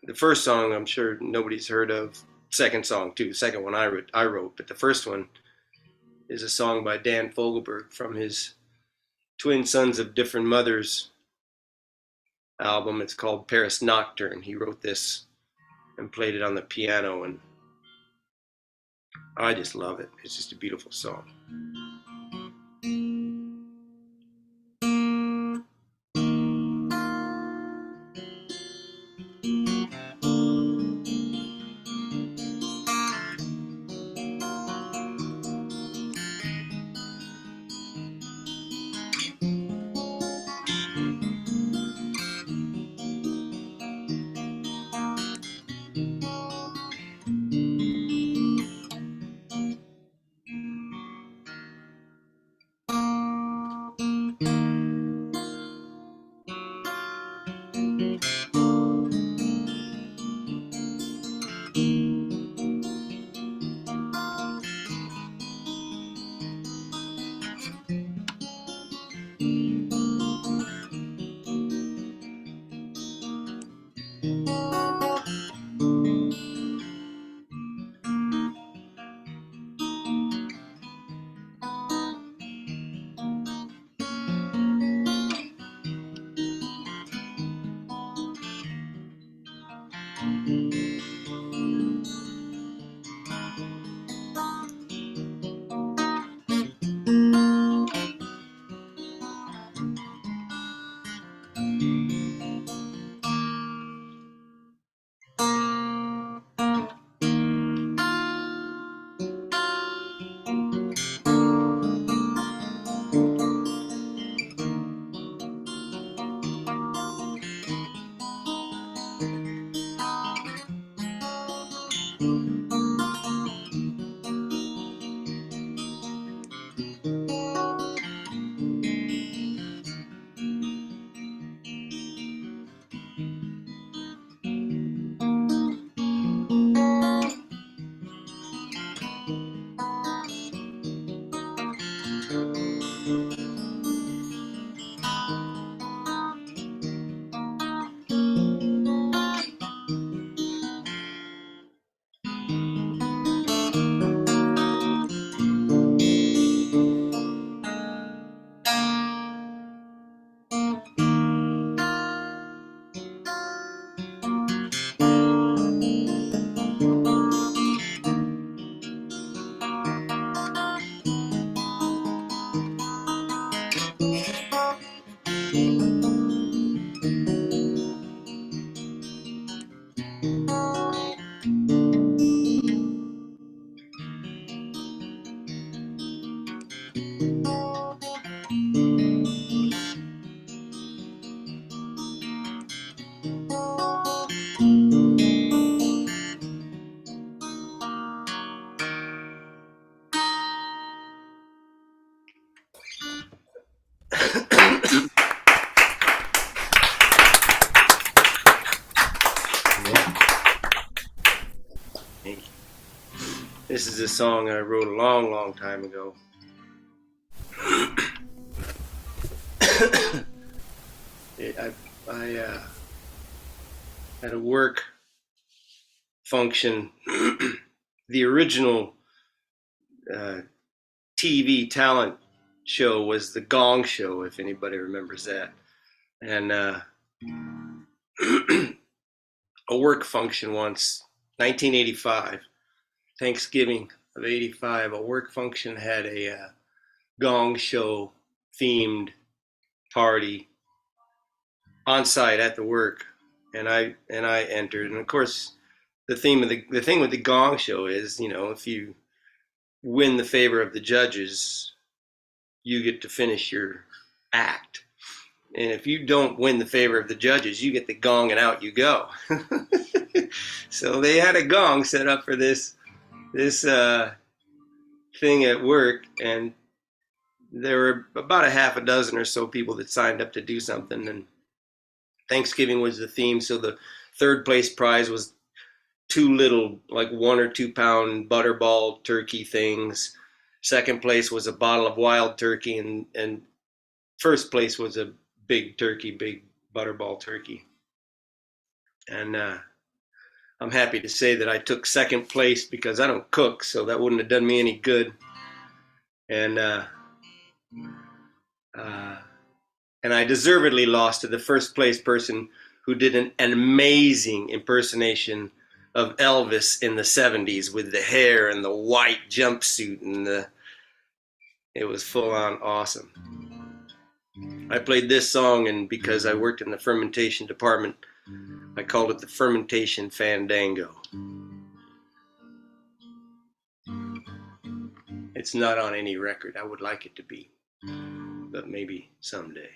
the first song I'm sure nobody's heard of. Second song too. The second one I wrote, but the first one is a song by Dan Fogelberg from his Twin Sons of Different Mothers album. It's called Paris Nocturne. He wrote this and played it on the piano, and I just love it. It's just a beautiful song. This is a song I wrote a long, long time ago. I had a work function. The original TV talent show was The Gong Show, if anybody remembers that. And a work function once, 1985, Thanksgiving. of '85, a work function had a gong show themed party on site at the work, and I entered. And of course, the thing with the gong show is, if you win the favor of the judges, you get to finish your act. And if you don't win the favor of the judges, you get the gong and out you go. So they had a gong set up for this thing at work, and there were about a half a dozen or so people that signed up to do something. And Thanksgiving was the theme, so the third place prize was two little, like 1 or 2 pound butterball turkey things. Second place was a bottle of wild turkey, and first place was a big butterball turkey. And I'm happy to say that I took second place because I don't cook, so that wouldn't have done me any good. And I deservedly lost to the first place person who did an amazing impersonation of Elvis in the 70s with the hair and the white jumpsuit, and it was full on awesome. I played this song, and because I worked in the fermentation department, I called it the Fermentation Fandango. It's not on any record. I would like it to be, but maybe someday.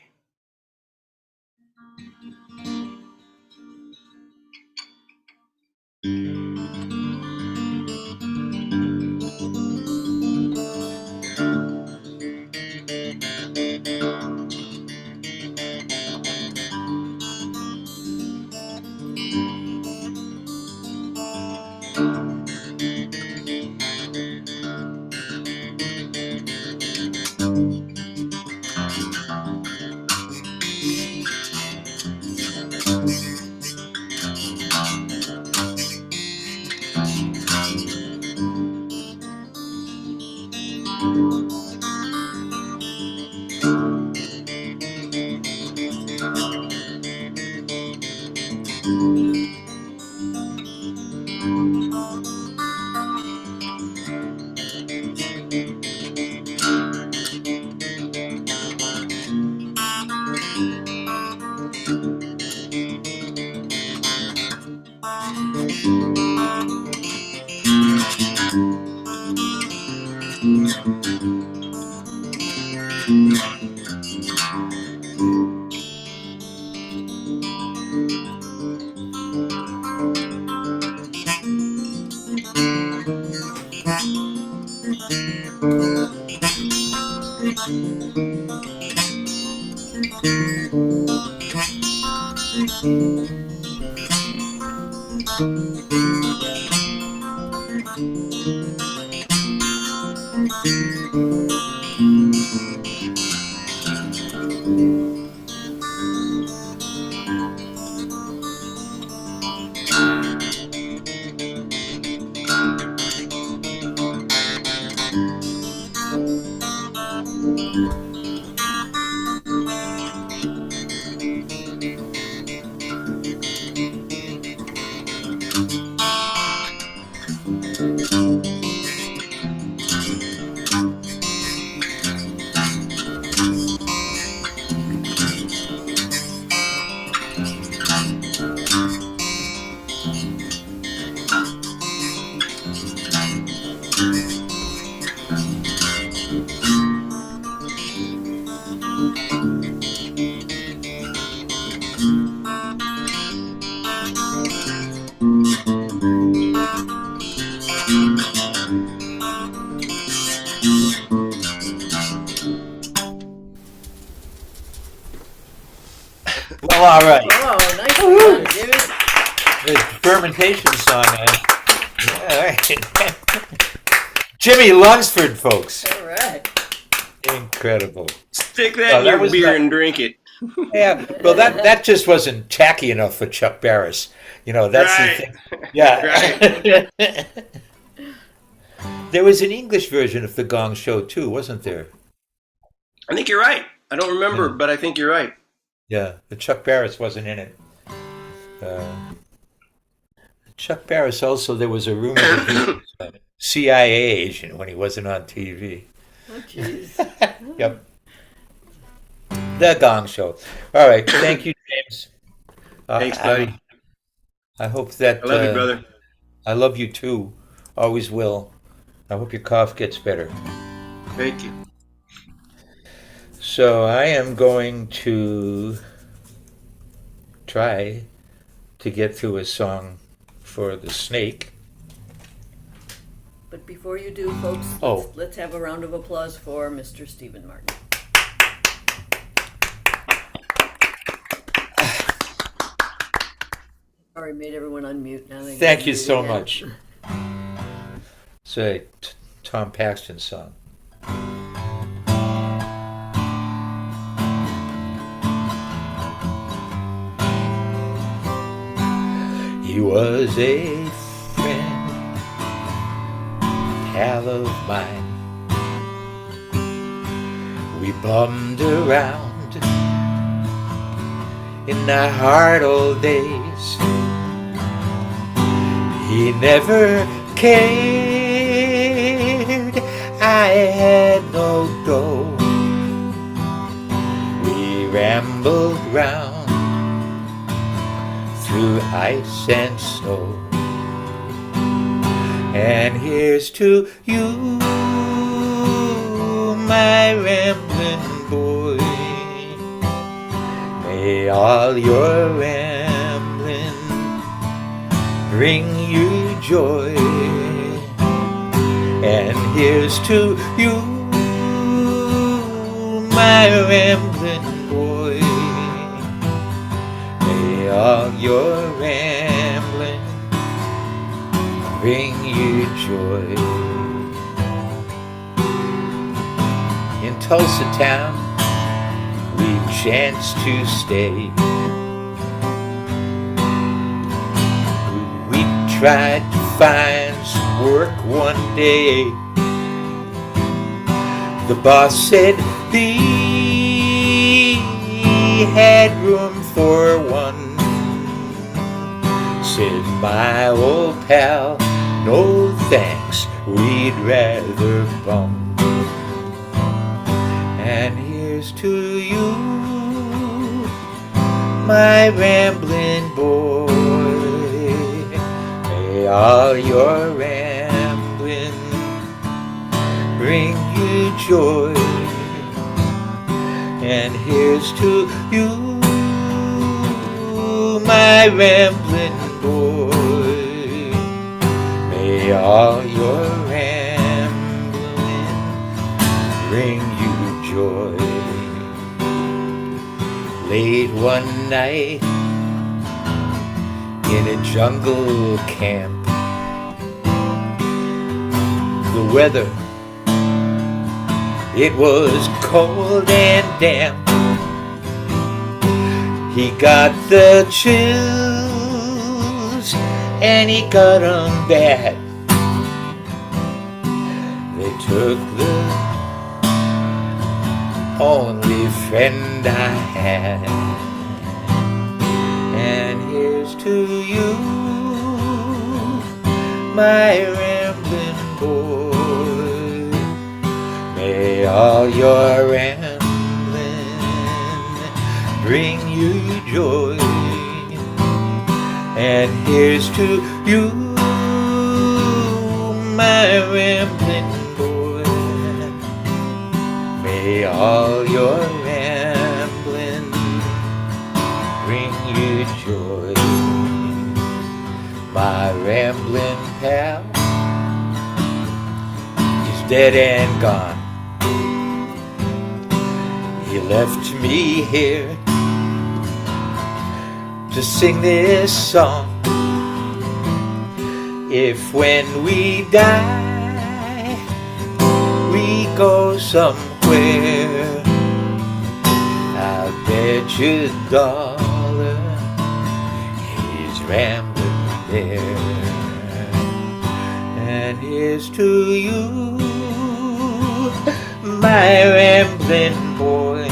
Well, all right. Oh, nicely done, Jimmy. The fermentation song. Yeah, all right. Jimmy Lunsford, folks. All right. Incredible. Stick that in your beer and drink it. Yeah, well, that just wasn't tacky enough for Chuck Barris. That's Right. the thing. Yeah. Right. There was an English version of the Gong Show too, wasn't there? I think you're right. I don't remember, but I think you're right. Yeah, but Chuck Barris wasn't in it. Chuck Barris also, there was a rumor that he was CIA agent when he wasn't on TV. Oh, jeez. Yep. The Gong Show. All right. Thank you, James. Thanks, buddy. I hope that. I love you, brother. I love you too. Always will. I hope your cough gets better. Thank you. So I am going to try to get through a song for the snake. But before you do, folks, let's have a round of applause for Mr. Stephen Martin. Sorry, made everyone unmute. Now they Thank you unmute so again. much. It's a Tom Paxton song. He was a friend, pal of mine. We bummed around in the hard old days. He never cared, I had no dough. We rambled round through ice and snow. And here's to you, my rambling boy. May all your rambling bring you joy. And here's to you, my rambling boy. May all your rambling bring you joy. In Tulsa town, we chanced to stay. We tried to find some work one day. The boss said he had room for one. Said my old pal, no thanks, we'd rather bum. And here's to you, my rambling boy. May all your rambling bring you joy. And here's to you, my rambling boy. May all your rambling bring you joy. Late one night in a jungle camp, the weather, it was cold and damp. He got the chills and he got 'em bad. They took the only friend I had. And here's to you, my rambling boy. May all your rambling bring you joy. And here's to you, my rambling boy. May all your rambling bring you joy. My rambling pal is dead and gone. He left me here to sing this song. If when we die, we go somewhere, I'll bet you $1 he's rambling there. And here's to you, my rambling boy.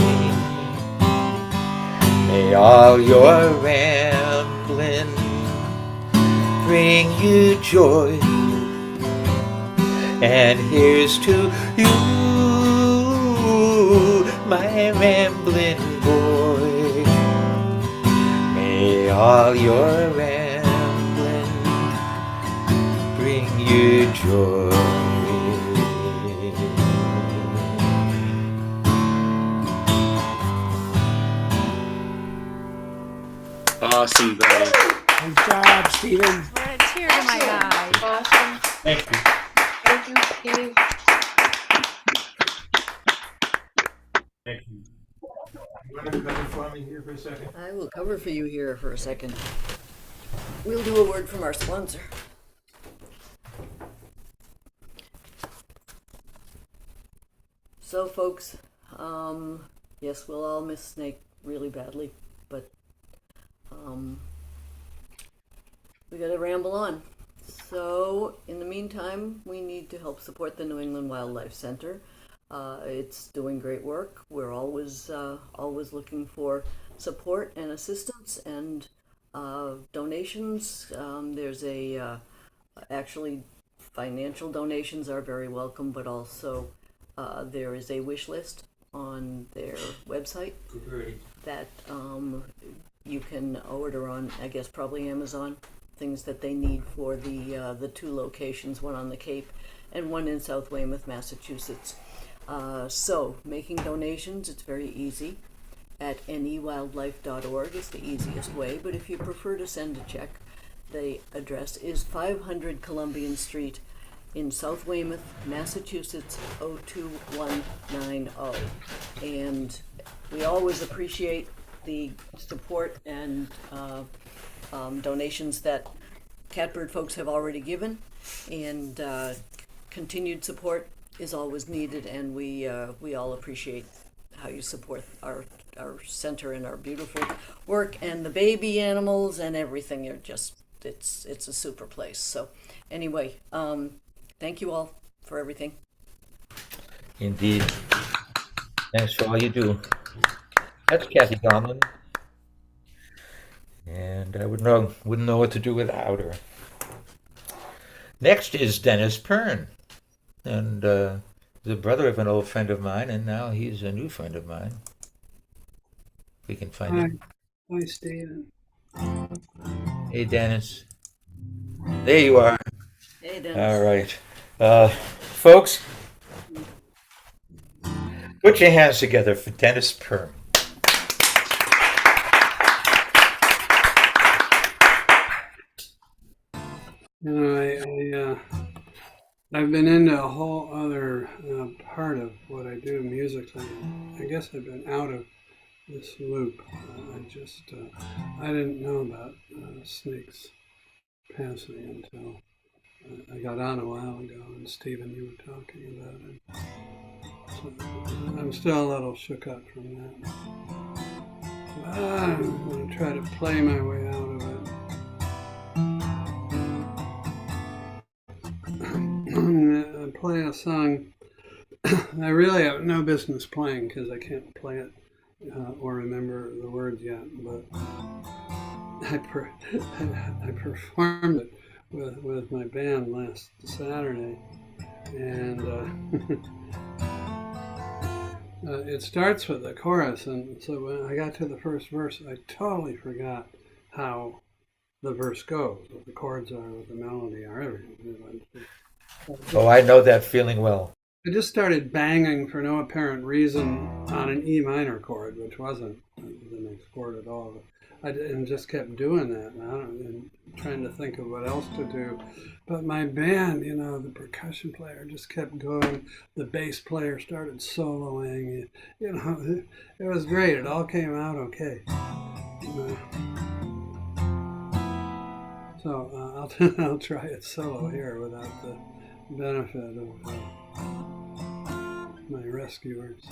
May all your rambling bring you joy. And here's to you, my rambling boy. May all your rambling bring you joy. Awesome, buddy. Good job, Stephen. For a tear to my eye. Awesome. Thank you. Thank you, Steve. Thank you. You want to cover for me here for a second? I will cover for you here for a second. We'll do a word from our sponsor. So, folks, yes, we'll all miss Snake really badly, but we gotta ramble on. So, in the meantime, we need to help support the New England Wildlife Center. It's doing great work. We're always looking for support and assistance and donations. There's actually financial donations are very welcome, but also there is a wish list on their website that you can order on, I guess probably Amazon, things that they need for the two locations, one on the Cape and one in South Weymouth, Massachusetts. So making donations, it's very easy. At newildlife.org is the easiest way, but if you prefer to send a check, the address is 500 Columbian Street in South Weymouth, Massachusetts, 02190. And we always appreciate the support and donations that Catbird folks have already given, and continued support is always needed, and we all appreciate how you support our center and our beautiful work and the baby animals and everything. You're just, it's a super place. So anyway, thank you all for everything. Indeed. Thanks for all you do. That's Kathy Gomlin. And I wouldn't know what to do without her. Next is Dennis Pern. And the brother of an old friend of mine, and now he's a new friend of mine. We can find him. Hi, Stephen. Hey, Dennis. There you are. Hey, Dennis. All right. Folks, put your hands together for Dennis Pern. You know, I've been into a whole other part of what I do musically. I guess I've been out of this loop. I didn't know about Snake's passing until I got on a while ago, and Stephen, you were talking about it. So I'm still a little shook up from that. I'm going to try to play my way out of it. I'm playing a song I really have no business playing because I can't play it or remember the words yet, but I performed it with my band last Saturday, and it starts with the chorus, and so when I got to the first verse, I totally forgot how the verse goes, what the chords are, what the melody are, everything. Oh, I know that feeling well. I just started banging for no apparent reason on an E minor chord, which wasn't the next chord at all. And just kept doing that and trying to think of what else to do. But my band, you know, the percussion player just kept going. The bass player started soloing. You know, it was great. It all came out okay. So I'll try it solo here without the benefit of my rescuers.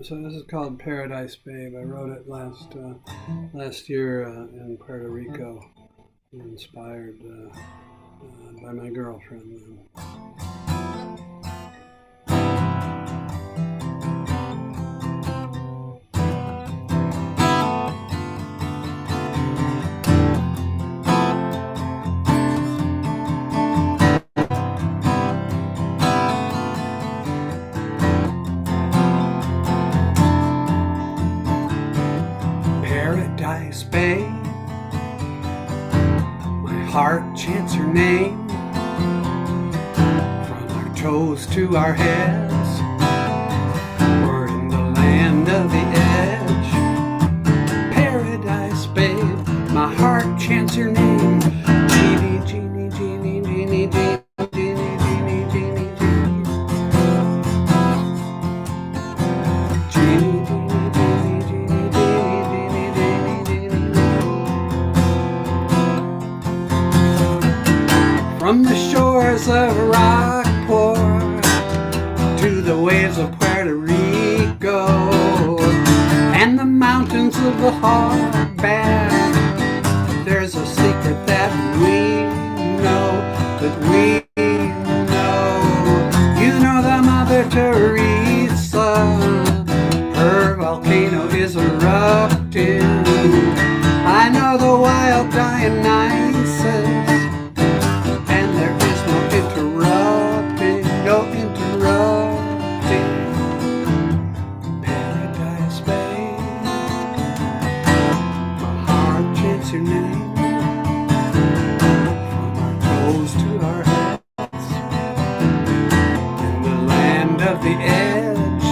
So this is called Paradise Babe. I wrote it last year in Puerto Rico, inspired by my girlfriend then. spade. My heart chants her name from our toes to our heads. We're in the land of the edge. Paradise, babe. My heart chants your name. Genie, genie, genie, genie, genie, genie, genie, genie, genie, from the shores of Rockport to the waves of Puerto Rico and the mountains of the hogback, there's a secret that we know, You know the Mother Teresa, her volcano is erupting. I know the wild Dionysus, and there is no interrupting. Paradise, babe. My heart chants your name from our toes to our heads. In the land of the edge,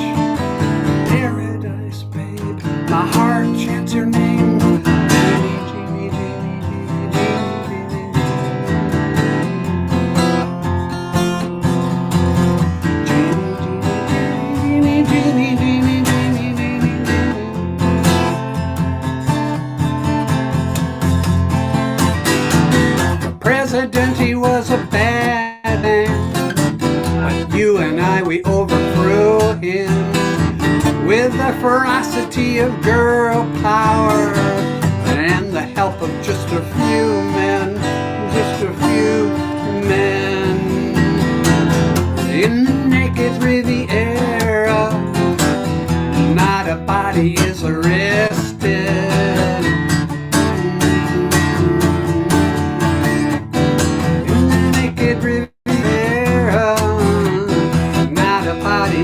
paradise, babe. My heart chants your name. President, he was a bad man, but you and I, we overthrew him with the ferocity of girl power and the help of just a few men, in the naked Riviera. Not a body is arrested.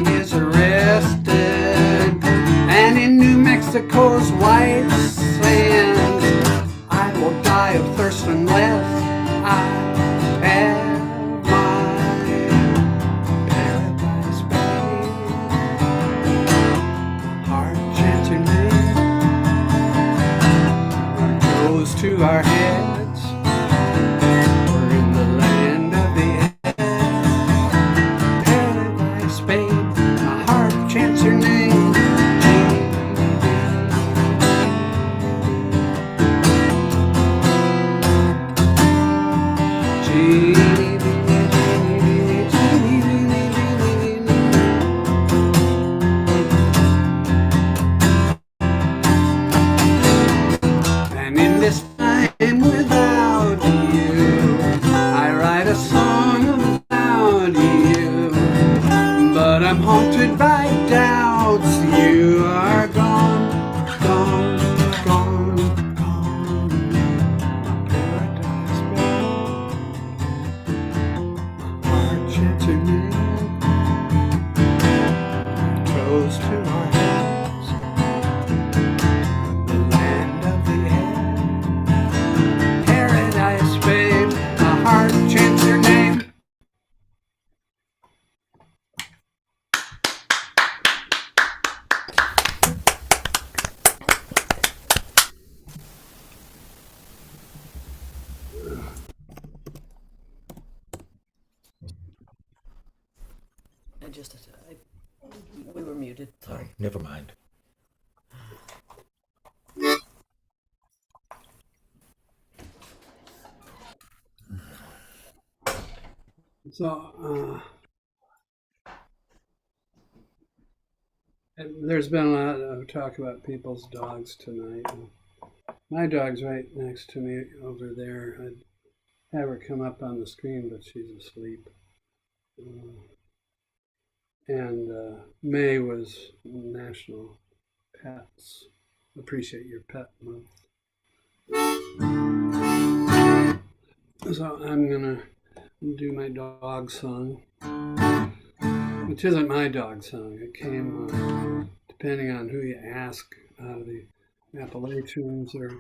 Is arrested, and in New Mexico's white sands, I will die of thirst unless I have my paradise, babe. My heart chants your name, our toes to our heads. We're in the land of the paradise, babe. My heart chants your name. And in this time without you, I write a song about you. But I'm haunted by doubts. You are gone, gone, gone, gone. My paradise, babe. My heart chants your name. Toes to our heads. The land of the end. Paradise, babe. My heart chants your name. We were muted. Sorry, never mind. So, there's been a lot of talk about people's dogs tonight. My dog's right next to me over there. I'd have her come up on the screen, but she's asleep. And May was National Pets. Appreciate Your Pet Month. So I'm gonna do my dog song, which isn't my dog song. It came, depending on who you ask, out of the Appalachians or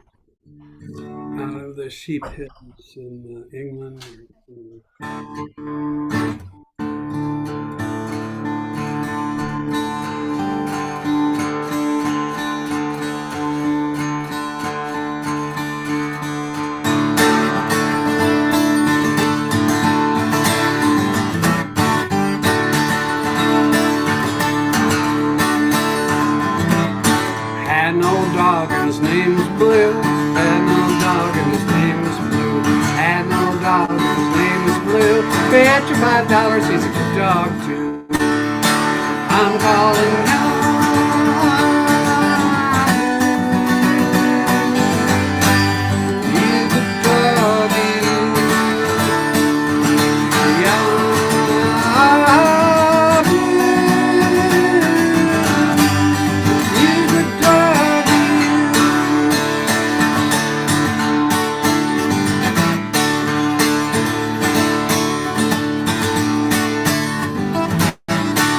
out of the sheep hills in England. Had an old dog and his name was Blue. Had an old dog and his name was Blue. Had an old dog and his name was Blue. Bet you $5 he's a good dog too. I'm calling out. He's a doggy. He's a doggy.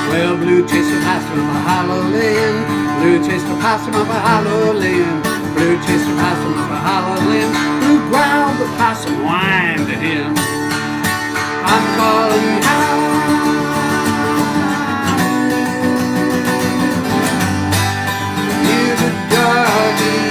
Well, Blue chased a possum up a hollow limb. Blue chased a possum up a hollow limb. Blue chased a possum up a hollow limb. Blue growled, the possum whined at him. I'm calling out. He's a doggy.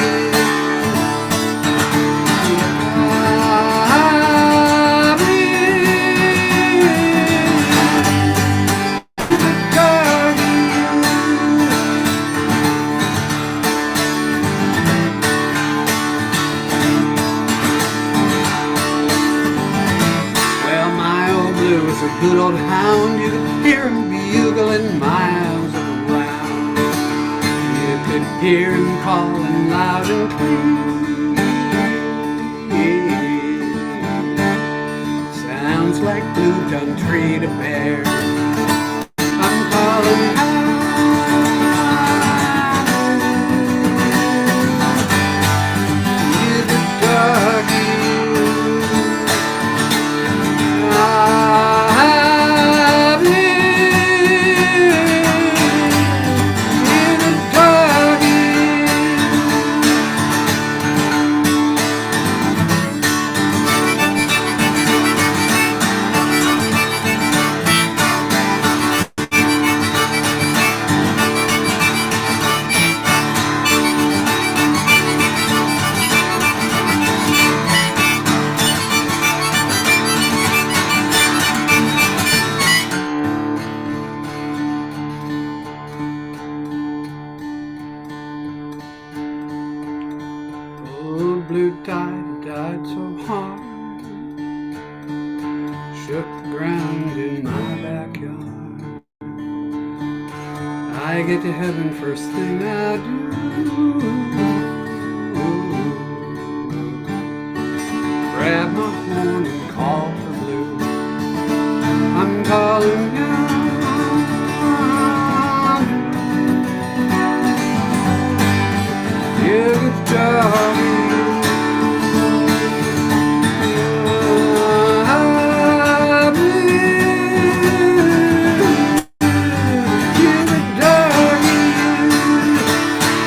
A good old hound, you could hear him bugling miles around. You could hear him calling loud and clear. Sounds like Blue done treat a bear. I'm calling out. He's a doggy. Blue died so hard, shook the ground in my backyard. I get to heaven first thing I do. Grab my horn and call for Blue. I'm calling out. You're the doggy.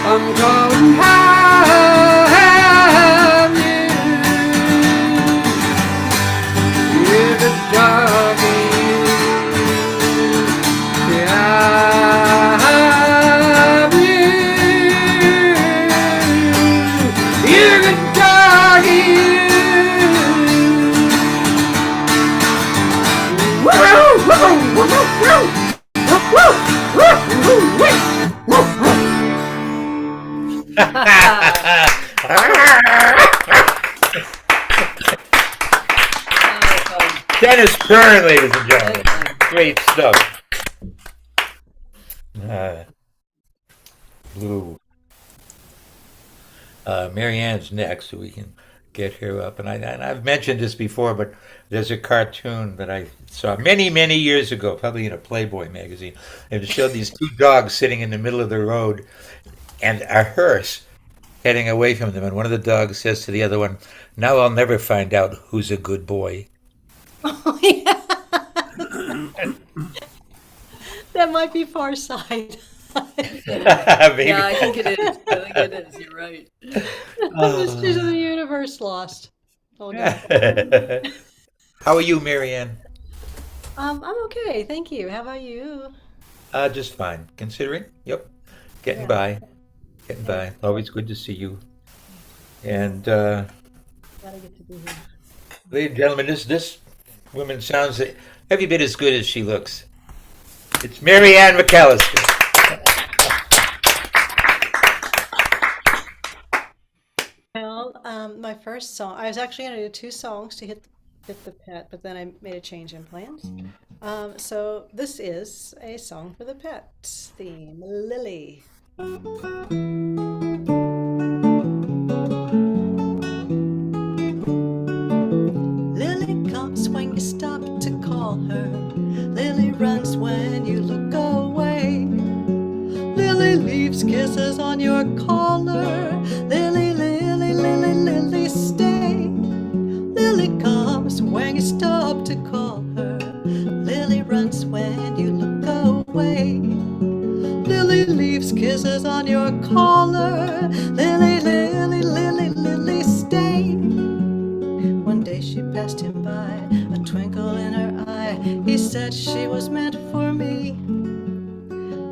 I'm calling have you. You're the doggy. Have you. You're the doggy. Woo! Woo! Woo! Woo! Woo! Woo! Woo! Woo! Dennis Byrne, ladies and gentlemen. Great stuff. Blue. Mary Ann's next, so we can get her up. And I've mentioned this before, but there's a cartoon that I saw many, many years ago, probably in a Playboy magazine. And it showed these two dogs sitting in the middle of the road and a hearse heading away from them. And one of the dogs says to the other one, "Now I'll never find out who's a good boy." Oh, yeah. That might be Far Side. Maybe. Yeah, I think it is. I think it is. You're right. Mysteries of the Universe lost. All good. How are you, Marianne? I'm okay, thank you. How about you? Just fine. Considering? Yep. Getting Yeah, by. Getting yeah. by. Always good to see you. And Glad I get to be here. ladies and gentlemen, this woman sounds every bit as good as she looks. It's Marianne McAllister. Well, my first song, I was actually going to do two songs to hit the pet, but then I made a change in plans. So this is a song for the pet theme, Lily. Lily comes when you stop to call her. Lily runs when you look away. Lily leaves kisses on your collar. Lily, Lily, Lily, Lily, stay. Lily comes when you stop to call her. Lily runs when you look away. Lily leaves kisses on your collar. Lily, Lily, Lily, Lily, stay. One day she passed him by, a twinkle in her eye. He said she was meant for me.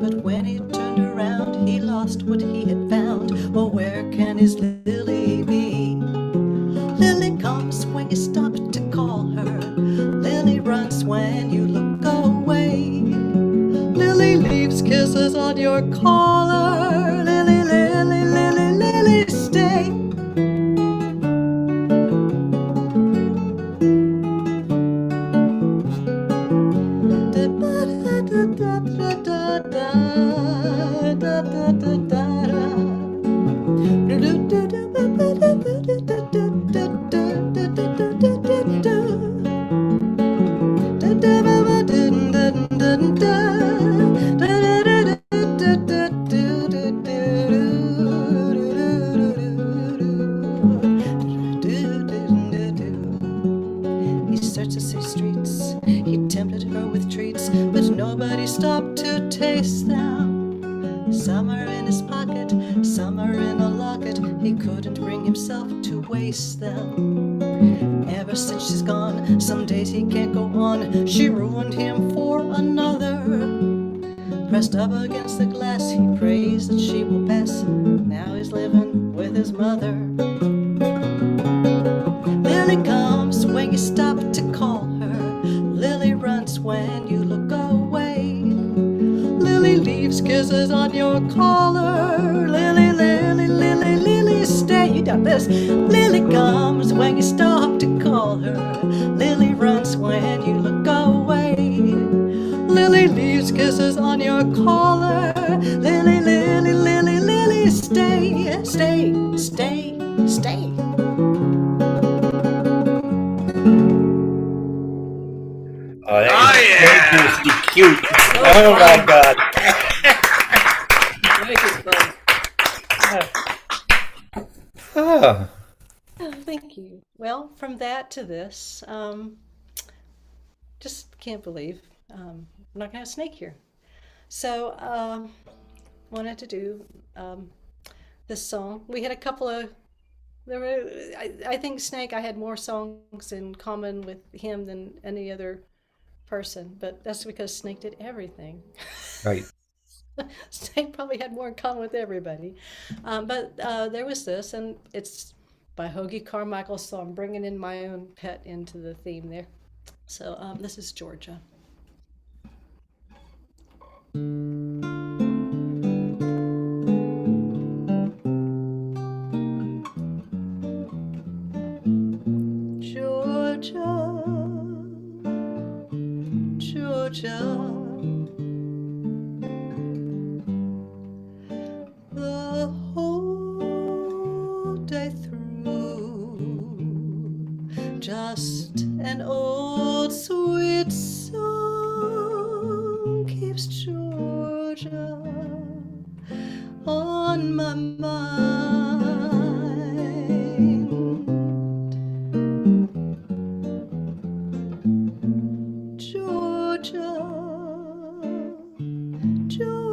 But when he turned around, he lost what he had found. Oh, where can his Lily be? Lily comes when you stop to call her. Lily runs when you look away. Lily leaves kisses on your collar. Lily, Lily, Lily, Lily, stay. He searched the city streets, he tempted her with treats, but nobody stopped to taste them. Some are in his pocket, some are in a locket, he couldn't bring himself to waste them. Ever since she's gone, some days he can't go on, she ruined him for another. Pressed up against the glass, he prays that she will pass, now he's living with his mother. Lily comes when you stop to call her. Lily runs when you look away. Lily leaves kisses on your collar. Lily, Lily, Lily, Lily, stay. You got this. Lily comes when you stop to call her. Lily runs when you look away. Lily leaves kisses on your collar. Lily, Lily, Lily, Lily, stay, stay, stay, stay. Oh, that is dangerously cute. Oh my God. Ah. Oh, thank you. Well, from that to this, just can't believe I'm not gonna have Snake here. So, wanted to do this song. We had a couple of there were. I think Snake. I had more songs in common with him than any other person, but that's because Snake did everything. Right. Snake probably had more in common with everybody. But there was this, and it's by Hoagie Carmichael, so I'm bringing in my own pet into the theme there. So this is Georgia. Georgia, Georgia. The whole day through, just an old sweet song keeps Georgia on my mind. Georgia, Georgia.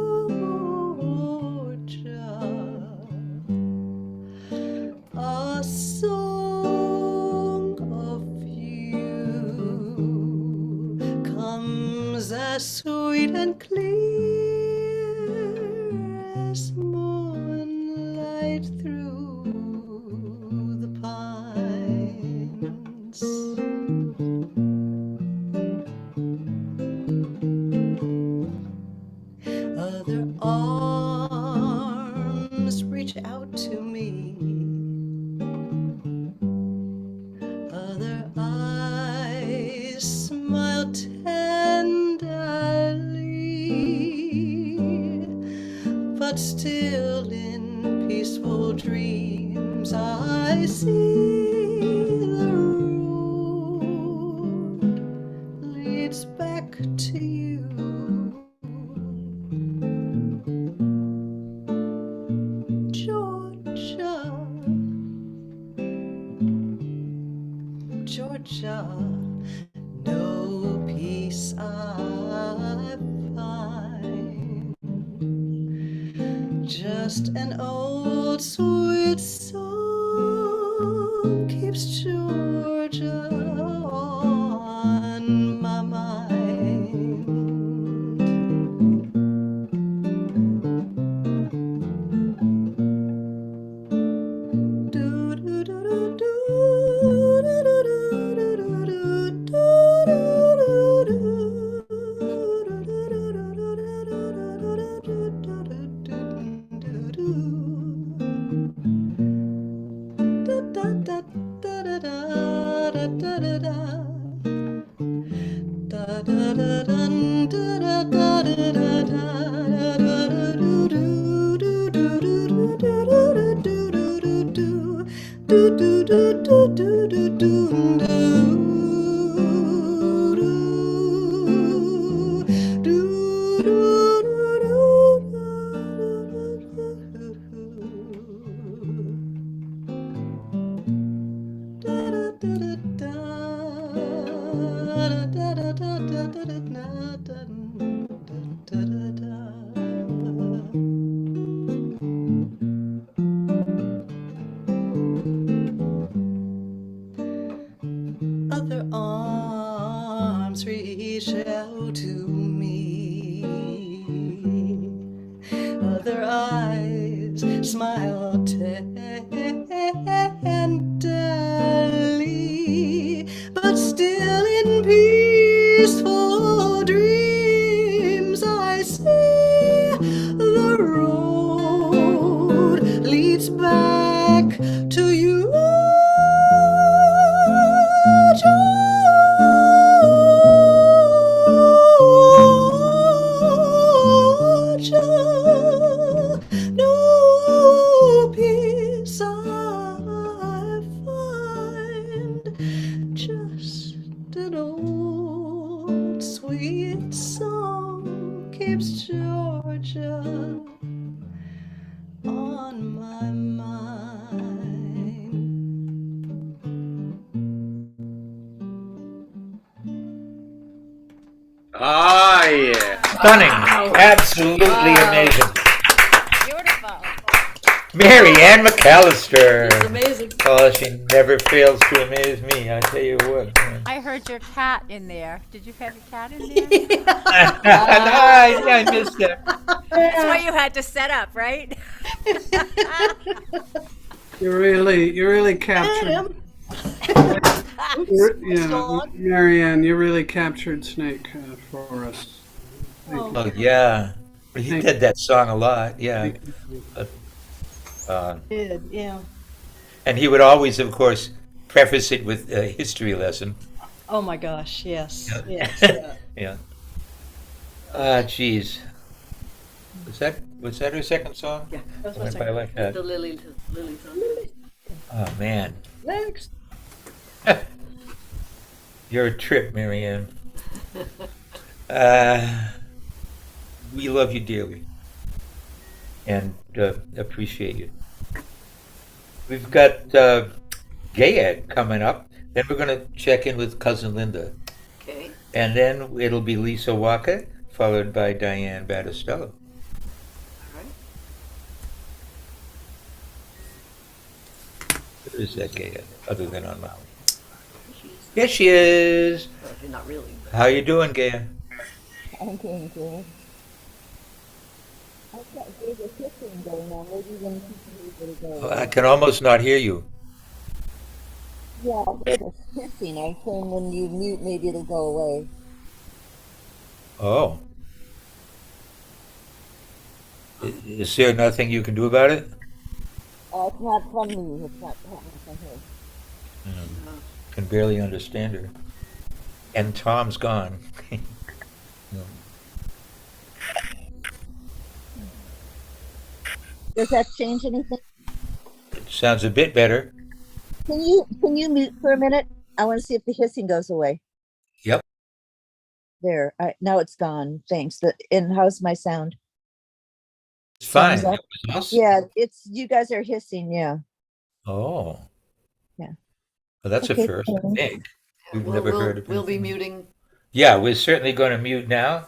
right through the pines. Other arms reach out to me. Other eyes smile tenderly. But still in peaceful dreams I see the road leads back to you. Georgia, Georgia, no peace I find, just an old sweet song keeps Georgia on my mind. Other arms reach out to me. Other eyes smile tenderly, but still in peaceful dreams I see the road leads back to you. Georgia, no peace I find, just an old sweet song keeps Georgia on my mind. Ah, yeah. Stunning. Absolutely amazing. Beautiful. Mary Ann McAllister. It's amazing. Oh, she never fails to amaze me, I tell you what. I heard your cat in there. Did you have your cat in there? I missed that. That's why you had to set up, right? You really captured. Marianne, you really captured Snake for us. Oh, yeah. He did that song a lot, yeah. Did, yeah. And he would always, of course, preface it with a history lesson. Oh my gosh, yes, Yeah. yes. Yeah. Yeah. Geez. Was that her second song? Yeah. That's I my went by second. like that. The Lily song. Oh, man. Next. You're a trip, Marianne. We love you dearly and appreciate you. We've got Gayed coming up. Then we're going to check in with Cousin Linda. Okay. And then it'll be Lisa Walker, followed by Diane Battistello. All right. Where is that Gayed, other than on Maui? Yes, she is. Well, not really. How you doing, Gayed? I'm doing good. I've got there's a hissing going on. Maybe when people mute, it'll go I away. can almost not hear you. Yeah, there's a hissing. I'm saying when you mute, maybe it'll go away. Oh, is there nothing you can do about it? It's not from me. It's not happening from her. Can barely understand her. And Tom's gone. Does that change anything? It sounds a bit better. Can you mute for a minute? I want to see if the hissing goes away. Yep. There. Now it's gone. Thanks. And how's my sound? It's fine. Thumbs up. That was us? Yeah, it's you guys are hissing. Yeah. Oh. Yeah. Well, that's a Okay, first, I thanks. think. We've We'll, never heard of we'll be anything. muting. Yeah, we're certainly going to mute now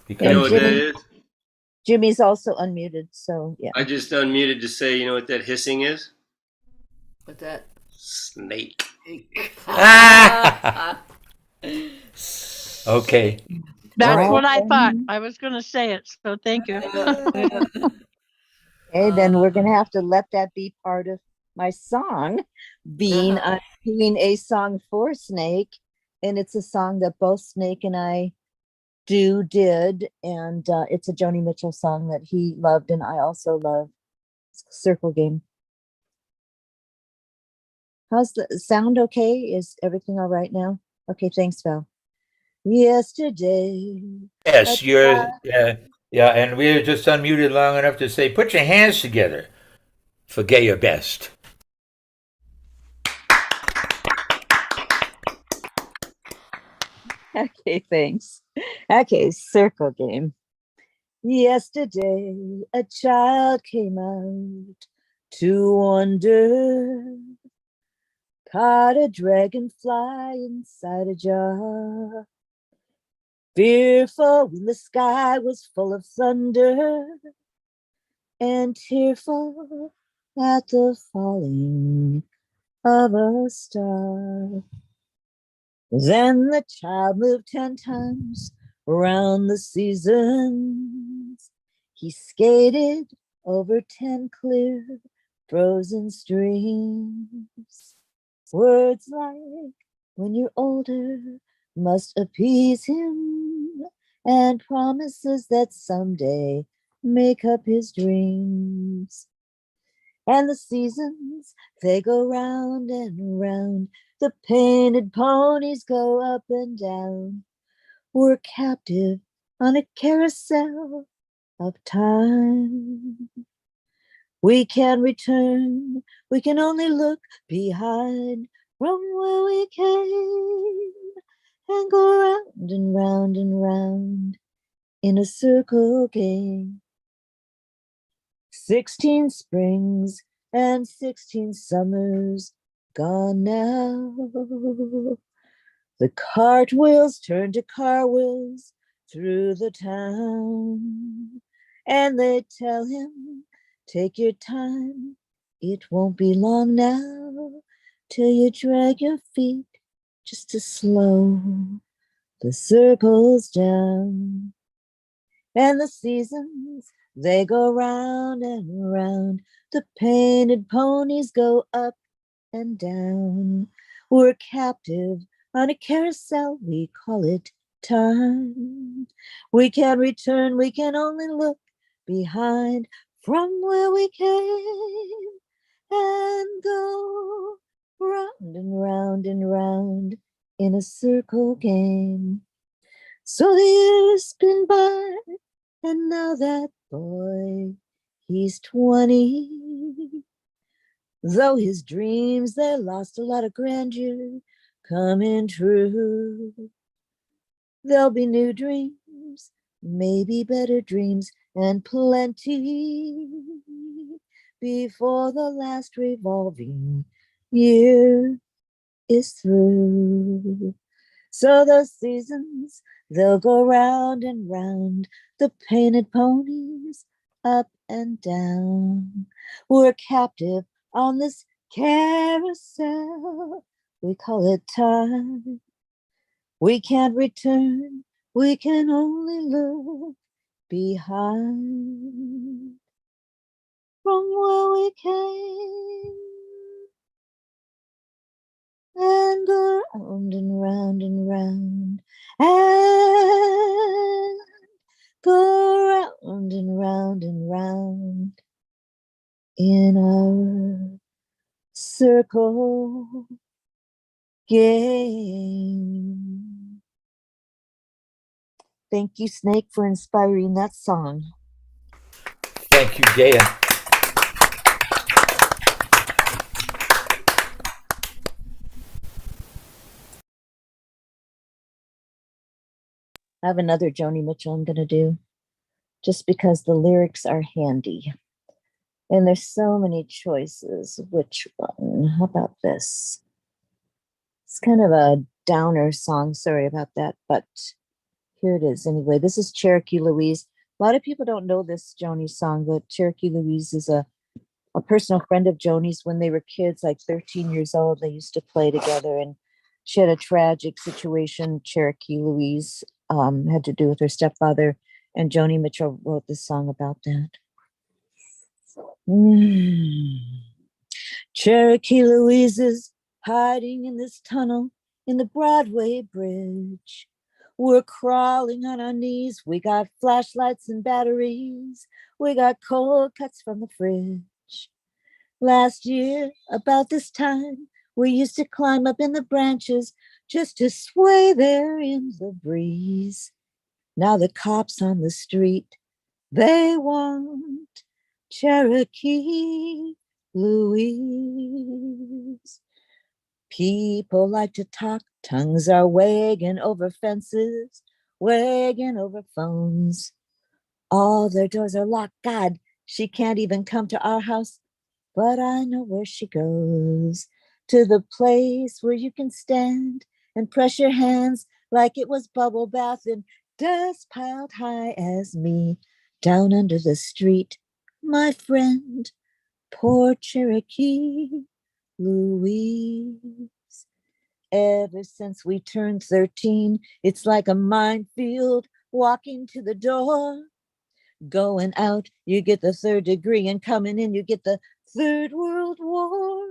You because know what that is? Jimmy's also unmuted, so yeah. I just unmuted to say, you know what that hissing is? What's that? Snake. Okay. That's Right. what I thought. I was going to say it, so thank you. Okay, then we're gonna have to let that be part of my song, being I'm doing a song for Snake, and it's a song that both Snake and I did, and it's a Joni Mitchell song that he loved and I also love. Circle Game. How's the sound? Okay, is everything all right now? Okay, thanks, Val. Yesterday. Yes, yeah, and we're just unmuted long enough to say, put your hands together for Gay Your Best. Okay, thanks. Okay, Circle Game. Yesterday, a child came out to wander, caught a dragonfly inside a jar. Fearful when the sky was full of thunder, and tearful at the falling of a star. Then the child moved 10 times around the seasons. He skated over 10 clear frozen streams. Words like, when you're older, must appease him, and promises that someday make up his dreams. And the seasons, they go round and round. The painted ponies go up and down. We're captive on a carousel of time. We can return, we can only look behind from where we came and go round and round and round in a circle game. 16 springs and 16 summers gone now. The cartwheels turn to car wheels through the town, and they tell him, take your time, it won't be long now till you drag your feet just to slow the circles down. And the seasons, they go round and round. The painted ponies go up and down. We're captive on a carousel, we call it time. We can return, we can only look behind from where we came and go round and round and round in a circle game. So the years spin by, and now that boy, he's 20. Though his dreams, they lost a lot of grandeur coming true. There'll be new dreams, maybe better dreams, and plenty before the last revolving year is through. So those seasons, they'll go round and round, the painted ponies up and down. We're captive on this carousel, we call it time. We can't return, we can only look behind from where we came and go round and round and round and go round and round and round in our circle game. Thank you, Snake, for inspiring that song. Thank you, Gaya. I have another Joni Mitchell I'm going to do just because the lyrics are handy. And there's so many choices. Which one? How about this? It's kind of a downer song. Sorry about that, but here it is anyway. This is Cherokee Louise. A lot of people don't know this Joni song, but Cherokee Louise is a personal friend of Joni's. When they were kids, like 13 years old, they used to play together, and she had a tragic situation. Cherokee Louise had to do with her stepfather, and Joni Mitchell wrote this song about that. Cherokee Louise is hiding in this tunnel in the Broadway Bridge. We're crawling on our knees. We got flashlights and batteries. We got cold cuts from the fridge. Last year, about this time, we used to climb up in the branches just to sway there in the breeze. Now the cops on the street, they want Cherokee Louise. People like to talk, tongues are wagging over fences, wagging over phones. All their doors are locked. God, she can't even come to our house, but I know where she goes. To the place where you can stand and press your hands like it was bubble bath and dust piled high as me. Down under the street, my friend, poor Cherokee Louise. Ever since we turned 13, it's like a minefield walking to the door. Going out, you get the 3rd degree, and coming in, you get the 3rd World War.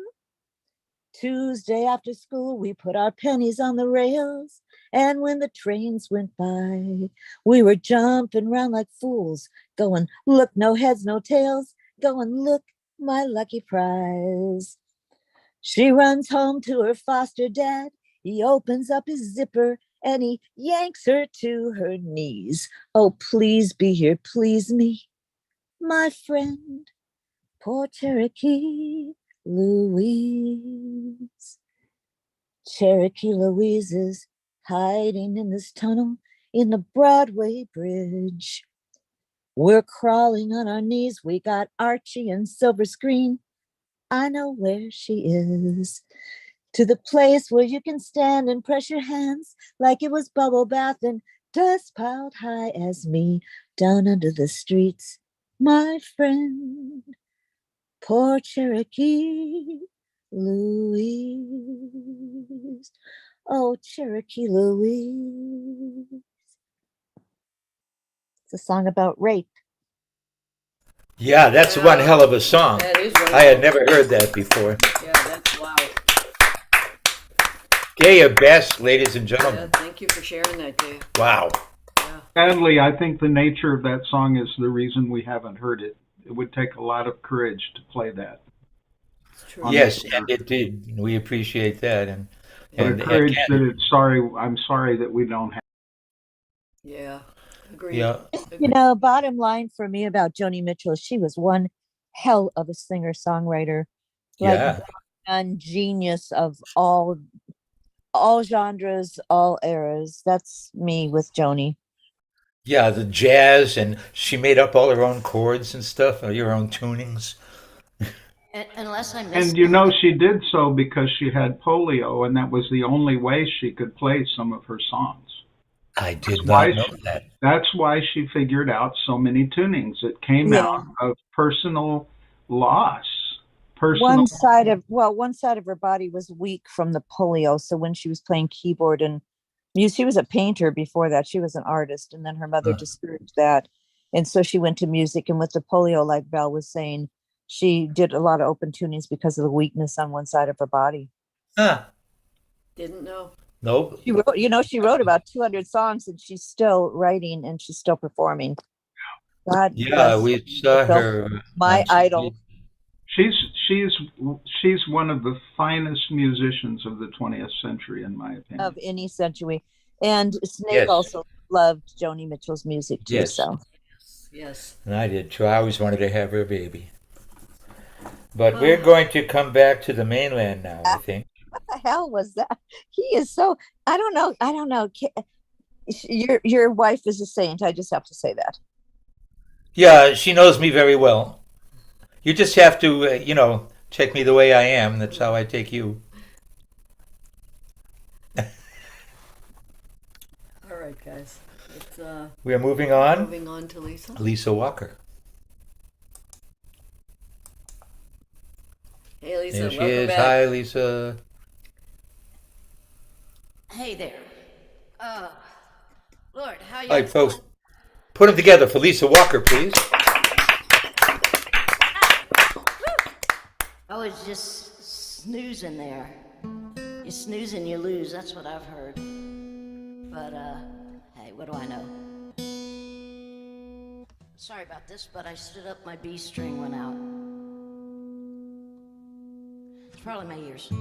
Tuesday after school, we put our pennies on the rails, and when the trains went by, we were jumping around like fools, going, look, no heads, no tails, going, look, my lucky prize. She runs home to her foster dad. He opens up his zipper and he yanks her to her knees. Oh, please be here, please me, my friend, poor Cherokee Louise. Cherokee Louise is hiding in this tunnel in the Broadway Bridge. We're crawling on our knees. We got Archie and Silver Screen. I know where she is. To the place where you can stand and press your hands like it was bubble bath and dust piled high as me. Down under the streets, my friend, poor Cherokee Louise. Oh, Cherokee Louise. It's a song about rape. Yeah, that's one hell of a song. That is one I had hell of never heard that before. Yeah, that's wow. Gaya Best, ladies and Yeah, gentlemen. thank you for sharing that, Dave. Wow. Sadly, I think the nature of that song is the reason we haven't heard it. It would take a lot of courage to play that. Yes, and it did. We appreciate that. And But a courage that it's sorry. I'm sorry that we don't have. Yeah, agreed. Yeah. You know, bottom line for me about Joni Mitchell, she was one hell of a singer-songwriter. Like, Yeah. and genius of all genres, all eras. That's me with Joni. Yeah, the jazz, and she made up all her own chords and stuff, or her own tunings. Unless I missed And you know, she did so because she had polio, and that was the only way she could play some of her songs. I did Why not know she- that. That's why she figured out so many tunings. It came Yeah. out of personal loss. Personal. One side of her body was weak from the polio. So when she was playing keyboard, and she was a painter before that, she was an artist, and then her mother discouraged that. And so she went to music. And with the polio, like Val was saying, she did a lot of open tunings because of the weakness on one side of her body. Huh. Didn't know. Nope. She wrote about 200 songs, and she's still writing and she's still performing. God Yeah, bless we saw Rachel, her my on idol. She's she's one of the finest musicians of the 20th century, in my opinion. Of any century. And Snake Yes. also loved Joni Mitchell's music too. Yes. So Yes. And I did too. I always wanted to have her baby. But we're going to come back to the mainland now, I think. what the hell was that? He is so, I don't know. Your wife is a saint. I just have to say that. Yeah, she knows me very well. You just have to, take me the way I am. That's how I take you. All right, guys. Let's, We are moving on. Moving on to Lisa. Lisa Walker. Hey, Lisa. There she Welcome is. back. Hi, Lisa. Hey there. Lord, how you All right, folks. Put them together for Lisa Walker, please. I was just snoozing there. You snooze and you lose, that's what I've heard. But, hey, what do I know? Sorry about this, but I stood up, my B string went out. It's probably my ears.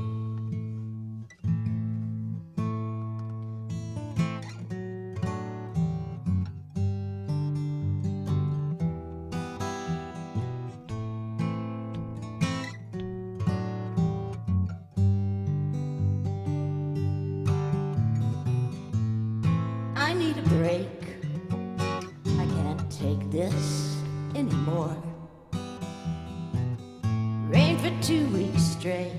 I need a break. I can't take this anymore. Rain for 2 weeks straight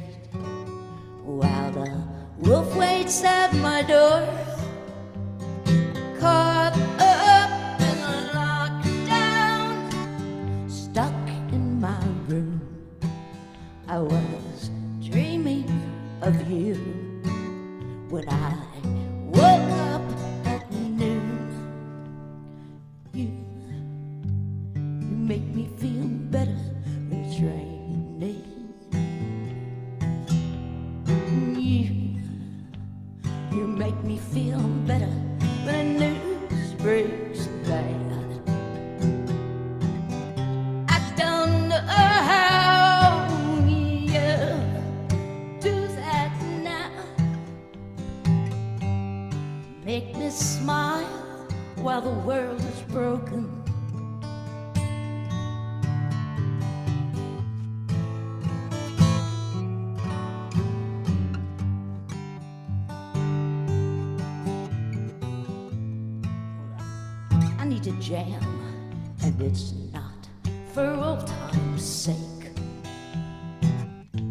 while the wolf waits at my door. Caught up in a lockdown, stuck in my room. I was dreaming of you when I woke up at noon. You make me feel better when it's raining. You make me feel better when the news breaks bad. I don't know how you do that now. Make me smile while the world is broken. I need to jam, and it's not for old time's sake.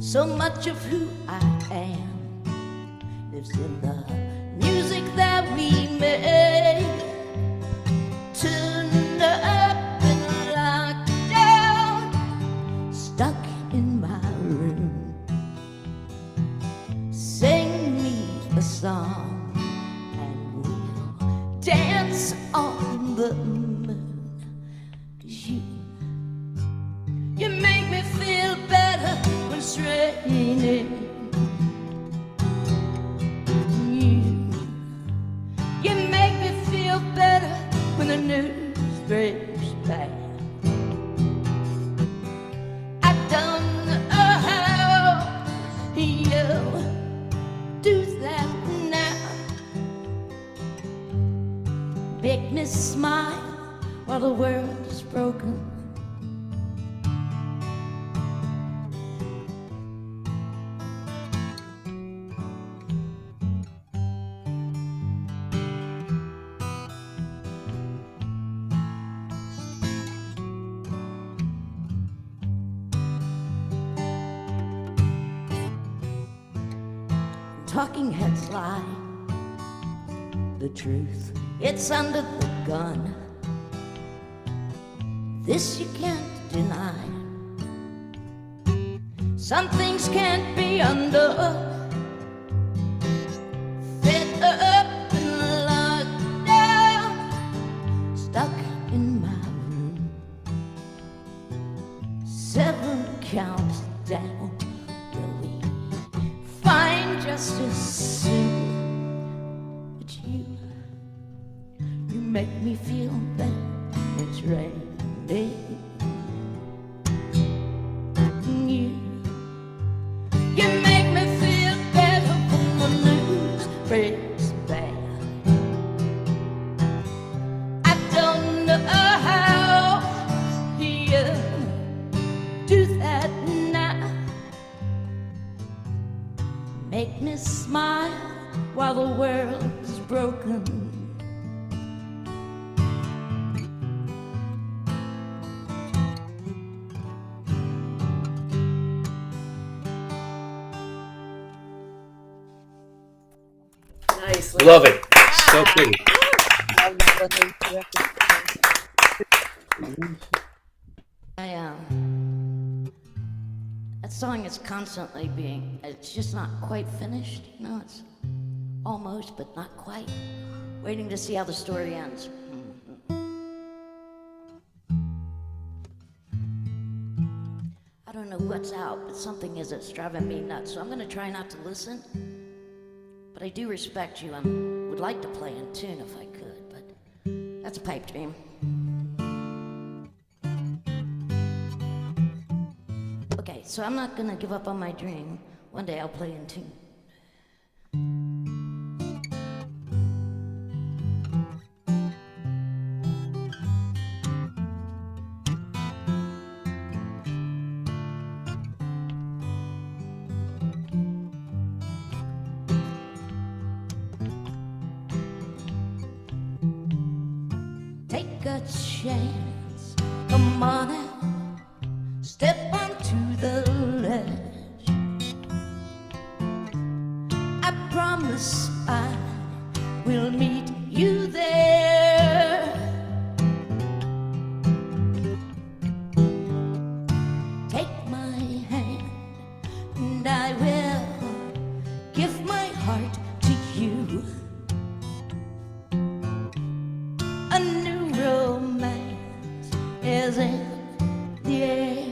So much of who I am lives in the music that we make. Turned up and locked down, stuck in my room. Sing me a song and we'll dance on the moon. 'Cause you make me feel better when it's raining. You make me feel better when the news breaks bad. I don't know how you do that now. Make me smile while the world is broken. Talking heads lie. The truth, it's under the gun. This you can't deny. Some things can't be undone. Fed up and locked down, stuck in my room. just as soon. But you make me feel that it's raining. You make me feel better when the news breaks bad. I don't know how you do that now. Make me smile while the world is broken. Nice. Love it. So pretty. That song is constantly it's just not quite finished, you know, it's almost, but not quite. Waiting to see how the story ends. I don't know what's out, but something is that's driving me nuts, so I'm gonna try not to listen. But I do respect you and would like to play in tune if I could, but that's a pipe dream. Okay, so I'm not gonna give up on my dream. One day I'll play in tune. Take a chance, come on and step onto the ledge. I promise I will meet you there. Take my hand and I will give my heart to you. A new romance is in the air.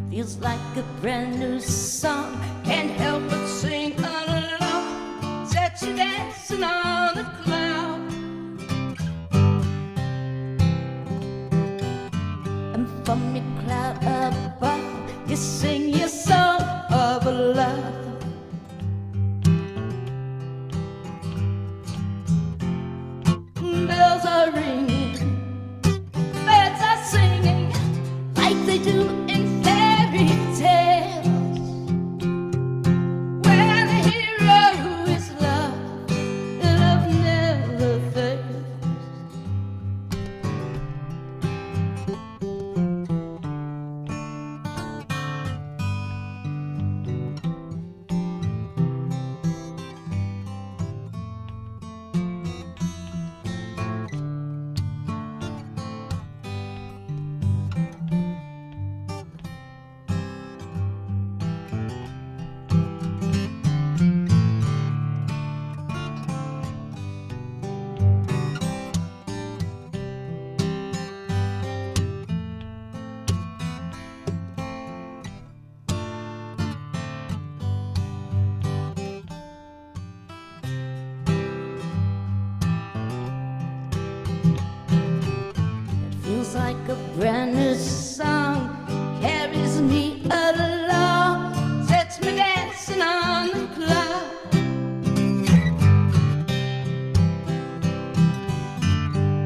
Feels like a brand new song. Can't help but sing along. Set you dancing on a cloud. And from your cloud above, you sing your song of love. Bells are ringing, birds are singing, like they do in fairy tales, where the hero is love, love never fails. Feels like a brand new song, carries me along, sets me dancing on the cloud.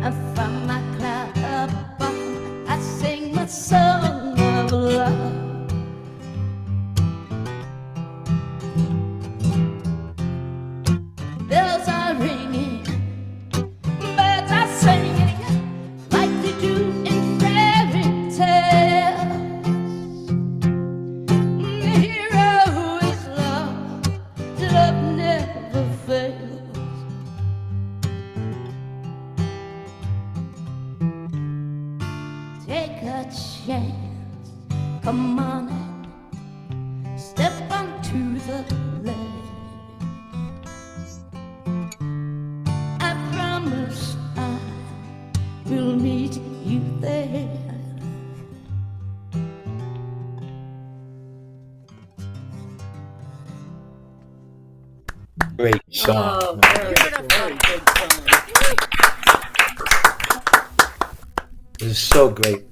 And from my cloud above, I sing my song of love. Bells are ringing, birds are singing, like they do in fairy tales. The hero is love, love never fails. Take a chance, come on and step onto the ledge. I promise I will meet you there. Great song. Oh, very good song. This is so great.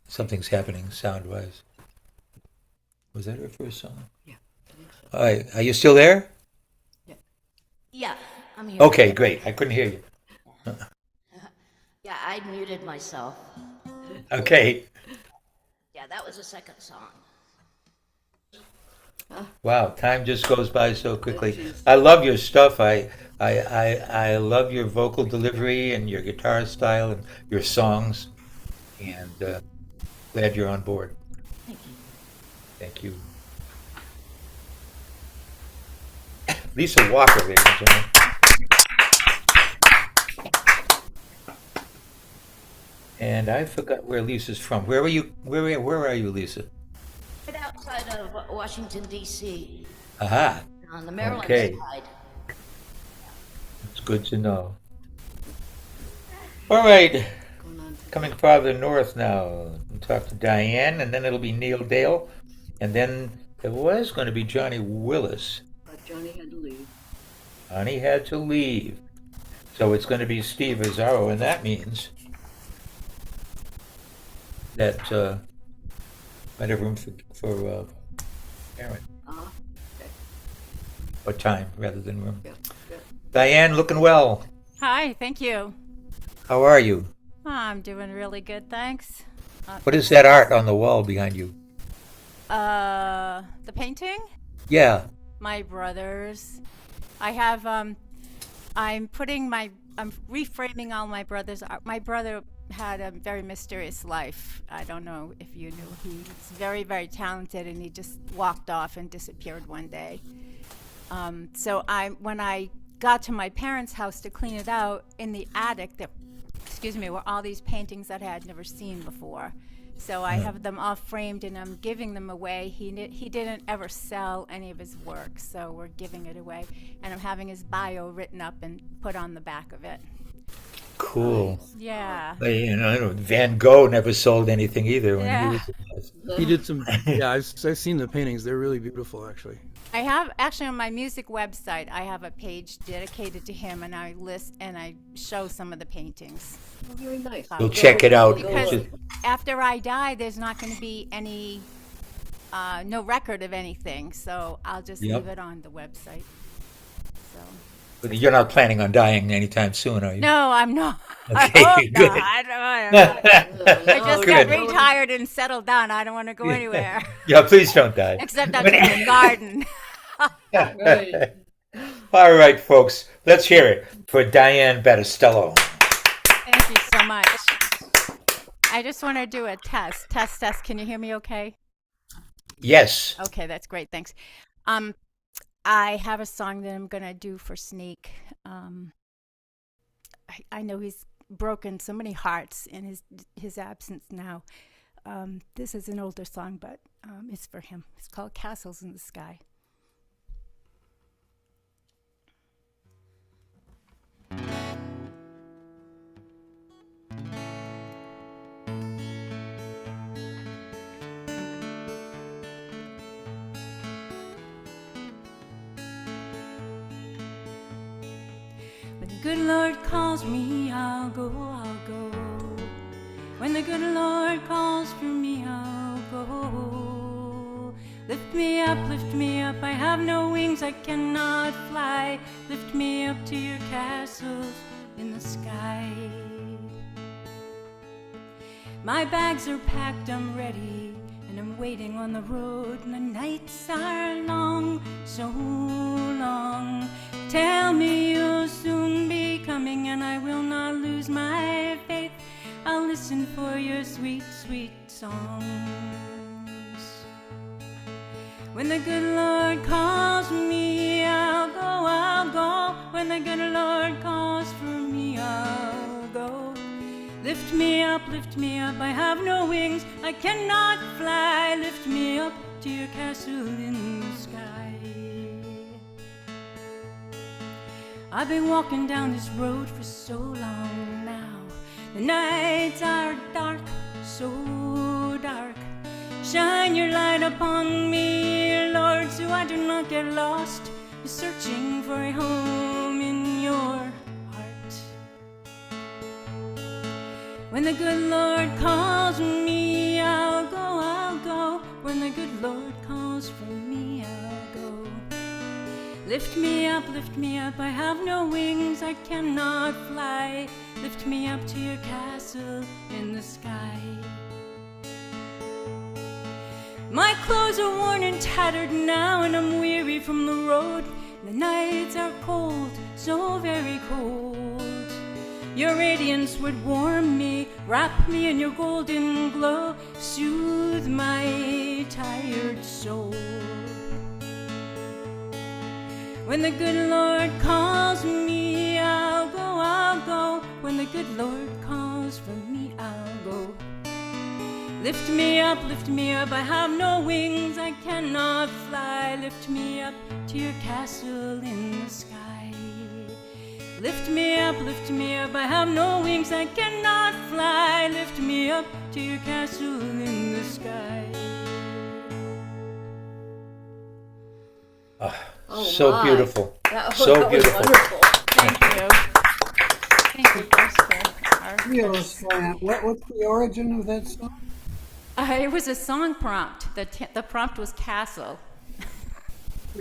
Something's happening sound-wise. Was that her first song? Yeah. All right. Are you still there? Yeah, I'm here. Okay, great. I couldn't hear you. Yeah, I muted myself. Okay. Yeah, that was the second song. Wow, time just goes by so quickly. I love your stuff. I love your vocal delivery and your guitar style and your songs. And glad you're on board. Thank you. Thank you. Lisa Walker, ladies and gentlemen. And I forgot where Lisa's from. Where are you? Where are you, Lisa? Right outside of Washington, D.C. Aha. On the Maryland Okay. side. It's good to know. All right. Coming farther north now. We'll talk to Diane, and then it'll be Neil Dale. And then it was going to be Johnny Willis. But Johnny had to leave. Johnny had to leave. So it's going to be Steve Azzaro, and that means that might have room for Aaron. Okay. Or time rather than room. Yeah. Diane, looking well. Hi, thank you. How are you? I'm doing really good, thanks. What is that art on the wall behind you? The painting? Yeah. My brother's. I have I'm reframing all my brother's art. My brother had a very mysterious life. I don't know if you knew. He's very, very talented, and he just walked off and disappeared one day. So when I got to my parents' house to clean it out, in the attic, were all these paintings that I had never seen before. So I have them all framed, and I'm giving them away. He didn't ever sell any of his work, so we're giving it away. And I'm having his bio written up and put on the back of it. Cool. Yeah. You know, Van Gogh never sold anything either when Yeah. he was alive. He did some. Yeah, I've seen the paintings. They're really beautiful, actually. I have actually on my music website. I have a page dedicated to him, and I list and I show some of the paintings. Oh, very nice. We'll check it out. Because after I die, there's not going to be any, no record of anything. So I'll just leave it on the website. So. But you're not planning on dying anytime soon, are you? No, I'm not. Okay, I hope good. not. I just Good. got retired and settled down. I don't want to go anywhere. Yeah, please don't die. Except out to the garden. Right. All right, folks, let's hear it for Diane Battistello. Thank you so much. I just want to do a test. Test. Can you hear me okay? Yes. Okay, that's great. Thanks. I have a song that I'm going to do for Snake. I know he's broken so many hearts in his absence now. This is an older song, but it's for him. It's called Castles in the Sky. When the good Lord calls me, I'll go, I'll go. When the good Lord calls for me, I'll go. Lift me up, I have no wings, I cannot fly. Lift me up to your castles in the sky. My bags are packed, I'm ready, and I'm waiting on the road. And the nights are long, so long. Tell me you'll soon be coming, and I will not lose my faith. I'll listen for your sweet, sweet songs. When the good Lord calls me, I'll go, I'll go. When the good Lord calls for me, I'll go. Lift me up, I have no wings, I cannot fly. Lift me up to your castle in the sky. I've been walking down this road for so long now. The nights are dark, so dark. Shine your light upon me, Lord, so I do not get lost, searching for a home in your heart. When the good Lord calls me, I'll go, I'll go. When the good Lord calls for me, I'll go. Lift me up, I have no wings, I cannot fly. Lift me up to your castle in the sky. My clothes are worn and tattered now, and I'm weary from the road. The nights are cold, so very cold. Your radiance would warm me, wrap me in your golden glow, soothe my tired soul. When the good Lord calls me, I'll go, I'll go. When the good Lord calls for me, I'll go. Lift me up, I have no wings, I cannot fly. Lift me up to your castle in the sky. Lift me up, I have no wings, I cannot fly. Lift me up to your castle in the sky. So my. beautiful. That So was beautiful. wonderful. Thank you. Thank you, Jessica. What's the origin of that song? It was a song prompt. The prompt was castle.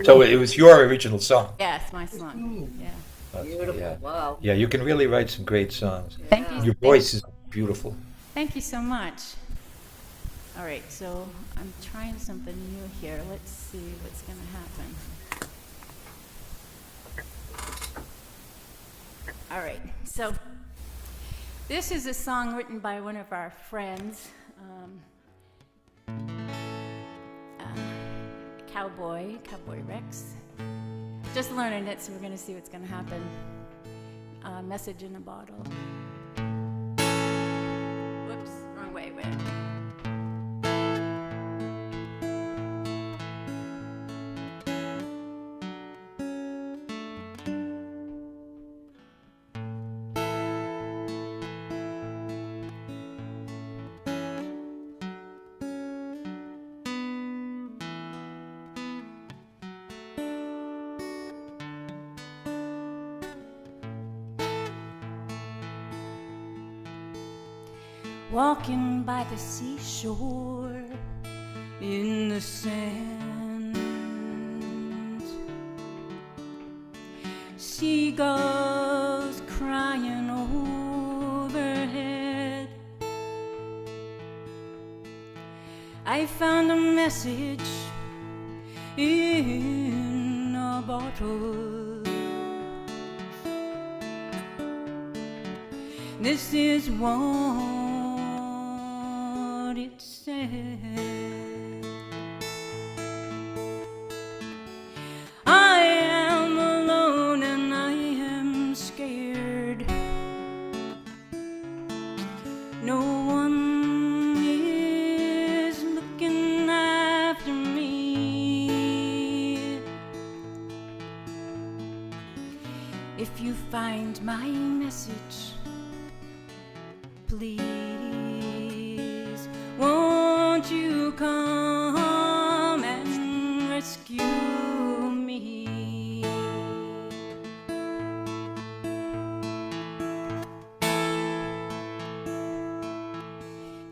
So it was your original song. Yes, my song. Yeah. Beautiful. Yeah. Wow. Yeah, you can really write some great songs. Thank you. Your voice is beautiful. Thank you so much. All right, so I'm trying something new here. Let's see what's going to happen. All right, so this is a song written by one of our friends, Cowboy Rex. Just learning it, so we're going to see what's going to happen. Message in a bottle. Whoops, wrong way. Walking by the seashore in the sand, seagulls crying overhead. I found a message in a bottle. This is what it said. I am alone and I am scared. No one is looking after me. If you find my message, please, won't you come and rescue me?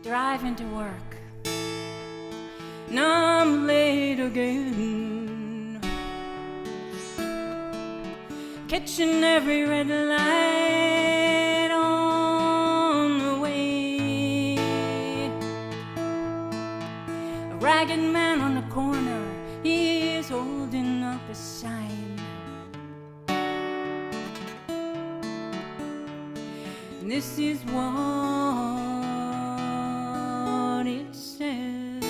Driving to work, now I'm late again, catching every red light on the way. A ragged man on the corner, he is holding up a sign. And this is what it says.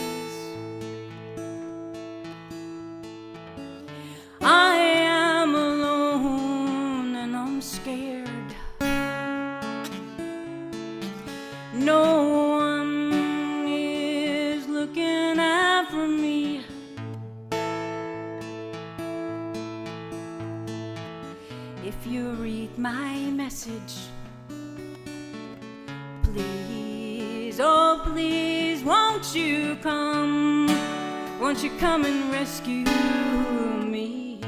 I am alone and I'm scared. No one is looking after me. If you read my message, please oh please, won't you come? Won't you come and rescue me?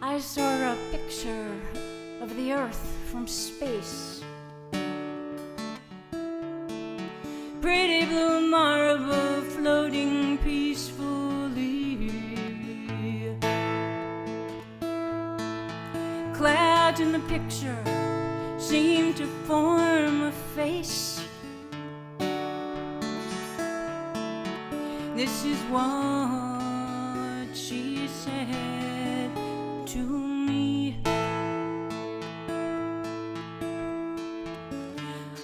I saw a picture of the earth from space. Pretty blue marble floating peacefully. Clouds in the picture seem to form a face. This is what she said to me.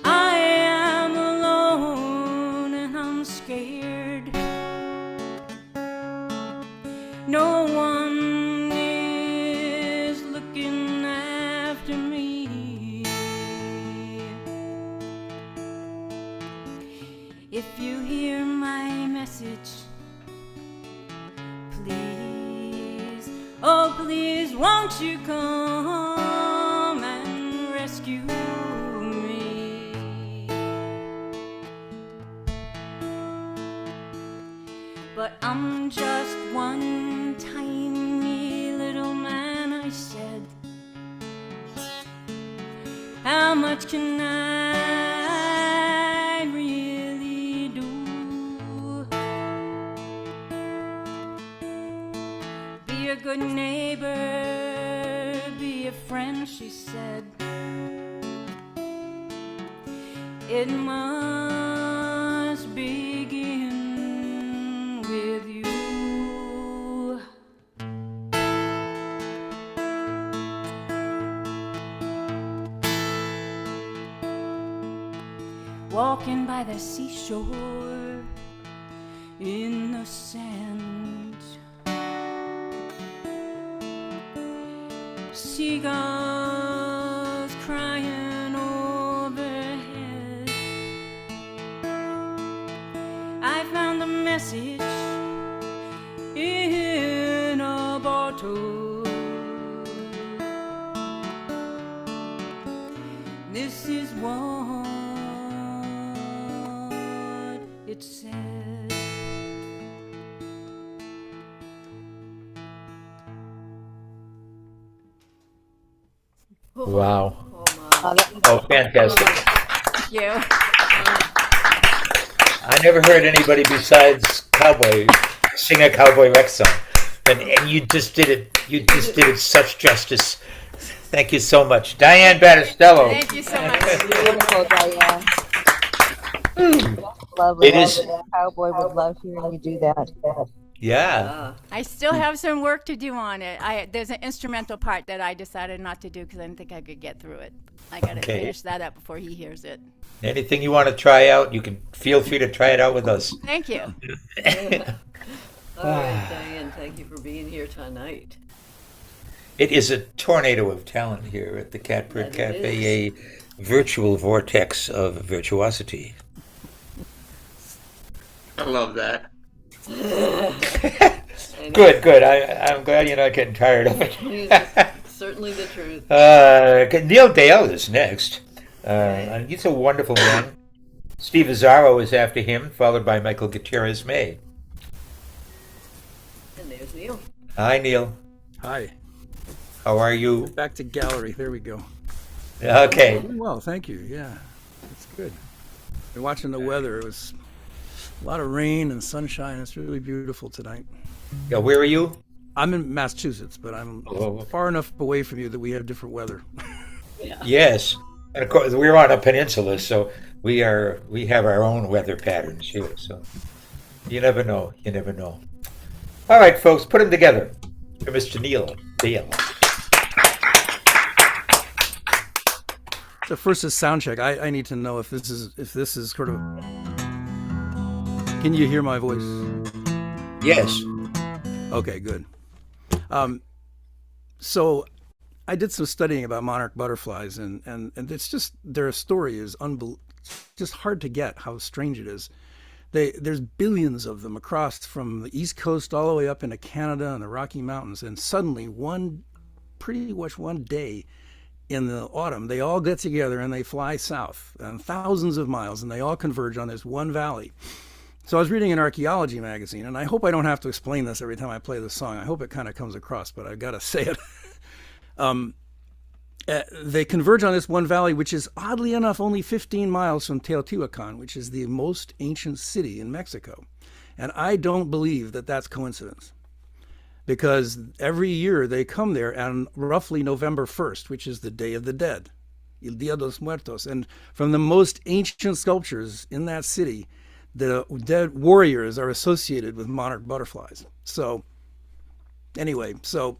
I am alone and I'm scared. No one is looking after me. If you hear my message, please, oh please, won't you come and rescue me? But I'm just one tiny little man, I said. How much can I really do? Be a good neighbor, be a friend, she said. It must begin with you. Walking by the seashore in the sand, seagulls crying overhead. I found a message in a bottle. This is what it said. Wow. Oh, Oh, fantastic. Thank you. I never heard anybody besides Cowboy sing a Cowboy Rex song. And you just did it. You just did it such justice. Thank you so much. Diane Battistello. Thank you so much. Beautiful, Diane. Lovely. It is- Cowboy would love hearing you do that. Yeah. I still have some work to do on it. There's an instrumental part that I decided not to do because I didn't think I could get through it. I got to Okay. finish that up before he hears it. Anything you want to try out, you can feel free to try it out with us. Thank you. all right, Diane, thank you for being here tonight. It is a tornado of talent here at the Catbird That it Cafe, a virtual vortex of virtuosity. I love that. Good, good. I'm glad you're not getting tired of it. Certainly the truth. Neil Dale is next. And he's a wonderful man. Steve Azzaro is after him, followed by Michael Gutierrez May. And there's Neil. Hi, Neil. Hi. How are you? Back to gallery. There we go. Okay. Doing well, thank you. Yeah, it's good. Been watching the weather. It was a lot of rain and sunshine. It's really beautiful tonight. Yeah, where are you? I'm in Massachusetts, but I'm far enough away from you that we have different weather. Yes. And of course, we're on a peninsula, so we have our own weather patterns here. So you never know. You never know. All right, folks, put them together for Mr. Neil Dale. So first is sound check. I need to know if this is sort of. Can you hear my voice? Yes. Okay, good. So I did some studying about monarch butterflies, and it's just their story is just hard to get how strange it is. There's billions of them across from the East Coast all the way up into Canada and the Rocky Mountains. And suddenly, pretty much one day in the autumn, they all get together and they fly south and thousands of miles, and they all converge on this one valley. So I was reading an archaeology magazine, and I hope I don't have to explain this every time I play this song. I hope it kind of comes across, but I've got to say it. They converge on this one valley, which is oddly enough only 15 miles from Teotihuacan, which is the most ancient city in Mexico. And I don't believe that that's coincidence, because every year they come there on roughly November 1st, which is the Day of the Dead, El Dia de los Muertos. And from the most ancient sculptures in that city, the dead warriors are associated with monarch butterflies. So anyway, so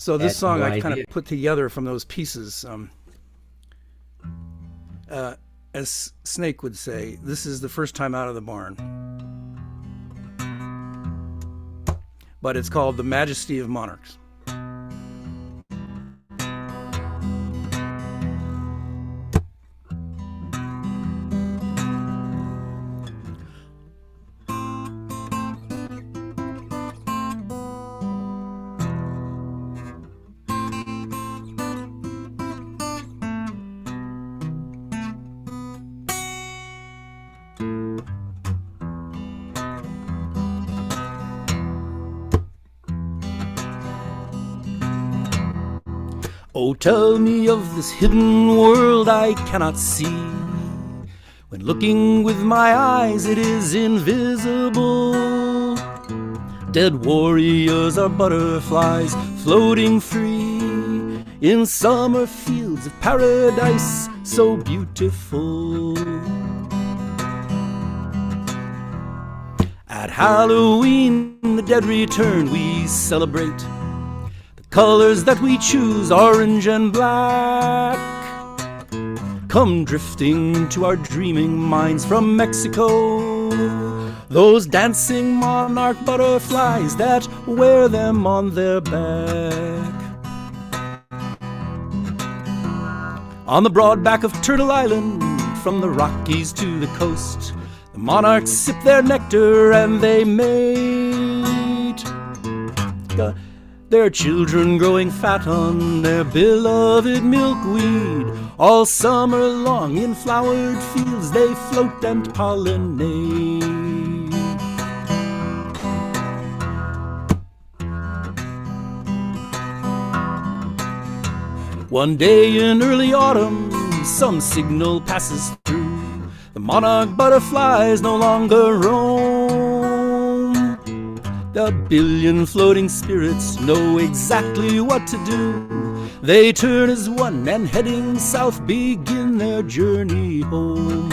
this song I kind of put together from those pieces. As Snake would say, this is the first time out of the barn. But it's called The Majesty of Monarchs. Oh, tell me of this hidden world I cannot see. When looking with my eyes, it is invisible. Dead warriors are butterflies floating free in summer fields of paradise so beautiful. At Halloween, the dead return, we celebrate. Colors that we choose, orange and black, come drifting to our dreaming minds from Mexico. Those dancing monarch butterflies that wear them on their back. On the broad back of Turtle Island, from the Rockies to the coast, the monarchs sip their nectar and they mate. Their children growing fat on their beloved milkweed. All summer long in flowered fields they float and pollinate. One day in early autumn, some signal passes through. The monarch butterflies no longer roam. The billion floating spirits know exactly what to do. They turn as one and heading south begin their journey home.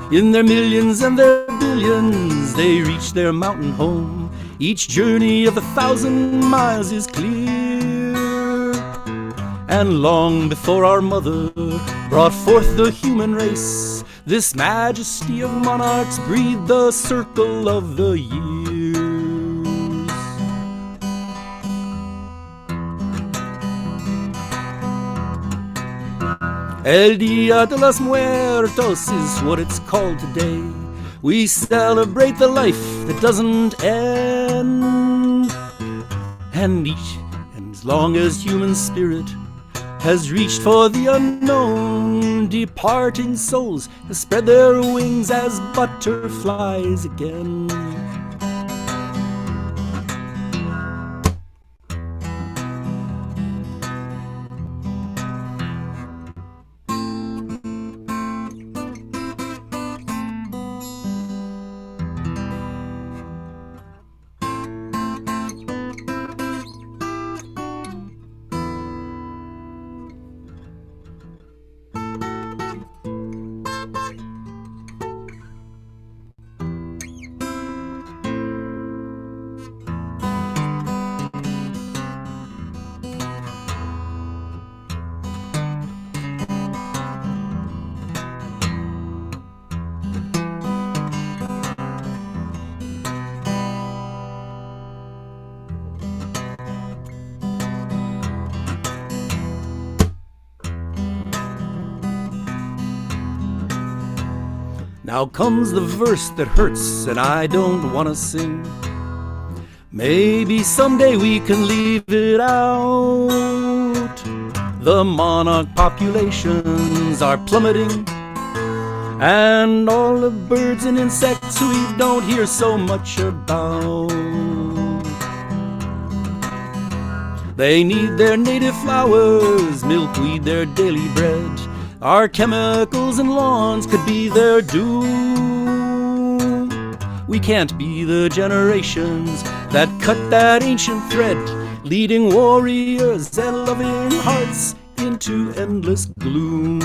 In their millions and their billions they reach their mountain home. Each journey of 1,000 miles is clear. And long before our mother brought forth the human race, this majesty of monarchs breathed the circle of the years. El Dia de los Muertos is what it's called today. We celebrate the life that doesn't end. And as long as human spirit has reached for the unknown, departing souls have spread their wings as butterflies again. Now comes the verse that hurts and I don't want to sing. Maybe someday we can leave it out. The monarch populations are plummeting, and all the birds and insects we don't hear so much about. They need their native flowers, milkweed their daily bread. Our chemicals and lawns could be their doom. We can't be the generations that cut that ancient thread, leading warriors and loving hearts into endless gloom.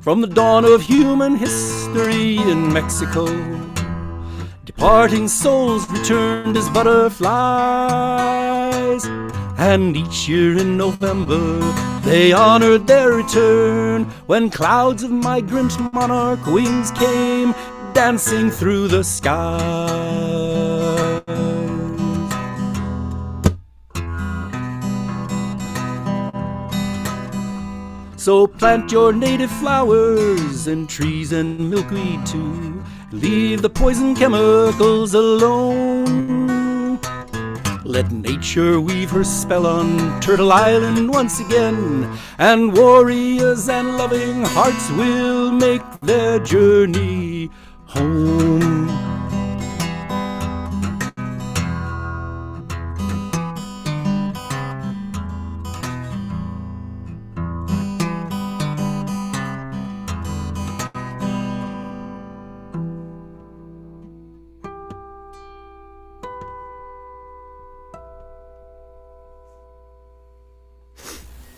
From the dawn of human history in Mexico, departing souls returned as butterflies, and each year in November they honored their return when clouds of migrant monarch wings came dancing through the skies. So plant your native flowers and trees and milkweed too. Leave the poison chemicals alone. Let nature weave her spell on Turtle Island once again, and warriors and loving hearts will make their journey home.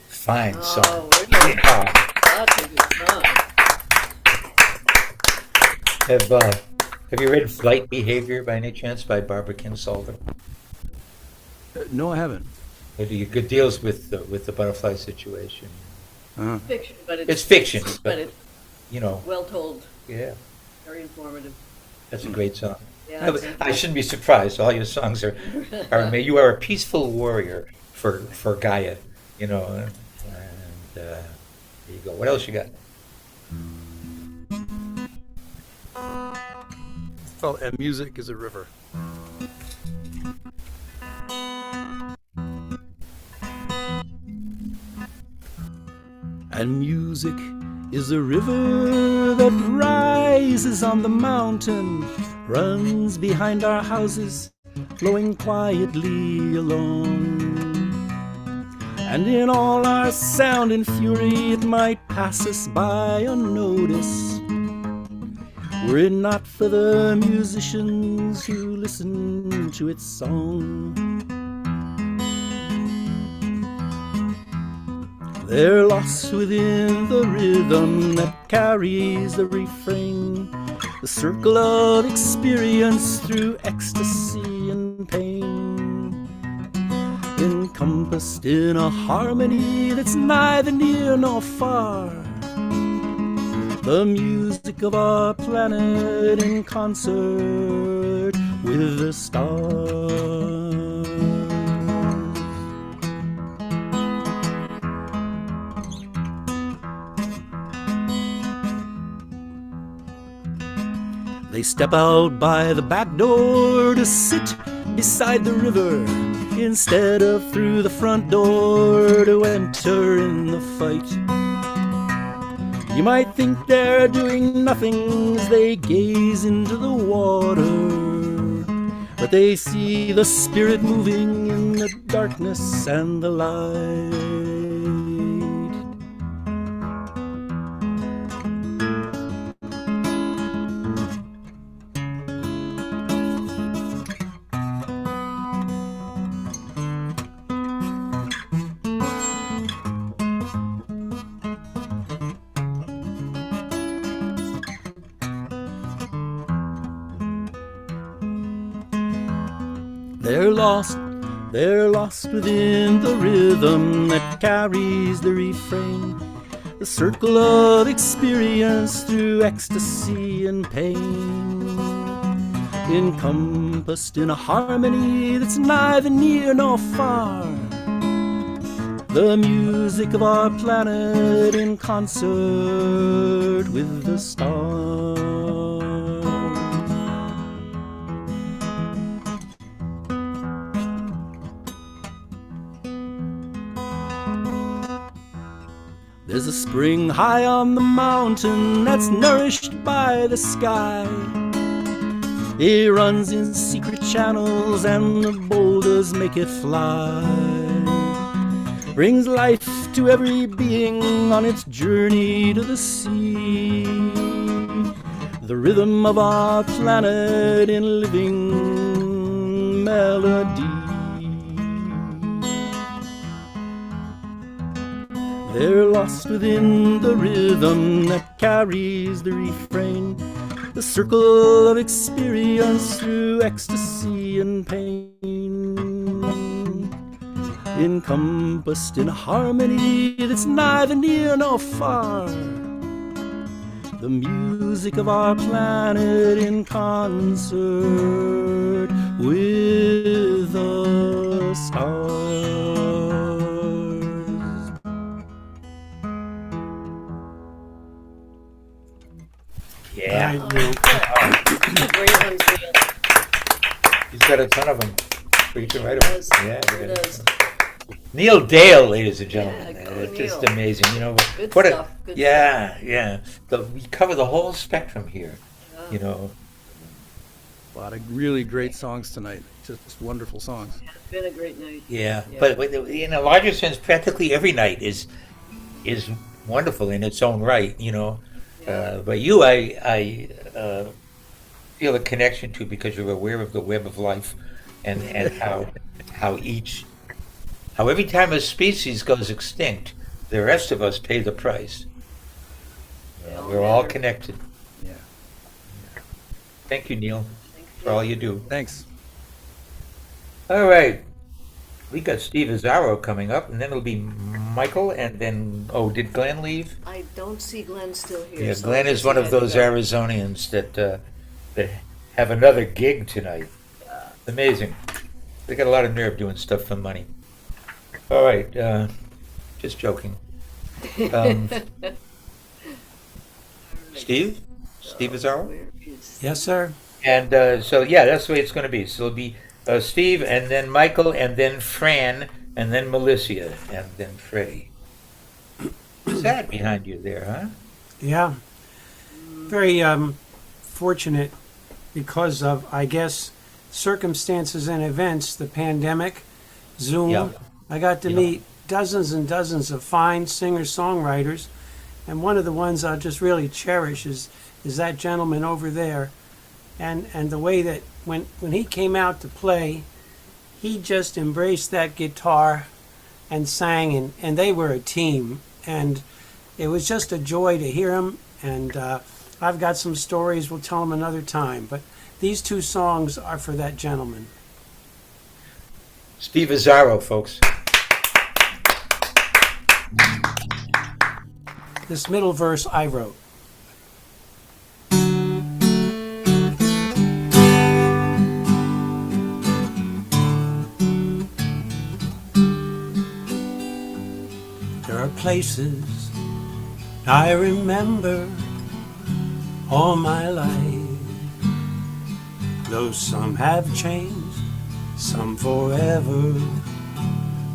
Fine song. Oh, really? Yeah. That's a good song. Have you read Flight Behavior by any chance by Barbara Kinsolver? No, I haven't. It deals with the butterfly situation. Fiction, but It's fiction, but it's you know, well told. yeah, Very informative. that's a great song. Yeah, I shouldn't be surprised. All your songs are you are a peaceful warrior for Gaia, you know. And there you go. What else you got? Well, and music is a river. And music is a river that rises on the mountain, runs behind our houses, flowing quietly along. And in all our sound and fury, it might pass us by unnoticed, were it not for the musicians who listen to its song. They're lost within the rhythm that carries the refrain, the circle of experience through ecstasy and pain, encompassed in a harmony that's neither near nor far. The music of our planet in concert with the stars. They step out by the back door to sit beside the river, instead of through the front door to enter in the fight. You might think they're doing nothing as they gaze into the water, but they see the spirit moving in the darkness and the light. They're lost within the rhythm that carries the refrain, the circle of experience through ecstasy and pain, encompassed in a harmony that's neither near nor far. the music of our planet in concert with the stars. There's a spring high on the mountain that's nourished by the sky. It runs in secret channels and the boulders make it fly. Brings life to every being on its journey to the sea. The rhythm of our planet in living melody. They're lost within the rhythm that carries the refrain, the circle of experience through ecstasy and pain, encompassed in harmony that's neither near nor far. The music of our planet in concert with the stars. Yeah. Great ones, Neil. He's got a ton of them. So you can write them. Yes, Yeah. he does. Neil Dale, ladies and gentlemen. Yeah, go It's just Neil. amazing. You know, Good what stuff, good yeah. We cover the whole spectrum here. You know. A lot of really great songs tonight. Just wonderful songs. It's been a great night. Yeah. But in a larger sense, practically every night is wonderful in its own right. You know. But you, I feel a connection to because you're aware of the web of life, and how every time a species goes extinct, the rest of us pay the price. We're all connected. Yeah. Thank you, Neil, for all you do. Thanks. All right. We got Steve Azzaro coming up, and then it'll be Michael, and then, did Glenn leave? I don't see Glenn still here. Yeah, so Glenn I is guess one he of had to those go. Arizonians that have another gig tonight. Amazing. They got a lot of nerve doing stuff for money. All right, just joking. Steve Azzaro? Yes, sir. And so, yeah, that's the way it's going to be. So it'll be Steve, and then Michael, and then Fran, and then Melissa, and then Freddie. Sad behind you there, huh? Yeah. Very fortunate because of, I guess, circumstances and events, the pandemic, Zoom. Yeah. I got to meet dozens and dozens of fine singer-songwriters, and one of the ones I just really cherish is that gentleman over there. And the way that when he came out to play, he just embraced that guitar and sang, and they were a team. And it was just a joy to hear him. And I've got some stories, we'll tell them another time. But these two songs are for that gentleman. Steve Azzaro, folks. This middle verse I wrote. There are places I remember all my life, though some have changed, some forever,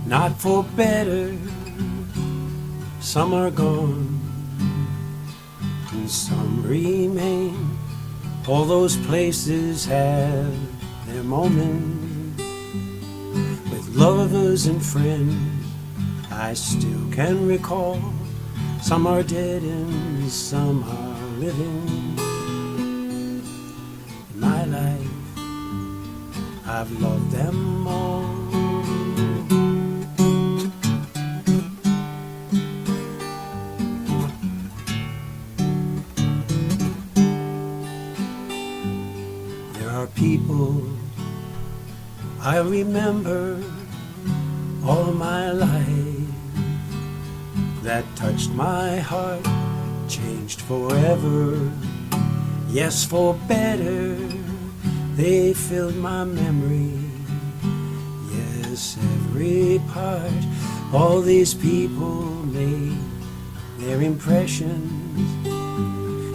not for better. Some are gone and some remain. All those places have their moments with lovers and friends I still can recall. Some are dead and some are living. In my life, I've loved them all. There are people I remember all my life that touched my heart, changed forever, yes, for better. They filled my memory, yes, every part. All these people made their impressions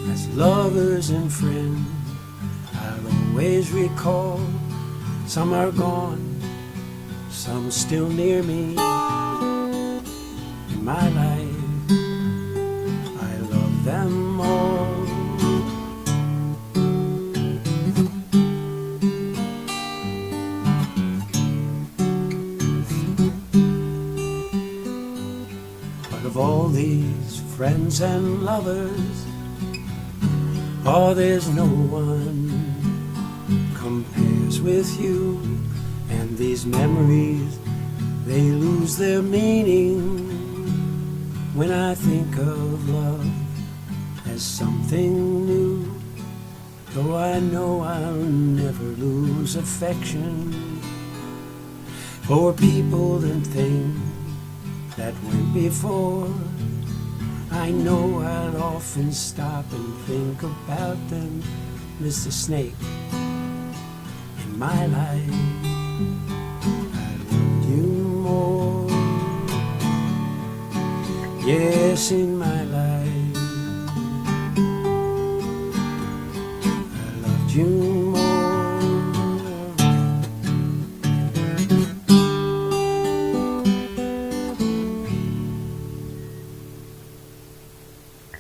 as lovers and friends. I'll always recall, some are gone, some still near me. In my life, I love them all. Of all these friends and lovers, oh, there's no one compares with you. And these memories, they lose their meaning when I think of love as something new. Though I know I'll never lose affection for people and things that went before. I know I'll often stop and think about them, Mr. Snake. In my life, I loved you more. Yes, in my life, I loved you more.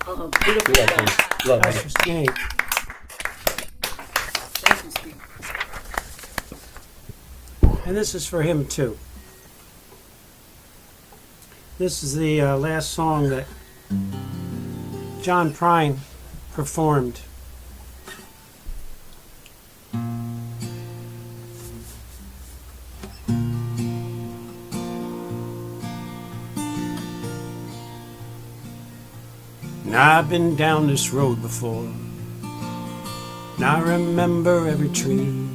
Oh, beautiful. Lovely. That's your snake. Thank you, Steve. And this is for him too. This is the last song that John Prine performed. Now I've been down this road before. Now I remember every tree,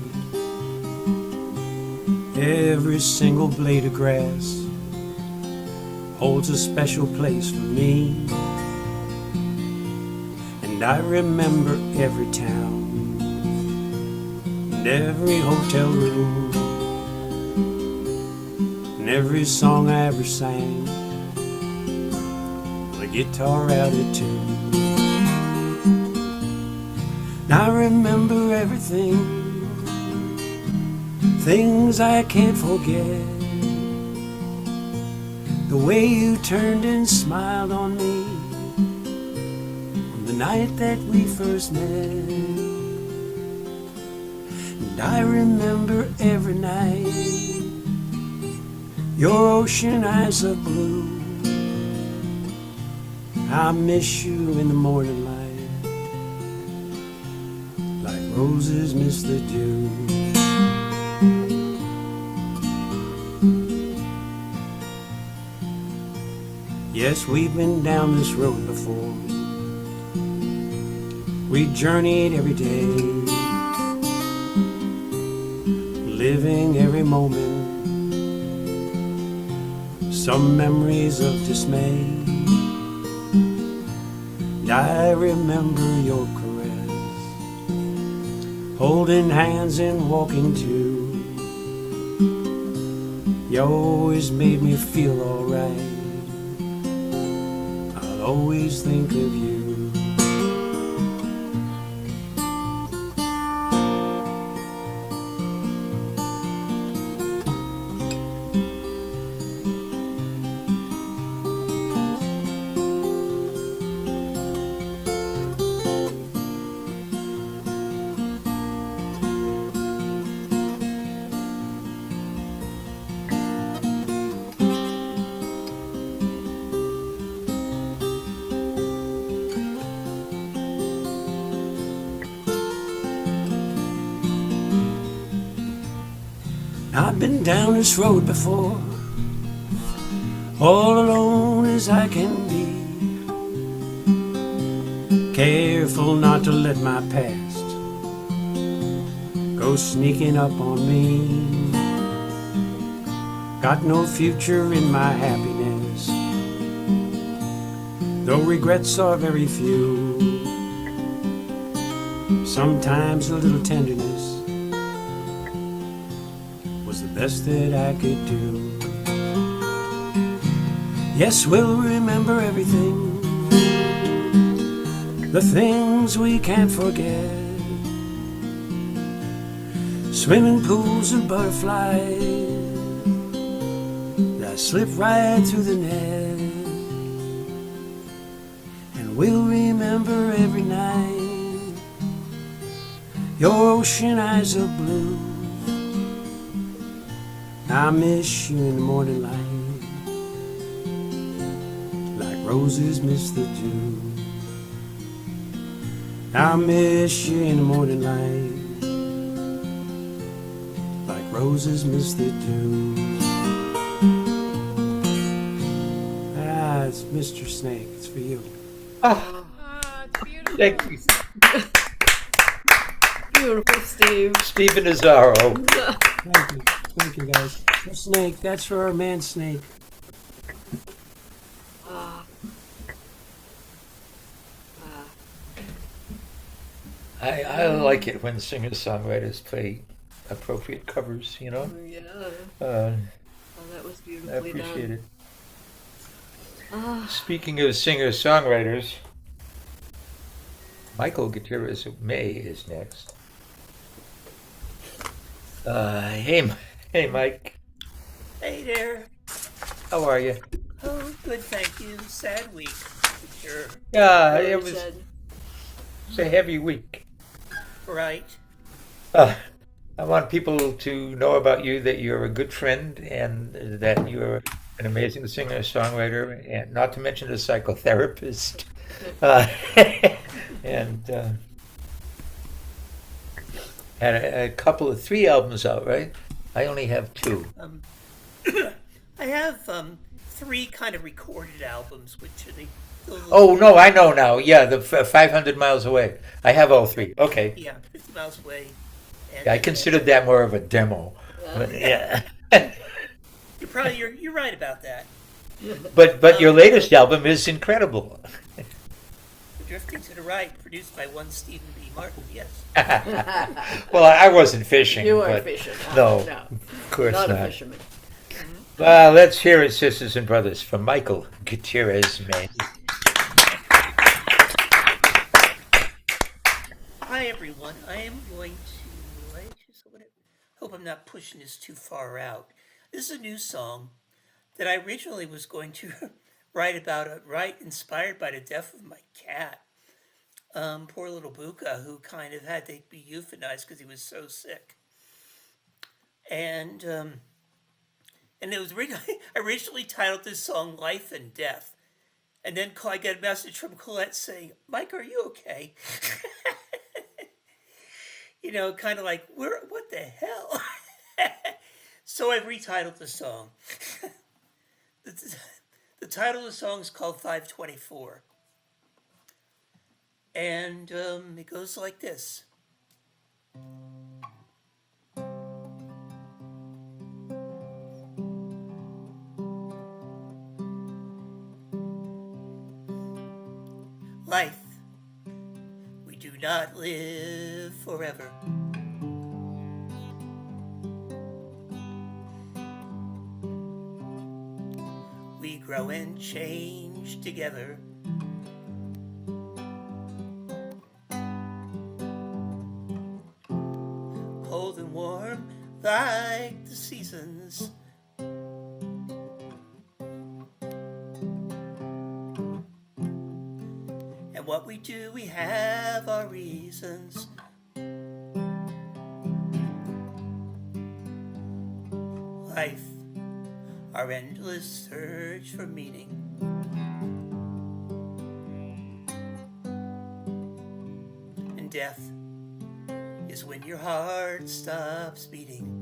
every single blade of grass holds a special place for me. And I remember every town and every hotel room and every song I ever sang, the guitar attitude. Now I remember everything, things I can't forget. The way you turned and smiled on me on the night that we first met. And I remember every night your ocean eyes of blue. I miss you in the morning light, like roses miss the dew. Yes, we've been down this road before. We journeyed every day, living every moment, some memories of dismay. And I remember your caress, holding hands and walking too. You always made me feel alright. I'll always think of you. I've been down this road before, all alone as I can be, careful not to let my past go sneaking up on me. Got no future in my happiness, though regrets are very few. Sometimes a little tenderness was the best that I could do. Yes, we'll remember everything, the things we can't forget. Swimming pools and butterflies that slip right through the net. And we'll remember every night your ocean eyes of blue. I miss you in the morning light, like roses miss the dew. I miss you in the morning light, like roses miss the dew. Ah, it's Mr. Snake. It's for you. Oh, thank you. Beautiful, Steve. Stephen Azaro. Thank you. Thank you, guys. The snake. That's for our man Snake. I like it when singer-songwriters play appropriate covers, you know? Yeah. Uh, Oh, that was I beautifully appreciate done. it. Ah. Speaking of singer-songwriters, Michael Gutierrez May is next. Hey, Mike. Hey there. How are you? Oh, good, thank you. Sad week. Sure. Yeah, Really it was. sad. It's a heavy week. Right. I want people to know about you that you're a good friend and that you're an amazing singer-songwriter, and not to mention a psychotherapist. And had a couple of 3 albums out, right? I only have 2. I have 3 kind of recorded albums, which are the. Oh no, I know now. Yeah, the 500 miles away. I have all 3. Okay. Yeah, 50 miles away. And I considered that more of a demo. But, yeah. You're right about that. But your latest album is incredible. Drifting to the Right, produced by one Stephen B. Martin. Yes. Well, I wasn't fishing. You weren't but fishing. No, No. of course Not not. a fisherman. Well, let's hear it, sisters and brothers, from Michael Gutierrez May. Hi everyone. I am going to. I just hope I'm not pushing this too far out. This is a new song that I originally was going to write about. Inspired by the death of my cat. Poor little Buka, who kind of had to be euthanized because he was so sick. And it was I originally titled this song "Life and Death," and then I got a message from Colette saying, "Mike, are you okay?" You know, kind of like, what the hell? So I retitled the song. The title of the song is called 524. And it goes like this. Life, we do not live forever. We grow and change together. Cold and warm like the seasons. And what we do, we have our reasons. Life, our endless search for meaning. And death is when your heart stops beating.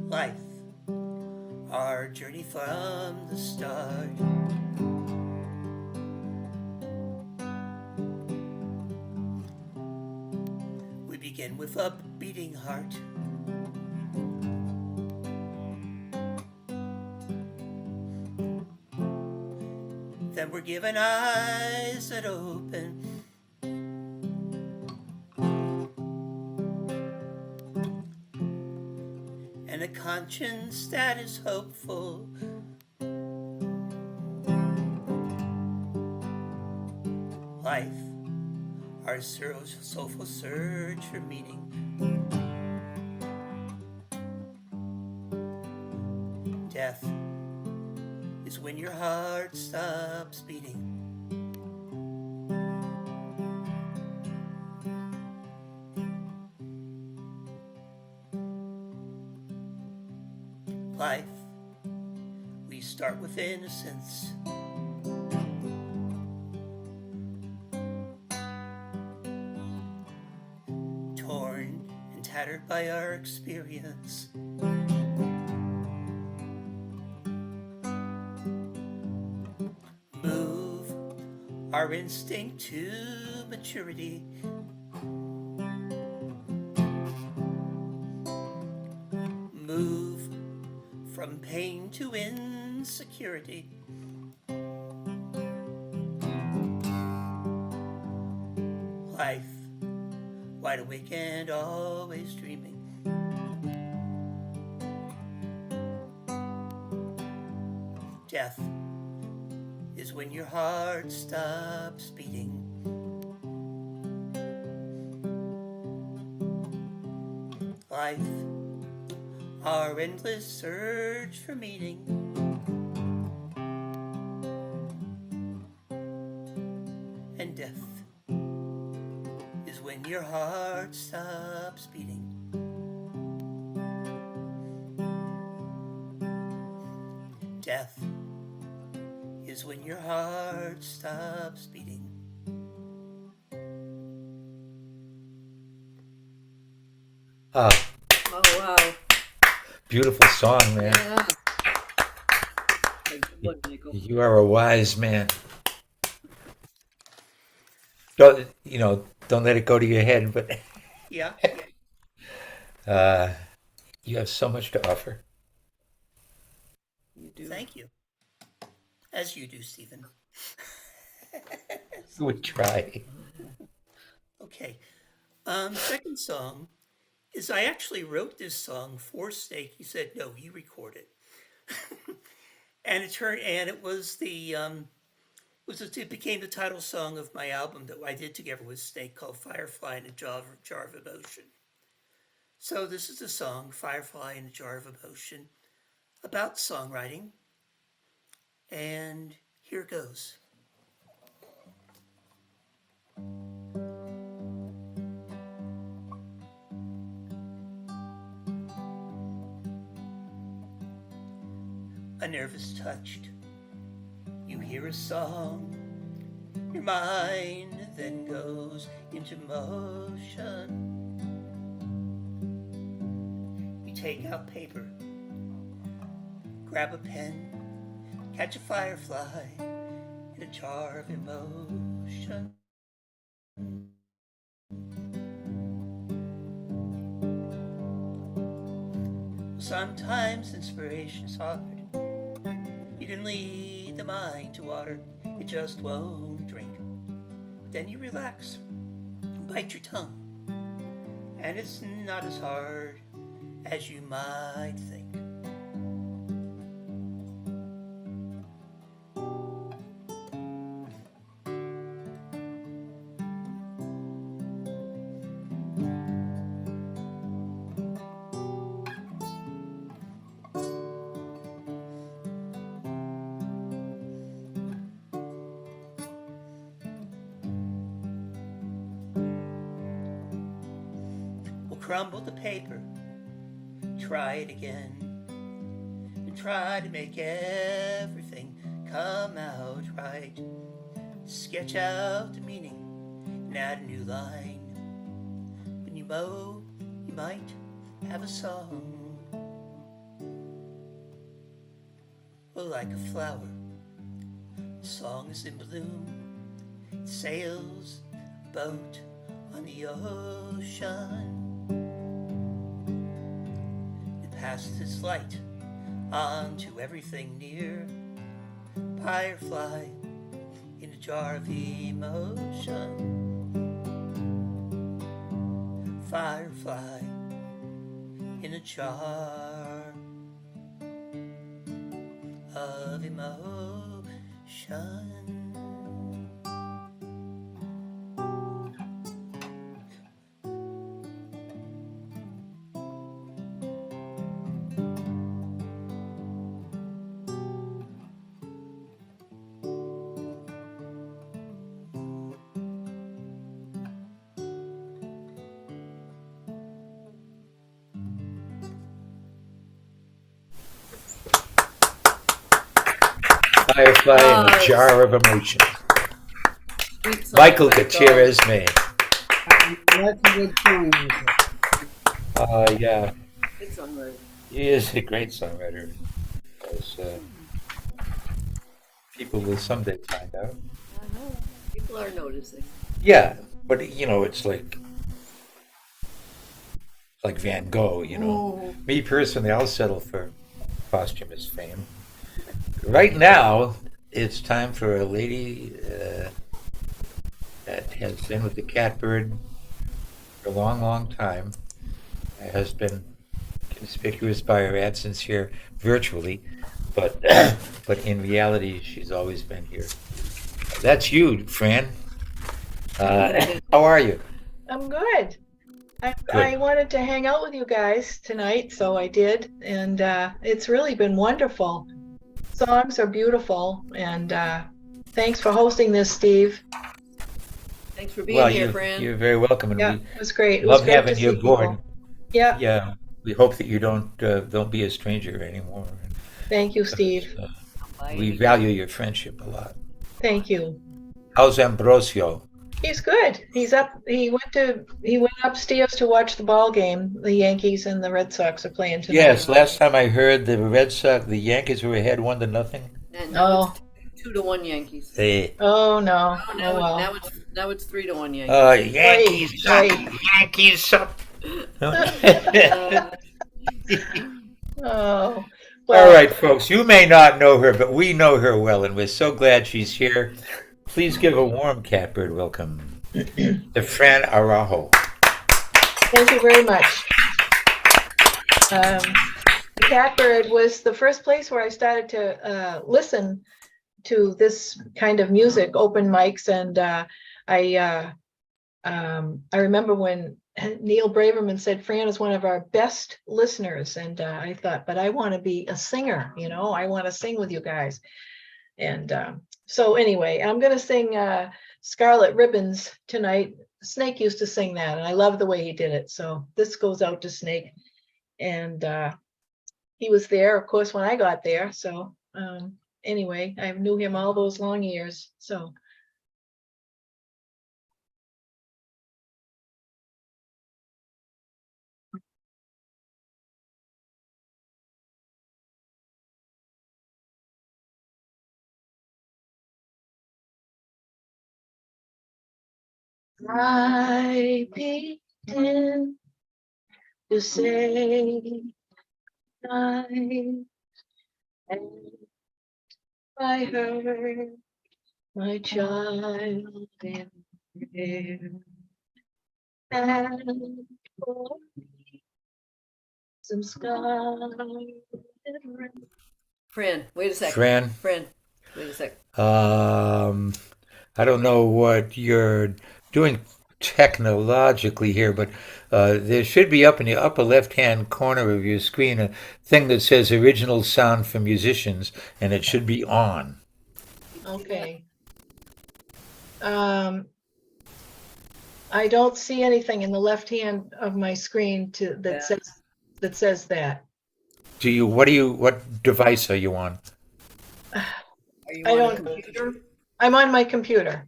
Life, our journey from the start. We begin with a beating heart. Then we're given eyes that open. And and a conscience that is hopeful. Life, our soulful search for meaning. Death is when your heart stops beating. Life, we start with innocence. Torn and tattered by our experience. Move our instinct to maturity. Move from pain to insecurity. Life, wide awake and always dreaming. Death is when your heart stops beating. Life, our endless search for meaning. And death is when your heart stops beating. Death is when your heart stops beating. Ah, Oh, wow. beautiful song, man. Yeah. Good, Michael. You are a wise man. Don't let it go to your head, but Yeah, you have so much to offer. You do. thank you. As you do, Stephen. We try. Okay. Second song is I actually wrote this song for Snake. He said, no, you record it. And it was it became the title song of my album that I did together with Snake called Firefly in a Jar of Emotion. So this is the song, Firefly in a Jar of Emotion, about songwriting. And here it goes. A nervous touched, you hear a song, your mind then goes into motion. You take out paper, grab a pen, catch a firefly in a jar of emotion. Sometimes inspiration is hard. You can lead the mind to water, it just won't drink. Then you relax, bite your tongue, and it's not as hard as you might think. Crumble the paper, try it again, and try to make everything come out right. Sketch out the meaning and add a new line. When you mow, you might have a song. Well, like a flower, the song is in bloom. It sails a boat on the ocean. Passes its light on to everything near. Firefly in a jar of emotion. Firefly in in a jar of emotion. Firefly and a Nice. jar of emotion. Sweet Michael songwriter. Gutierrez, Maine. That's a good song. Yeah, Good songwriter. he is a great songwriter. As people will someday find out. I know. People are noticing. Yeah, but it's like Van Gogh, Ooh. Me personally, I'll settle for posthumous fame. Right now, it's time for a lady that has been with the Catbird for a long, long time, has been conspicuous by her absence here virtually, but but in reality, she's always been here. That's you, Fran. How are you? I'm good. I Good. wanted to hang out with you guys tonight, so I did, and it's really been wonderful. Songs are beautiful, and thanks for hosting this, Steve. Thanks for being Well, here, Fran. you're very welcome, and Yeah, we it was great. It was love great having to you see aboard. people. Yeah, Yeah, we hope that you don't be a stranger anymore. thank you, Steve. We value your friendship a lot. Thank you. How's Ambrosio? He's good. He's up. He went upstairs to watch the ball game. The Yankees and the Red Sox are playing tonight. Yes, last time I heard the Yankees were ahead 1-0. And now it's 2-1 Yankees. Hey. Oh no. Now, Oh well. now it's 3-1 Yankees. Yankees suck. Right. Yankees suck. Oh. All right, folks. You may not know her, but we know her well, and we're so glad she's here. Please give a warm Catbird welcome to Fran Araujo. Thank you very much. The Catbird was the first place where I started to listen to this kind of music, open mics, and I remember when Neil Braverman said Fran is one of our best listeners, and I thought, but I want to be a singer, I want to sing with you guys. And so anyway, I'm going to sing Scarlet Ribbons tonight. Snake used to sing that, and I love the way he did it. So this goes out to Snake. And he was there, of course, when I got there. So anyway, I knew him all those long years. So. I begin to say I heard my child in prayer and for some scarlet red. Fran, wait a sec. Fran? Fran, wait a sec. I don't know what you're doing technologically here, but there should be up in the upper left-hand corner of your screen a thing that says original sound for musicians, and it should be on. Okay. I don't see anything in the left hand of my screen that says that. What device are you on? Are you on a computer? I'm on my computer.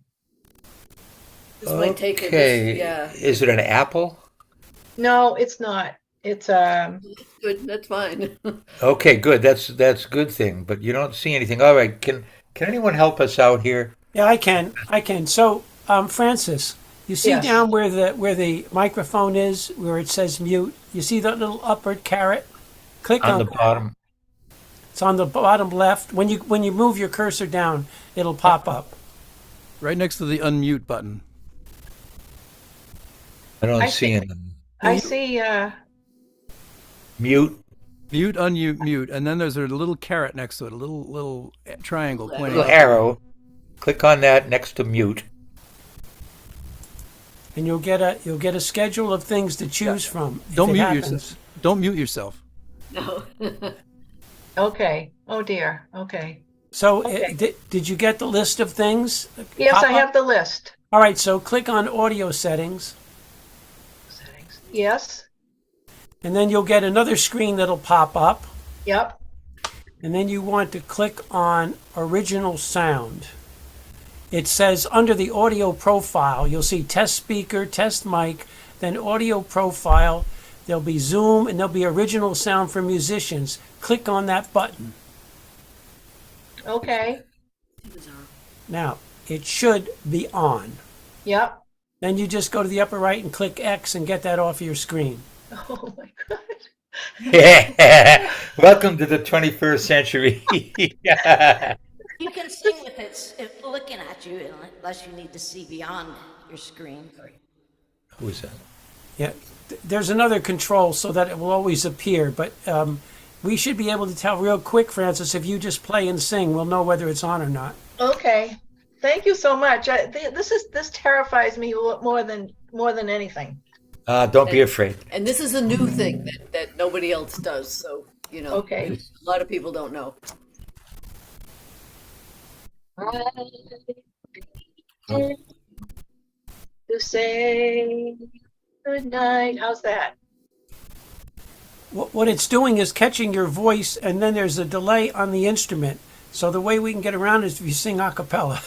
This might take Okay. yeah. Is it an Apple? No, it's not. It's good. That's fine. Okay, good. That's a good thing. But you don't see anything. All right. Can anyone help us out here? Yeah, I can. So, Francis, you see Yes. down where the microphone is, where it says mute. You see that little upward caret? Click on On the that. bottom. It's on the bottom left. When you move your cursor down, it'll pop up. Right next to the unmute button. I don't I see see- anything. I see Mute. Mute, unmute, mute, and then there's a little caret next to it, a little triangle pointing Little up. arrow. Click on that next to mute. And you'll get a schedule of things to choose from. if Don't it mute happens. yourself. Don't mute yourself. No. Okay. Oh dear. Okay. So Okay. did you get the list of things? Yes, Pop I up? have the list. All right, so click on audio settings, Yes. and then you'll get another screen that'll pop up. Yep. And then you want to click on original sound. It says under the audio profile, you'll see test speaker, test mic, then audio profile. There'll be Zoom, and there'll be original sound for musicians. Click on that button. Okay. Now, it should be on. Yep. Then you just go to the upper right and click X and get that off your screen. Oh my God. Welcome to the 21st century. You can sing with it looking at you unless you need to see beyond your screen. Who is that? Yeah, there's another control so that it will always appear, but we should be able to tell real quick, Francis, if you just play and sing, we'll know whether it's on or not. Okay. Thank you so much. This terrifies me more than anything. Don't be afraid. And this is a new thing that nobody else does. So, Okay. a lot of people don't know. To say good night. How's that? What it's doing is catching your voice, and then there's a delay on the instrument. So the way we can get around is if you sing a cappella.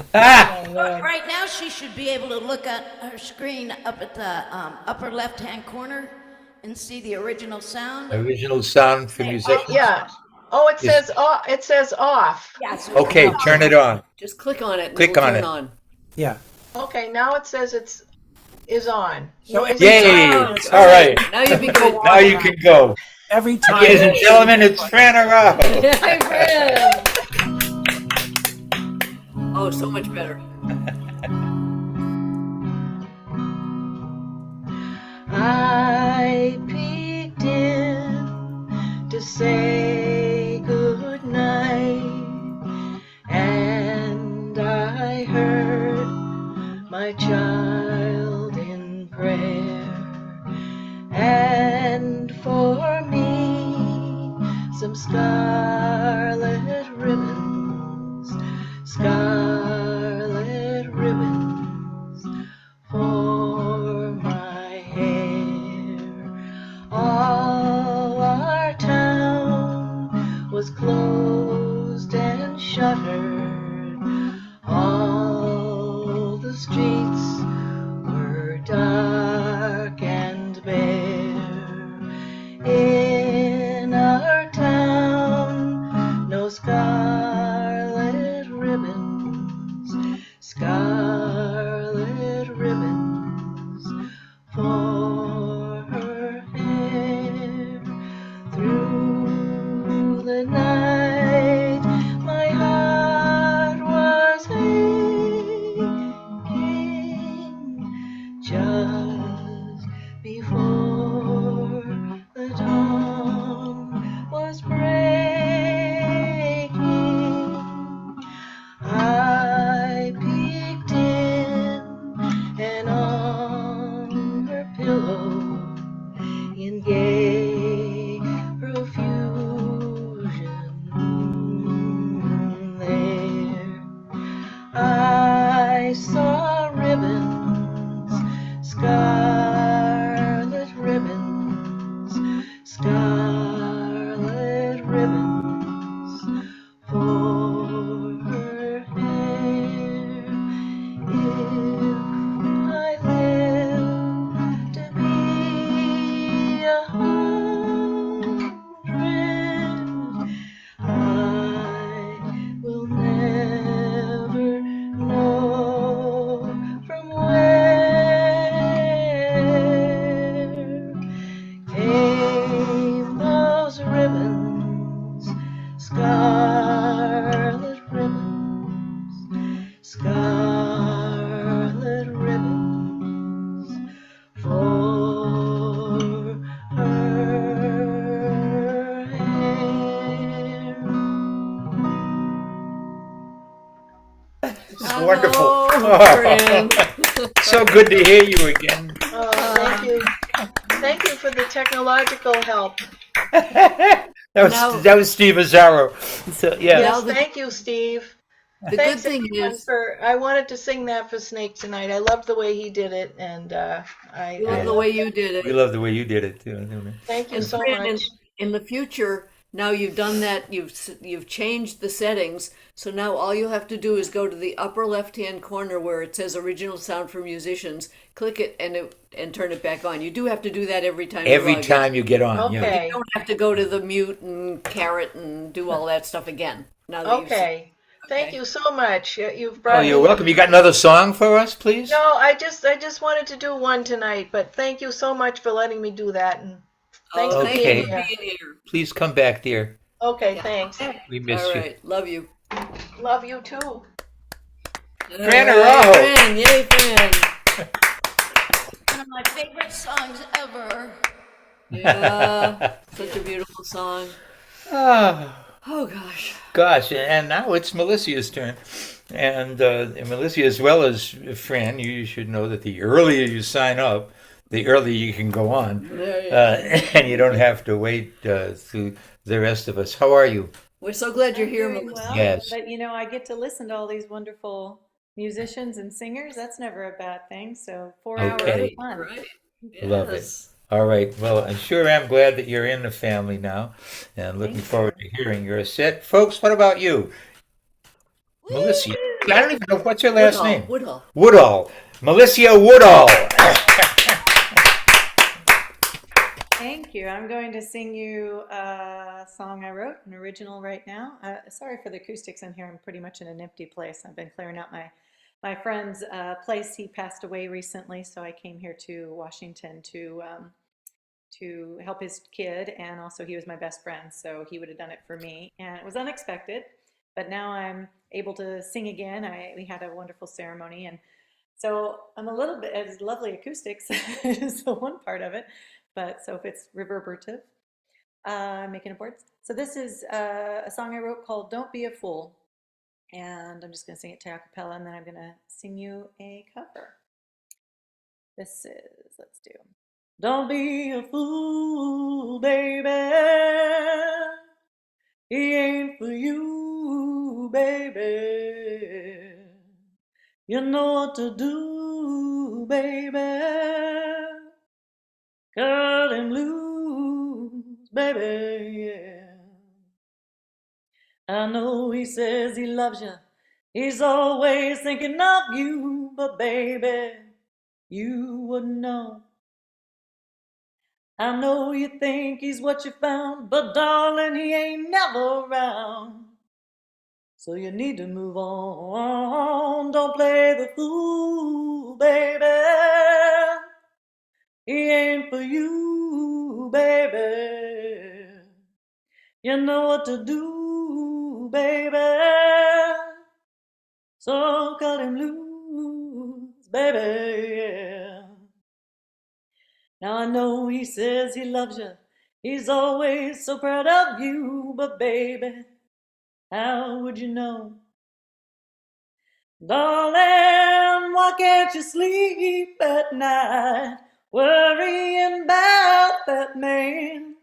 Right now, she should be able to look at her screen up at the upper left-hand corner and see the original sound. Original sound for musicians. Yeah. Oh, it says off. It says off. Yes. Okay, turn it on. Just click on it. And Click it'll on turn it. on. Yeah. Okay. Now it says is on. So Yay! All right. Now you'll be good. Now you can go. Every time. Ladies and gentlemen, it's Fran Araujo. Hi, Fran. Oh, so much better. I peeked in to say good night, and I heard my child in prayer, and for me some scarlet ribbons, scarlet ribbons for my hair. All our town was closed and shuttered. All the streets were dark and bare. In our town, no scarlet ribbons, scarlet ribbons for her hair. Through the night, my heart was aching just before the dawn was breaking. I peeked in, and on her pillow in gay profusion there I saw ribbons, scarlet ribbons, scarlet ribbons for her hair. If I live to be 100, I will never know from where came wonderful. Fran. So good to hear you again. Oh, thank you. Thank you for the technological help. Now- that was Steve Azzaro. So yeah. Yes, thank you, Steve. The Thanks good thing everyone is, I wanted to sing that for Snake tonight. I loved the way he did it, and I we love the way you did We it. love the way you did it too. Thank you And so Fran, much. in the future, now you've done that, you've changed the settings, so now all you'll have to do is go to the upper left-hand corner where it says original sound for musicians, click it and turn it back on. You do have to do that every time Every you log time in. you get on. Yeah. Okay. You don't have to go to the mute and carrot and do all that stuff again. Now that Okay. Thank you so much. You've Oh, brought you're me. welcome. You got another song for us, please? No, I just wanted to do one tonight, but thank you so much for letting me do that, and thanks for Thank being you for here. being here. Please come back, dear. Okay, thanks. We miss All you. right, love you. Love you too. Fran All right, Araujo. Fran, yay, Fran. One of my favorite songs ever. Yeah, such a beautiful song. Ah. Oh gosh. Gosh, and now it's Melicia's turn. And Melicia, as well as Fran, you should know that the earlier you sign up, the earlier you can go on. And you don't have to wait through the rest of us. How are you? We're so glad you're here, Doing Melissa. well, Yes. but I get to listen to all these wonderful musicians and singers. That's never a bad thing. So 4 hours of Okay. fun. Right. Love it. Yes. All right. Well, I sure am glad that you're in the family now and looking Thank forward to hearing your set. Folks, what about you? Melissa. I don't even know what's your last name. Woodall. Woodall. Melissa Woodall. Thank you. I'm going to sing you a song I wrote, an original right now. Sorry for the acoustics in here. I'm pretty much in an empty place. I've been clearing out my friend's place. He passed away recently, so I came here to Washington to help his kid, and also he was my best friend, so he would have done it for me. And it was unexpected, but now I'm able to sing again. We had a wonderful ceremony, and so I'm a little bit, it's lovely acoustics is the one part of it, but so if it's reverberative, I'm making it words. So this is a song I wrote called Don't Be a Fool, and I'm just going to sing it to a cappella, and then I'm going to sing you a cover. This is, let's do. Don't be a fool, baby. He ain't for you, baby. You know what to do, baby. Cut him loose, baby, yeah. I know he says he loves you. He's always thinking of you, but baby, you wouldn't know. I know you think he's what you found, but darling, he ain't never around. So you need to move on. Don't play the fool, baby. He ain't for you, baby. You know what to do, baby. So cut him loose, baby, yeah. Now I know he says he loves you. He's always so proud of you, but baby, how would you know? Darling, why can't you sleep at night worrying about that man?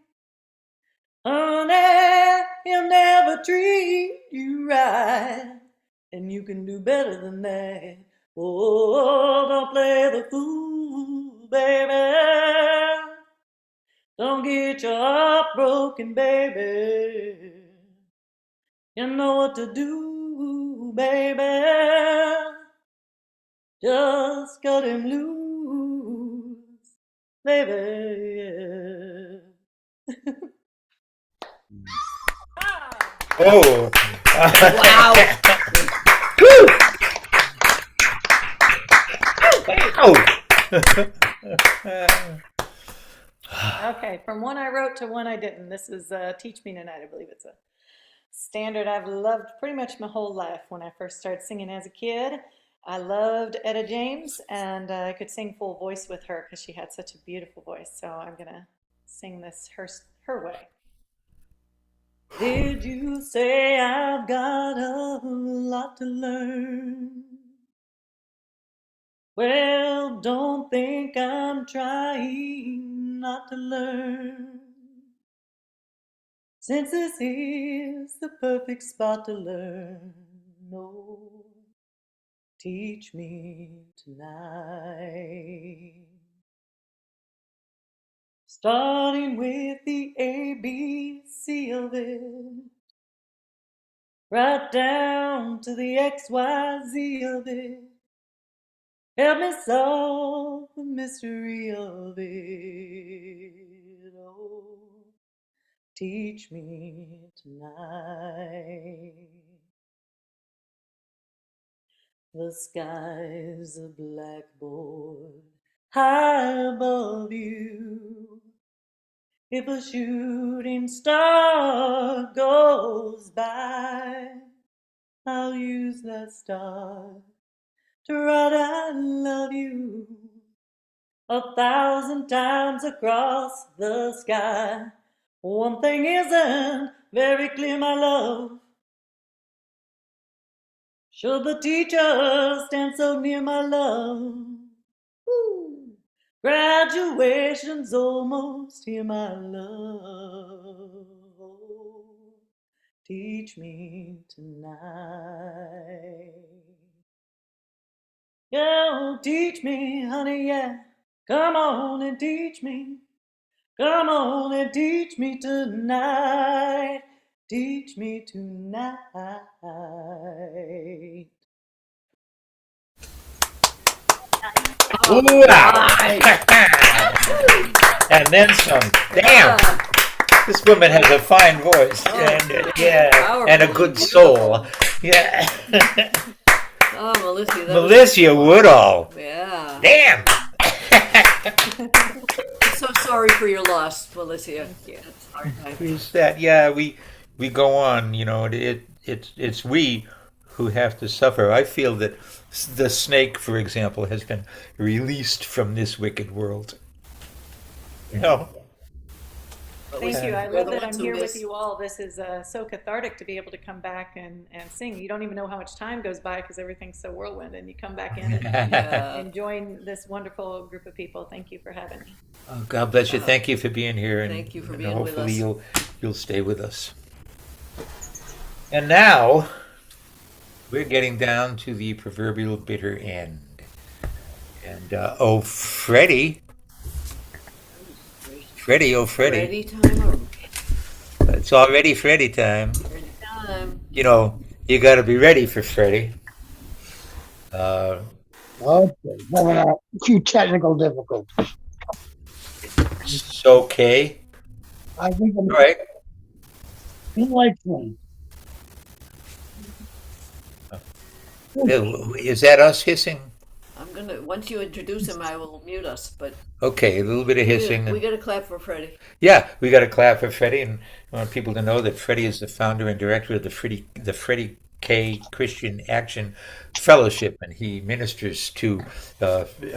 Honey, he'll never treat you right, and you can do better than that. Oh, don't play the fool, baby. Don't get your heart broken, baby. You know what to do, baby. Just cut him loose, baby. Oh. Wow. Okay, from one I wrote to one I didn't. This is Teach Me Tonight. I believe it's a standard I've loved pretty much my whole life. When I first started singing as a kid, I loved Etta James, and I could sing full voice with her because she had such a beautiful voice. So I'm going to sing this her way. Did you say I've got a lot to learn? Well, don't think I'm trying not to learn, since this is the perfect spot to learn. No, teach me tonight. Starting with the ABC of it, right down to the XYZ of it. Help me solve the mystery of it. Oh, teach me tonight. The sky's a blackboard high above you. If a shooting star goes by, I'll use that star to write I love you 1,000 times across the sky. One thing isn't very clear, my love. Should the teacher stand so near, my love? Ooh, graduation's almost here, my love. Oh, teach me tonight. Yeah, teach me, honey, yeah. Come on and teach me. Come on and teach me tonight. Teach me tonight. Ooh, and then some. Damn, this woman has a fine voice, and yeah, and a good soul. Yeah. Oh, Melissa, that Melissa Woodall. Yeah. Damn. I'm so sorry for your loss, Melissa. Yeah, it's hard time. Is that? Yeah, we go on. You know, it's we who have to suffer. I feel that the snake, for example, has been released from this wicked world. You know. Thank you. I We're love the that ones I'm who here with miss. you all. This is so cathartic to be able to come back and sing. You don't even know how much time goes by because everything's so whirlwind, and you come back in and join this wonderful group of people. Thank you for having me. Oh, God bless you. Thank you for being here, and Thank you for and being with hopefully us. you'll stay with us. And now we're getting down to the proverbial bitter end. And oh, Freddie, oh Freddie, Ready time. it's already Freddie time. Ready time. You know, you got to be ready for Freddie. Uh, Okay, having a few technical difficulties. it's okay. I think I'm All right. in like me. Is that us hissing? I'm gonna. Once you introduce him, I will mute us. But Okay, a little bit of hissing. we gotta clap for Freddie. Yeah, we got to clap for Freddie, and I want people to know that Freddie is the founder and director of the Freddie K Christian Action Fellowship, and he ministers to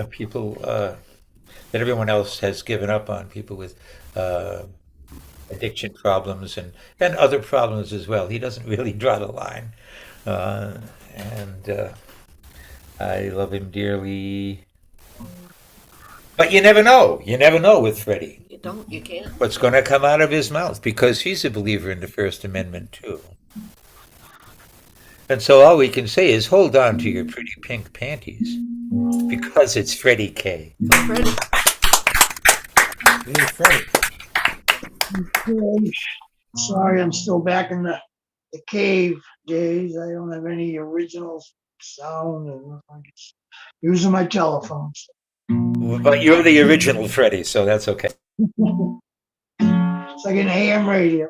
people that everyone else has given up on, people with addiction problems and other problems as well. He doesn't really draw the line, and I love him dearly. But you never know. You never know with Freddie. You don't. You can't. What's going to come out of his mouth, because he's a believer in the First Amendment too. And so all we can say is hold on to your pretty pink panties, because it's Freddie K. Freddie. Hey, Freddie. Okay. Sorry, I'm still back in the cave days. I don't have any original sound, and I'm just using my telephone. But you're the original Freddie, so that's okay. It's like an AM radio.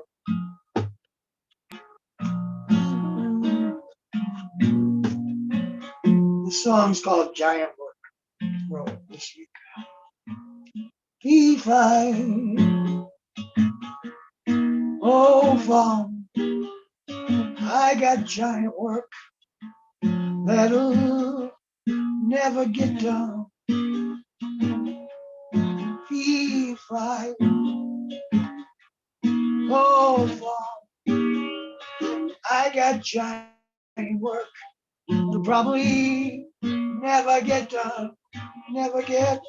The song's called Giant Work. Wrote it this week. P5. Oh, farm. I got giant work that'll never get done. P5. Oh, farm. I got giant work that'll probably never get done. never get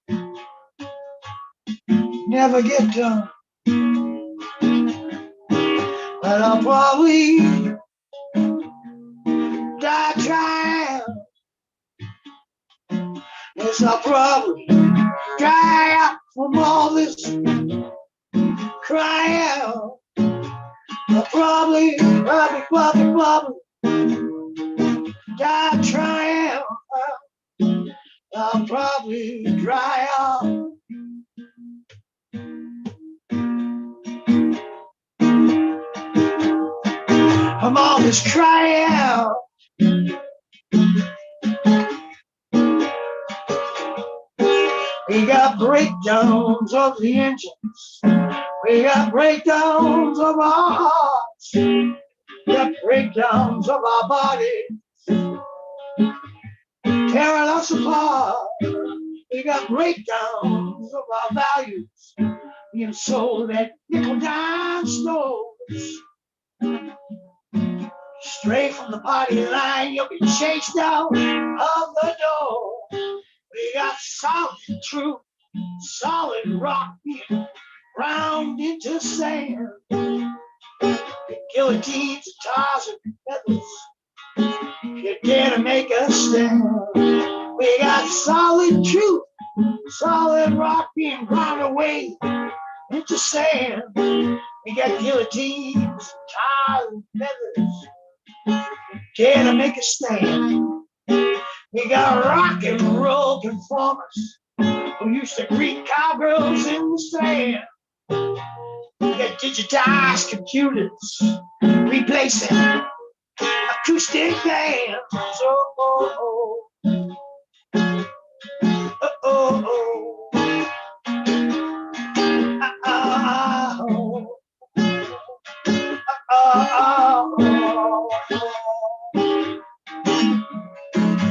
done, never get done. But I'll probably die trying. Yes, I'll probably dry out from all this crying. I'll probably die trying. I'll probably dry out. From all this crying. We got breakdowns of the engines. We got breakdowns of our hearts. We got breakdowns of our bodies, tearing us apart. We got breakdowns of our values, being sold at nickel-dime stores. Straight from the party line, you'll be chased out of the door. We got solid truth, solid rock being ground into sand. Guillotines, tars, and feathers, you dare to make us stand. We got solid truth, solid rock being ground away into sand. We got guillotines, tars, and feathers, dare to make a stand. We got rock and roll performers who used to greet cowgirls in the sand. We got digitized computers replacing acoustic bands. Oh, oh, oh. Oh, oh, oh.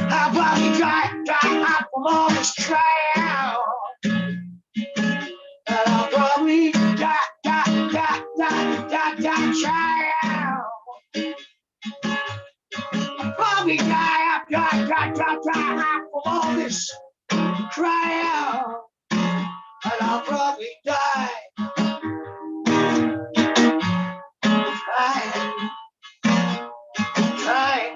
How about we dry out from all this crowd? And I'll probably try out. Probably die out from all this cry out. And I'll probably die. Trying.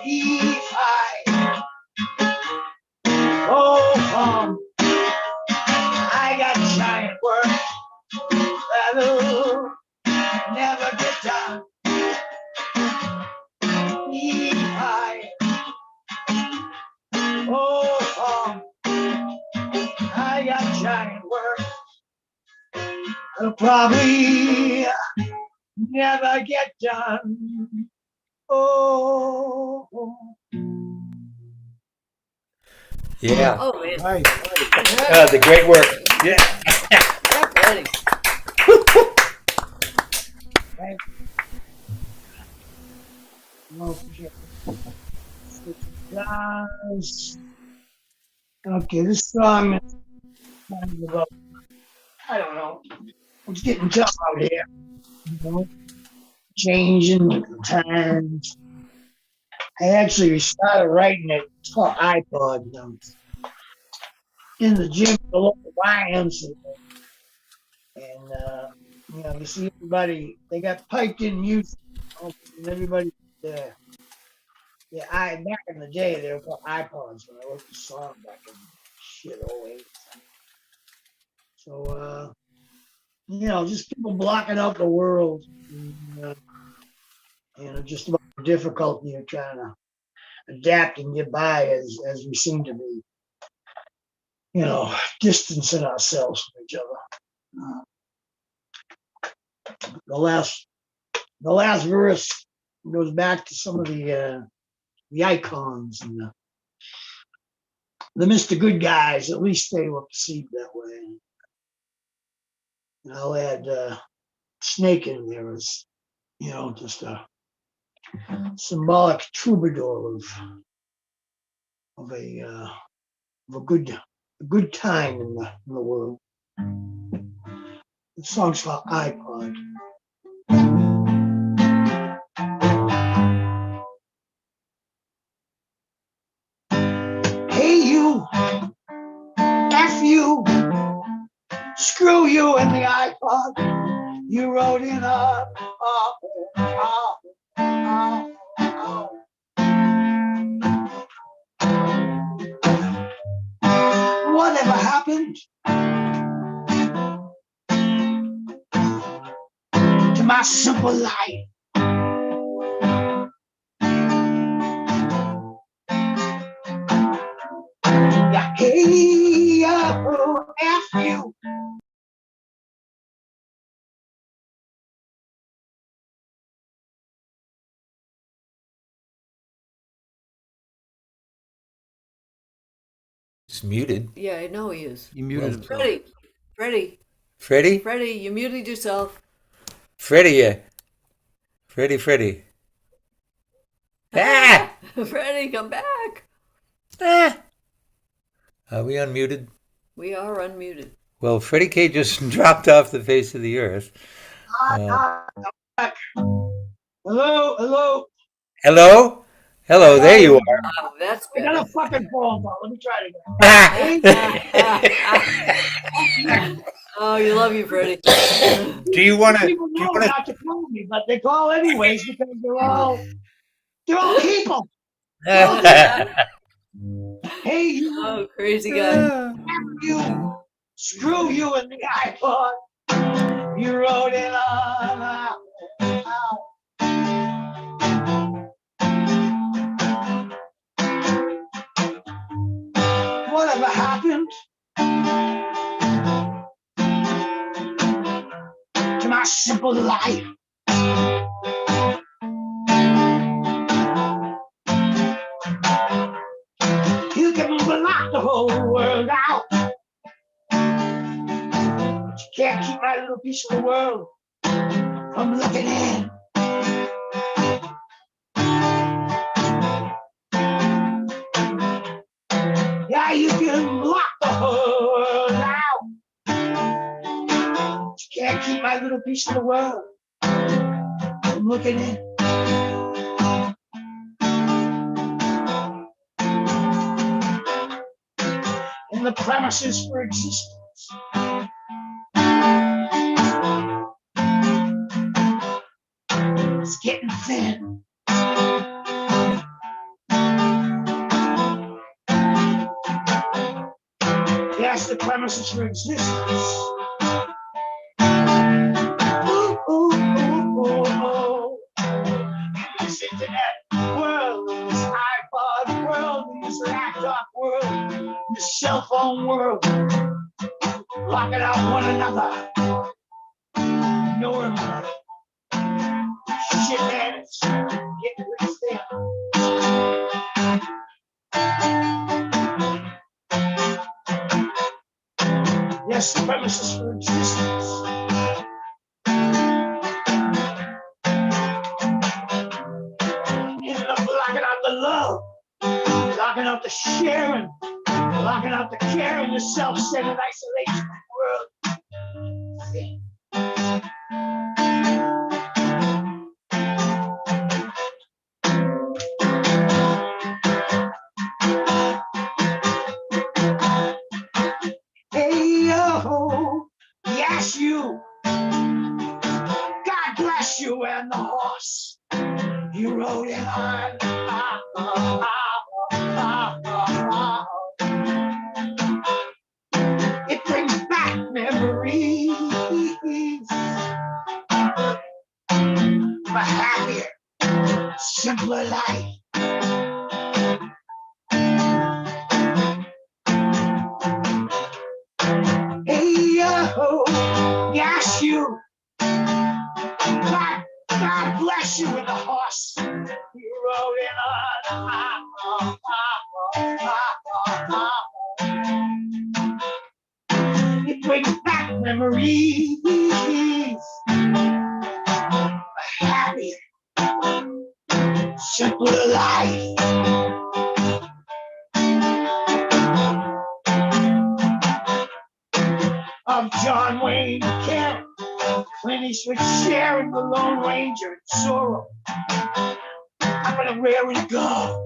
If I go home, I got giant work that'll never get done. If I go home, I got giant work that'll probably never get done. Oh. Yeah. Oh, man. The great work. Yeah. Ready. Okay, this song is kind of about, I don't know, it's getting tough out here, you know, changing the times. I actually started writing it. It's called iPod. In the gym, the local YMCA, and you see everybody. They got piped in music, and everybody. Back in the day, they were called iPods when I wrote the song back in '08. So just people blocking out the world, and just about the difficulty of trying to adapt and get by as we seem to be, distancing ourselves from each other. The last verse goes back to some of the icons and the Mr. Good guys. At least they were perceived that way. And I'll add Snake in there as just a symbolic troubadour of a good time in the world. The song's called iPod. Screw you and the iPod. You wrote in on. Whatever happened to my simple life? Yeah, K-O-F-U. It's muted. Yeah, I know he is. He muted Well, himself. Freddie, Freddie? Freddie, you muted yourself. Freddie, Freddie. Ah! Freddie, come back. Ah! Are we unmuted? We are unmuted. Well, Freddie K just dropped off the face of the earth. Hello, hello. Hello? Hello, there you are. Oh, that's I got better. a fucking phone call. Let me try it again. Oh, you love you, Freddie. Do you want to? People know not to call me, but they call anyways because they're all people. Hey, you. Oh, crazy guy. You. Screw you and the iPod. You wrote it on. Whatever happened to my simple life? You can block the whole world out, but you can't keep my little piece of the world from looking in. Yeah, you can block the whole world out, but you can't keep my little piece of the world from looking in. And the premises for existence is getting thin. Yes, the premises for existence. Ooh, ooh, ooh, ooh, ooh. This internet world, this iPod world, this laptop world, this cell phone world, locking out one another. Ignoring me. Shitheads getting rich there. Yes, the premises for existence. Ended up locking out the love, locking out the sharing, locking out the caring, the self-centered isolation world. See? Hey, yo, yes, you. God bless you and the horse. You rode it on. It brings back memories of a happier, simpler life. Hey, yo, yes, you. God bless you with the horse. You rode it on. It brings back memories of a happier, simpler life. Of John Wayne Kent, Clint Eastwood sharing the Lone Ranger and sorrow. I'm gonna wear it go.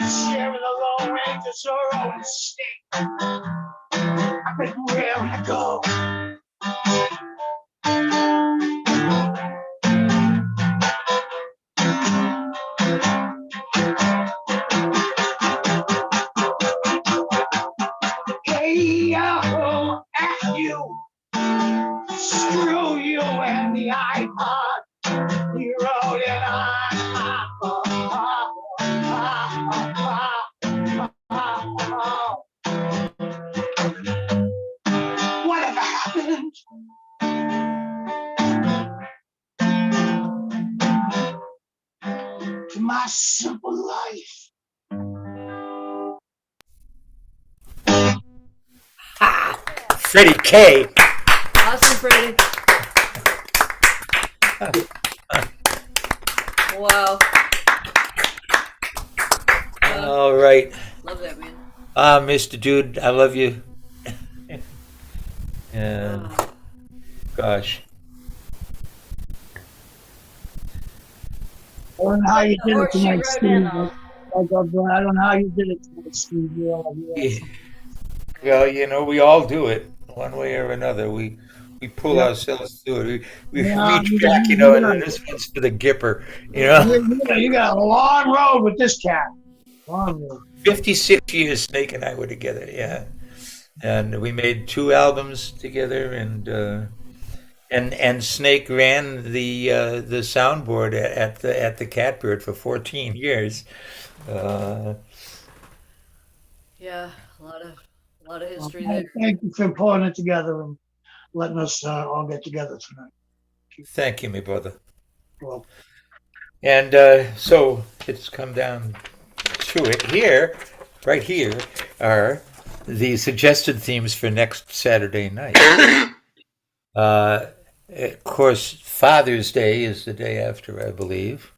sharing the Lone Ranger sorrow and sting. I've been where I go. Hey, yo, at you. Screw you and the iPod. You wrote it on. Whatever happened? To my simple life. Freddie K. Awesome, Freddie. Wow. All right. Love that, man. Mr. Dude, I love you. And gosh. I don't know how you did it She tonight, wrote Steve. in, I don't know how you did it tonight, Steve. Well, you know, we all do it one way or another. We pull Yep. ourselves through it. We Yeah, reach back, you know, and this one's for the Gipper, you know. you got a long road with this cat. Long road. 56 years Snake and I were together, yeah. And we made 2 albums together, and Snake ran the soundboard at the Catbird for 14 years. Yeah, a lot of history there. Thank you for pulling it together and letting us all get together tonight. Thank you, my brother. Well, And so it's come down to it. Right here, are the suggested themes for next Saturday night. Of course, Father's Day is the day after, I believe.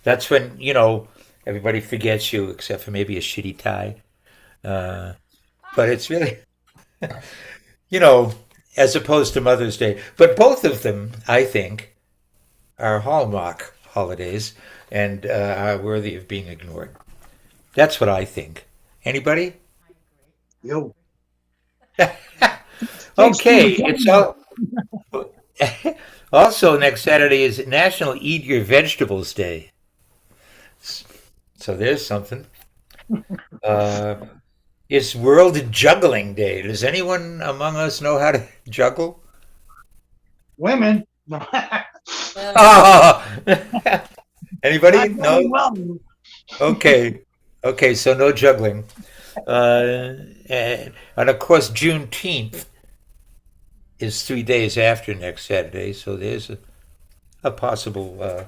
That's when, you know, everybody forgets you except for maybe a shitty tie. But it's really, you know, as opposed to Mother's Day. But both of them, I think, are hallmark holidays and are worthy of being ignored. That's what I think. Anybody? yo. Okay, it's all. Also, next Saturday is National Eat Your Vegetables Day. So there's something. It's World Juggling Day. Does anyone among us know how to juggle? Women. Oh! Anybody? Not No? very well. Okay. Okay, so no juggling. And of course, Juneteenth is 3 days after next Saturday, so there's a possible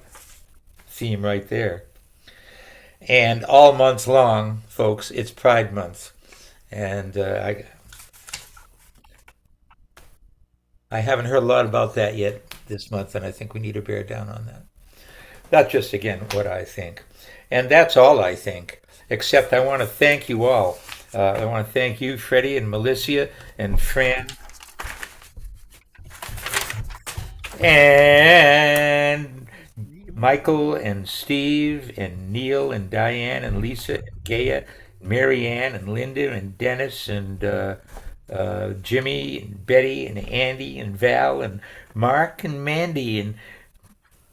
theme right there. And all month long, folks, it's Pride Month. And I haven't heard a lot about that yet this month, and I think we need to bear down on that. Not just, again, what I think. And that's all I think, except I want to thank you all. I want to thank you, Freddie and Melissa and Fran. And Michael and Steve and Neil and Diane and Lisa and Gaya, Marianne and Linda and Dennis and Jimmy and Betty and Andy and Val and Mark and Mandy and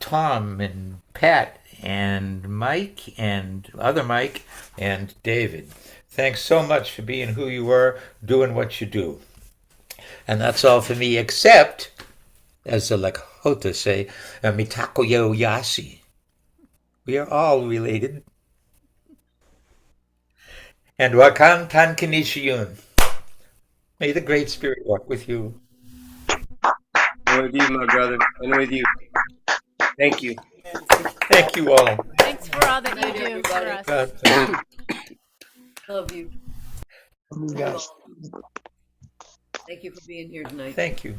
Tom and Pat and Mike and other Mike and David. Thanks so much for being who you are, doing what you do. And that's all for me, except, as the Lakota say, Mitakoyo Yasi. We are all related. And Wakan Tan Kinishiyun. May the Great Spirit walk with you. And with you, my brother, and with you. Thank you. Thank you all. Thanks for all that you do for us. Thank you. Love you. You guys. Thank you for being here tonight. Thank you.